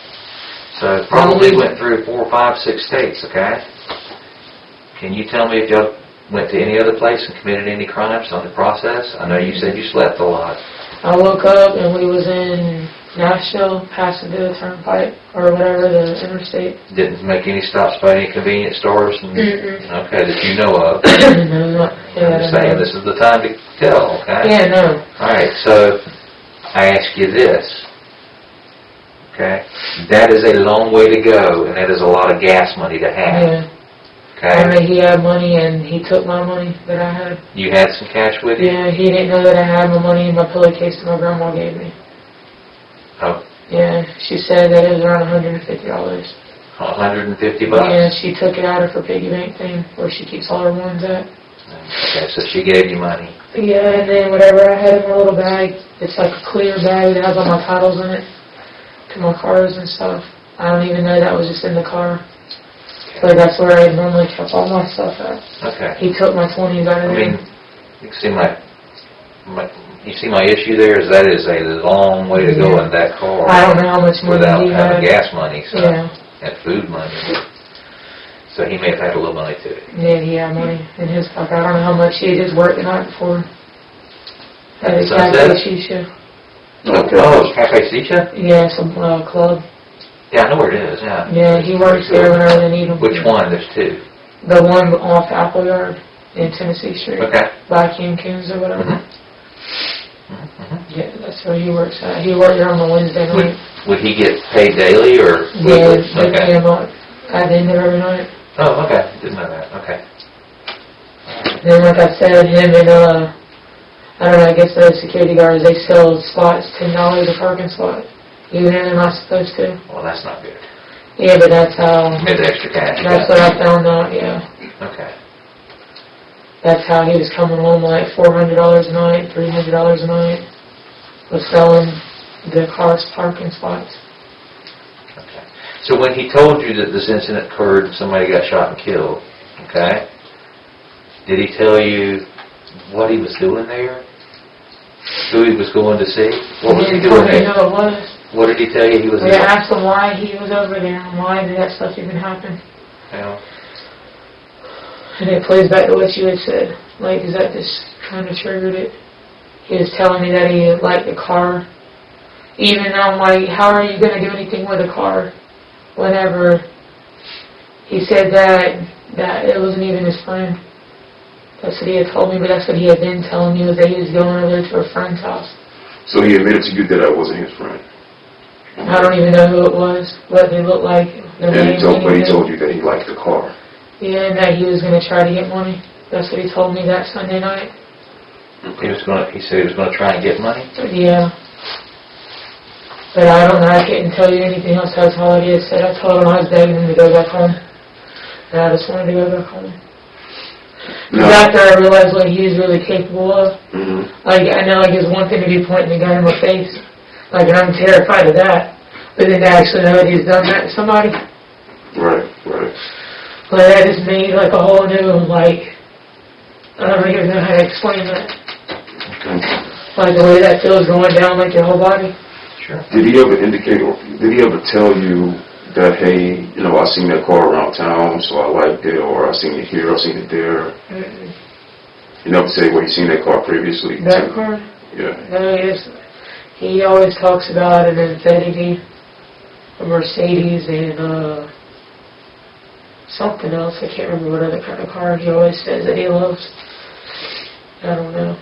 So probably went through 4, 5, 6 states. Okay. Can you tell me if y'all went to any other place and committed any crimes on the process? I know you said you slept a lot. I woke up and we was in Nashville, passing through the turnpike or whatever, the interstate. Didn't make any stops by any convenience stores? Okay, that you know of. No, I'm just saying this is the time to tell, okay? Yeah, no. Alright, so I ask you this, okay? That is a long way to go, and that is a lot of gas money to have, Yeah. okay? I mean, he had money and he took my money that I had. You had some cash with you? Yeah, he didn't know that I had my money in my pillowcase that my grandma gave me. Oh, Yeah, she said that it was around $150. $150? Yeah, she took it out of her piggy bank thing where she keeps all her ones at. Okay, so she gave you money. Yeah, and then whatever I had in my little bag, it's like a clear bag that has all my titles in it to my cars and stuff. I don't even know that was just in the car. But that's where I normally kept all my stuff at. Okay. He took my 20s out of I there. mean, you see my issue there is that is a long way to go in that car. I don't know how much money without he having had. gas money, so, Yeah. and food money. So he may have had a little money too. Yeah, he had money in his pocket. I don't know how much he had just worked the night before. At a Sunset? Cafe Shisha. Oh, Cafe Shisha? Yeah, some club. Yeah, I know where it is, yeah. Yeah, he works there whenever they need him. Which one? There's two. The one off Apple Yard in Tennessee Street. Okay. By Cancun's or whatever. Mm-hmm. Yeah, that's where he works at. He worked there on the Wednesday night. Would he get paid daily or Yeah, weekly? they pay him out at the end of every night. Oh, okay. Didn't know that. Okay. Then, like I said, him and, I don't know, I guess those security guards, they sell spots, $10 a parking spot. Even though they're not supposed to. Well, that's not good. Yeah, but that's how, Made the extra cash. that's what I found out, yeah. Okay. That's how he was coming home like $400 a night, $300 a night, was selling the car's parking spots. Okay. So when he told you that this incident occurred and somebody got shot and killed, okay, did he tell you what he was doing there? Who he was going to see? What was he doing there? Who it was. What did he tell you he was We doing? asked him why he was over there and why did that stuff even happen. Yeah. And it plays back to what you had said. Like, is that just kind of triggered it? He was telling me that he liked the car Even though I'm like, how are you going to do anything with a car? Whenever he said that it wasn't even his friend. That's what he had told me, but that's what he had been telling me, was that he was going over there to a friend's house. So he admitted to you that that wasn't his friend? I don't even know who it was, what they looked like. But he told you that he liked the car? Yeah, and that he was going to try to get money. That's what he told me that Sunday night. He said he was going to try and get money? Yeah. But I don't know, I couldn't tell you anything else. That's all he had said. I told him I was begging him to go back home. And I just wanted to go back home. No. After I realized what he was really capable of. Mm-hmm. Like, I know, like, it's one thing to be pointing a gun in my face. Like, and I'm terrified of that. But then to actually know that he's done that to somebody. Right. But that just made, like, a whole new, like, I don't even know how to explain that. Okay. Like, the way that feels going down, like, your whole body. Sure. Did he ever indicate, or did he ever tell you that, hey, you know, I seen that car around town, so I liked it, or I seen it here, I seen it there? Mm-mm. You never say where you seen that car previously? That car? Yeah. No, he always talks about an Infiniti, a Mercedes, and something else. I can't remember what other kind of car he always says that he loves. I don't know.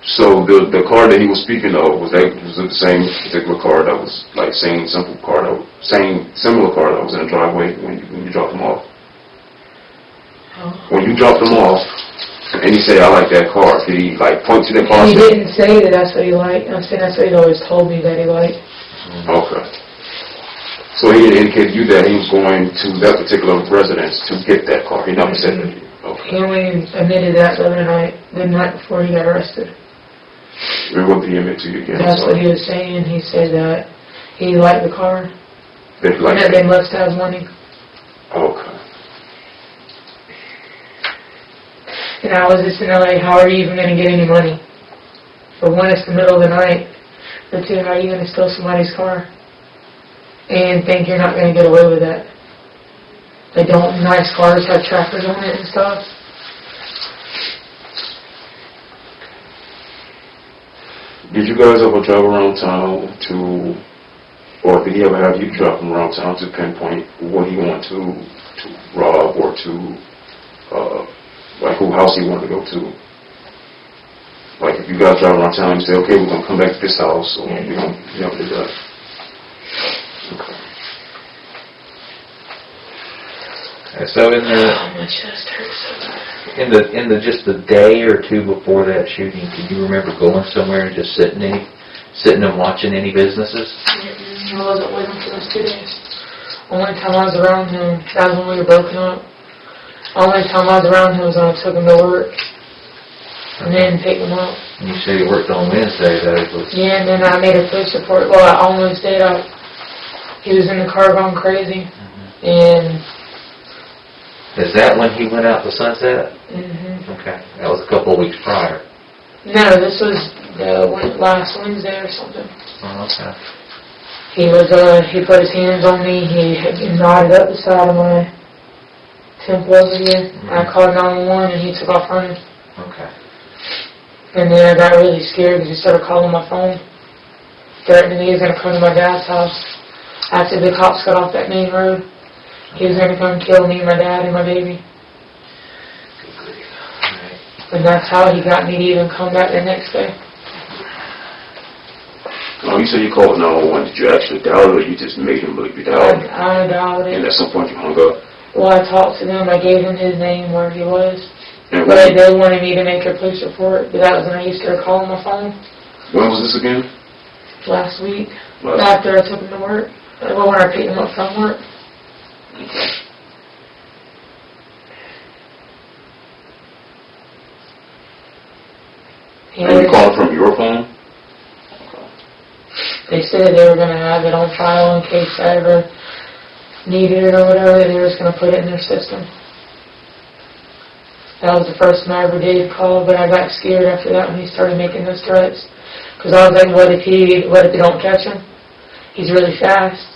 So the car that he was speaking of, was it the same particular car that was like similar car that was in the driveway when you dropped him off? Oh. When you dropped him off, and he said, "I like that car," did he like point to that car? He didn't say that that's what he liked. I'm saying that's what he always told me that he liked. Okay. So he didn't indicate to you that he was going to that particular residence to get that car. He never said that to you. Okay. He only admitted that the other night, the night before he got arrested. And what did he admit to you again? That's what he was saying. He said that he liked the car. That he liked And that it? they must have money. Okay. And I was just in LA, how are you even going to get any money? For one, it's the middle of the night. For two, how are you going to steal somebody's car? And think you're not going to get away with that? They don't, nice cars have trackers on it and stuff. Did you guys ever drive around town or did he ever have you drive him around town to pinpoint what he wanted to rob or to, like who house he wanted to go to? Like if you guys drive around town and you say, okay, we're going to come back to this house, or you never did that? Okay. So in the just the day or two before that shooting, can you remember going somewhere and just sitting and watching any businesses? I wasn't with him for those 2 days. Only time I was around him, that was when we were broken up. Only time I was around him was when I took him to work and then picked him up. And you said he worked on Wednesday, though. Yeah, and then I made a police report. Well, I almost did. He was in the car going crazy, and. Is that when he went out to Sunset? Mm-hmm. Okay. That was a couple of weeks prior. No, this was last Wednesday or something. Oh, okay. He put his hands on me. He knotted up the side of my temple over here. Mm-hmm. I called 911 and he took off running. Okay. And then I got really scared because he started calling my phone, threatening me he was going to come to my dad's house. After the cops got off that main road, he was going to come kill me, my dad, and my baby. Good grief. All right. And that's how he got me to even come back the next day. Oh, you said you called 911. Did you actually dial it, or you just made him believe you dialed it? I dialed it. And at some point you hung up? Well, I talked to them. I gave them his name, where he was. And But they wanted me to make a police report. But that was when I used to call my phone. when was this again? Last week. Last After I took him to work. Well, when I picked him up from work. And you called from your phone? They said they were going to have it on file in case I ever needed it or whatever. They were just going to put it in their system. That was the first time I ever did call, but I got scared after that when he started making those threats. Because I was like, what if they don't catch him? He's really fast.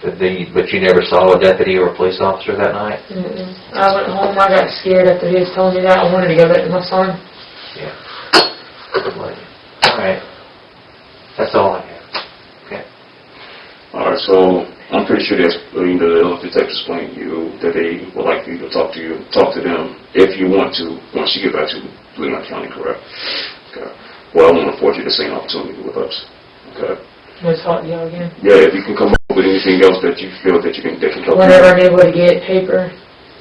But you never saw a deputy or a police officer that night? Mm-mm. I went home, I got scared after he was telling me that. I wanted to go back to my son. Yeah. All right. That's all I have. So I'm pretty sure that's the detectives explain to you that they would like you to talk to them if you want to once you get back to Leon County, correct? Okay. Well, I want to afford you the same opportunity with us. Okay. Let's talk to y'all again. Yeah, if you can come up with anything else that you feel that you can help. Whenever I'm able to get paper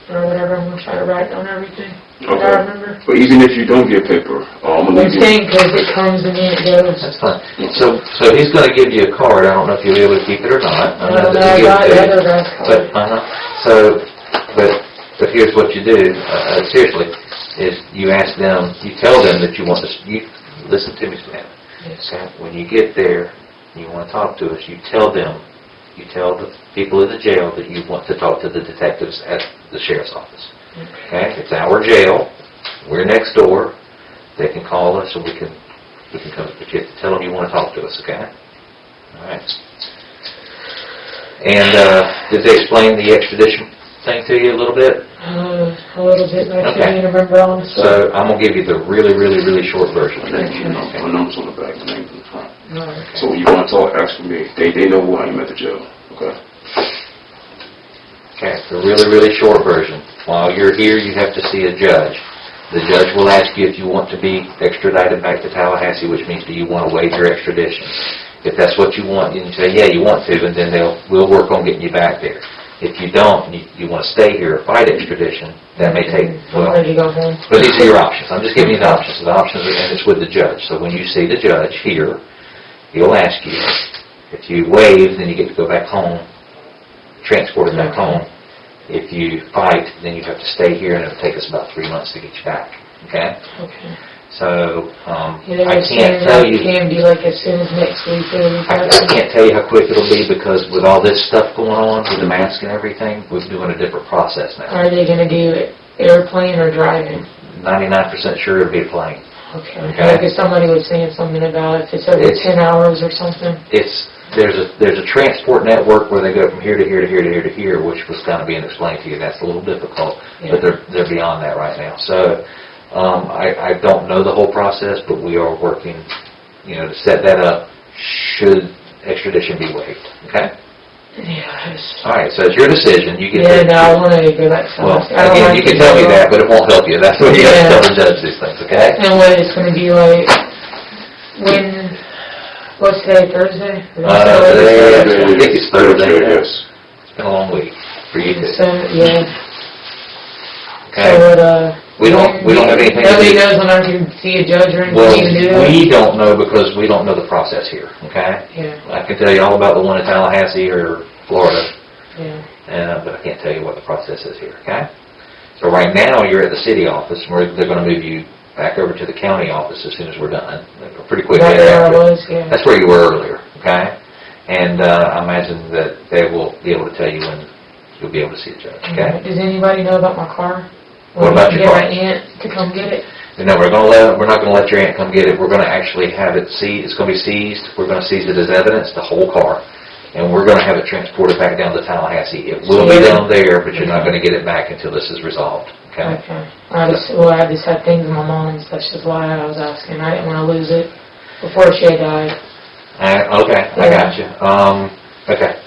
or whatever, I'm gonna try to write down everything. Okay. I remember. But even if you don't get paper, I'm gonna I'm leave you. saying because it comes and then it goes. That's fine. So he's going to give you a card. I don't know if you'll be able to keep it or not. I don't know, I got the other guy's card. But here's what you do, seriously, is you ask them, you tell them that you want to, listen to me, Samantha. Yes. Okay? When you get there, you want to talk to us, you tell the people in the jail that you want to talk to the detectives at the sheriff's office. Okay? It's our jail. We're next door. They can call us, or we can come. But you have to tell them you want to talk to us. Okay? All right. And did they explain the extradition thing to you a little bit? A little bit, but I Okay. can't even remember honestly. So I'm gonna give you the really, really, really short version. My numbers on the back, my name's on the front. Okay. So when you want to talk, ask for me. They know who I am at the jail. Okay. Okay, the really, really short version. While you're here, you have to see a judge. The judge will ask you if you want to be extradited back to Tallahassee, which means do you want to waive your extradition. If that's what you want, you can say, yeah, you want to, and then we'll work on getting you back there. If you don't, you want to stay here or fight extradition, that may take, I'm ready to go home. but these are your options. I'm just giving you the options. So the options are, and it's with the judge. So when you see the judge here, he'll ask you. If you waive, then you get to go back home, transported back home. If you fight, then you have to stay here, and it'll take us about 3 months to get you back. Okay? Okay. So Yeah, I can't tell you. Can be like as soon as next week. I can't tell you how quick it'll be because with all this stuff going on with the mask and everything, we're doing a different process now. Are they going to do it airplane or driving? 99% sure it'll be a plane. Okay. Okay. Like if somebody was saying something about if it's over 10 hours or something. There's a transport network where they go from here to here to here to here to here, which was kind of being explained to you. That's a little difficult, but they're beyond that right now. So I don't know the whole process, but we are working, to set that up. Should extradition be waived? Okay. Yes. All right. So it's your decision. You get. Yeah, no, I want to go back to Well, I don't again, like you can to tell me go that, but it won't help you. That's what you have to tell the judge these things. Okay. And what it's going to be like when. What's today, Thursday? Today, I think it's Thursday. Yes. It's been a long week for you too. So, yeah. Okay. So, We don't have anything to nobody do. knows when I can see a judge or anything Well, even do it? we don't know because we don't know the process here. Okay. Yeah, I can tell you all about the one in Tallahassee or Florida, yeah. but I can't tell you what the process is here. Okay. So right now you're at the city office, where they're going to move you back over to the county office as soon as we're done. Pretty quick. Right where I was, yeah. That's where you were earlier, okay? And I imagine that they will be able to tell you when you'll be able to see a judge, okay? Does anybody know about my car? What about your car? Get my aunt to come get it? No, we're not going to let your aunt come get it. We're going to actually have it seized. It's going to be seized. We're going to seize it as evidence, the whole car. And we're going to have it transported back down to Tallahassee. It will be down there, but you're not going to get it back until this is resolved, okay? Okay. I just had things in my mom's. That's just why I was asking. I didn't want to lose it before she had died. Okay, I got you. Okay.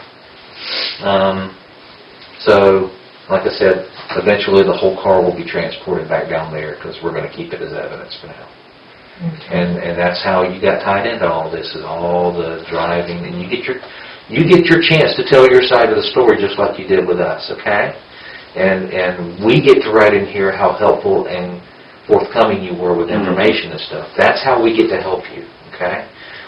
So, like I said, eventually the whole car will be transported back down there because we're going to keep it as evidence for now. Okay. And that's how you got tied into all this, is all the driving, and you get your chance to tell your side of the story just like you did with us, okay? And we get to write in here how helpful and forthcoming you were with information and stuff. That's how we get to help you, okay?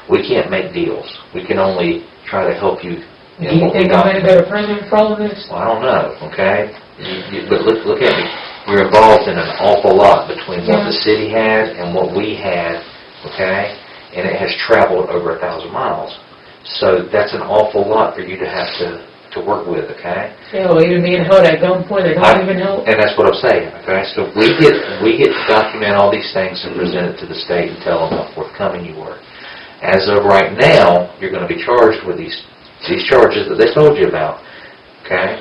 We can't make deals. We can only try to help you. Do you think I'm going to go to prison for all of this? Well, I don't know, okay? But look at me. You're involved in an awful lot between what the city had and what we had, okay? And it has traveled over 1,000 miles. So that's an awful lot for you to have to work with, okay? Yeah, well, even being held at gunpoint, they don't even help. And that's what I'm saying, okay? So we get to document all these things and present it to the state and tell them how forthcoming you were. As of right now, you're going to be charged with these charges that they told you about, okay?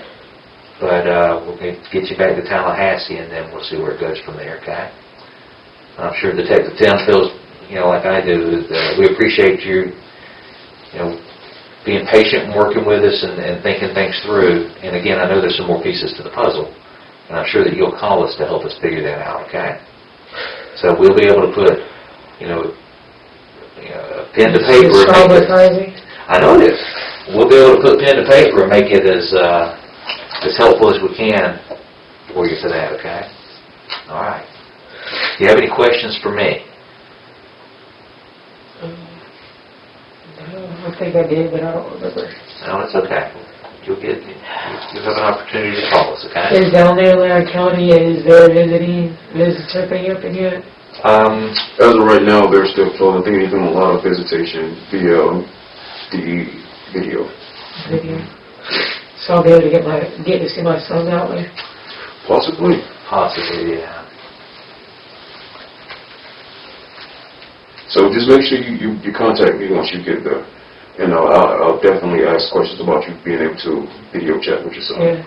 But we'll get you back to Tallahassee, and then we'll see where it goes from there, okay? I'm sure Detective Tim feels, like I do, is we appreciate you, being patient and working with us and thinking things through. And again, I know there's some more pieces to the puzzle, and I'm sure that you'll call us to help us figure that out, okay? So we'll be able to put, a pen to paper. It's probably crazy. I know it is. We'll be able to put pen to paper and make it as helpful as we can for you for that, okay? All right. Do you have any questions for me? I think I did, but I don't remember. No, it's okay. You'll have an opportunity to call us, okay? Is down there in Laramie County, is there visitor thing open yet? As of right now, they're still closed. I think they're doing a lot of visitation via the video. Video. So I'll be able to get to see my son that way. Possibly. Possibly, yeah. So just make sure you contact me once you get there. And I'll definitely ask questions about you being able to video chat with your son. Yeah.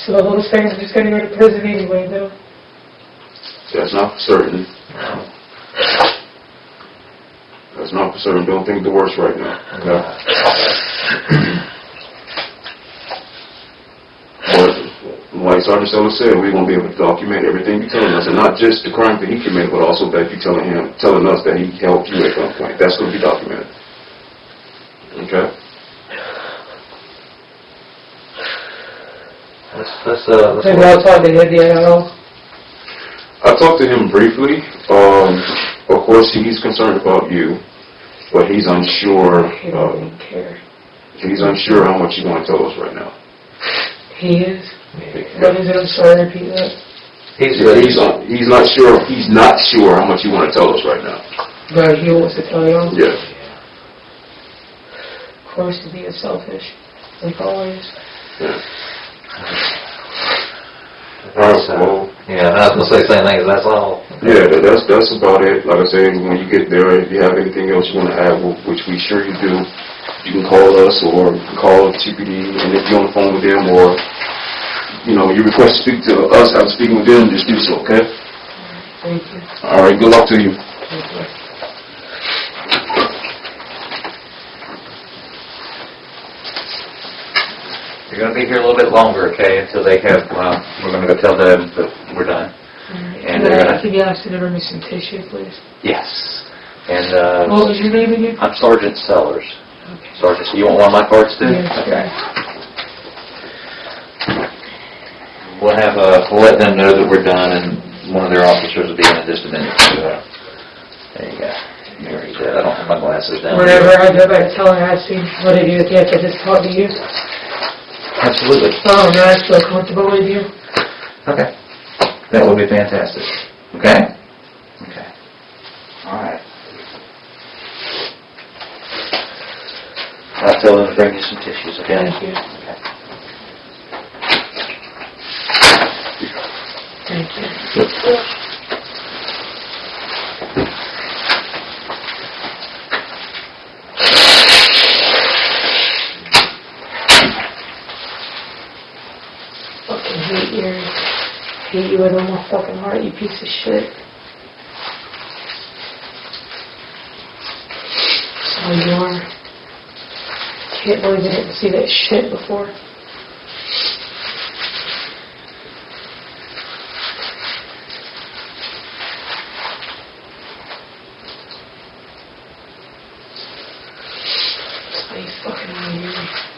So the whole thing's just going to go to prison anyway, though. That's not for certain. That's not for certain. Don't think the worst right now. Okay? But like Sergeant Sellers said, we're going to be able to document everything you're telling us, and not just the crime that he committed, but also that you're telling us that he helped you at some point. That's going to be documented. Okay? Let's Maybe I'll talk to him yet at all. I talked to him briefly. Of course, he's concerned about you, but he's unsure. He doesn't care. He's unsure how much you want to tell us right now. He is? What is it? I'm sorry, repeat that. He's not sure. He's not sure how much you want to tell us right now. But he wants to tell you. Yeah. Of course, he's being selfish, like always. Yeah. Yeah, I was going to say the same thing. That's all. Yeah, that's about it. Like I said, when you get there, if you have anything else you want to add, which we sure you do, you can call us or you can call TPD, and if you're on the phone with them or you request to speak to us after speaking with them, just do so, okay? Thank you. All right, good luck to you. Thank you. You're going to be here a little bit longer, okay, until they have, we're going to go tell them that we're done. And they're going to... Can you ask to bring me some tissue, please? Yes. And, What was your name again? I'm Sergeant Sellers. Okay. Sergeant, you want one of my cards too? Yes, Okay. We'll let them know that we're done, and one of their officers will be in just a minute. So, there you go. Mary said, I don't have my glasses down. Whenever I go back to Tallahassee, what do you do? If I just talk to you? Absolutely. Oh, no, I feel comfortable with you. Okay. That would be fantastic. Okay? Okay. All right. I'll tell them to bring you some tissues, okay? Thank you. Okay. Thank you. Hate you with all my fucking heart, you piece of shit. So you are. Can't believe I didn't see that shit before. So you fucking are, Yuri.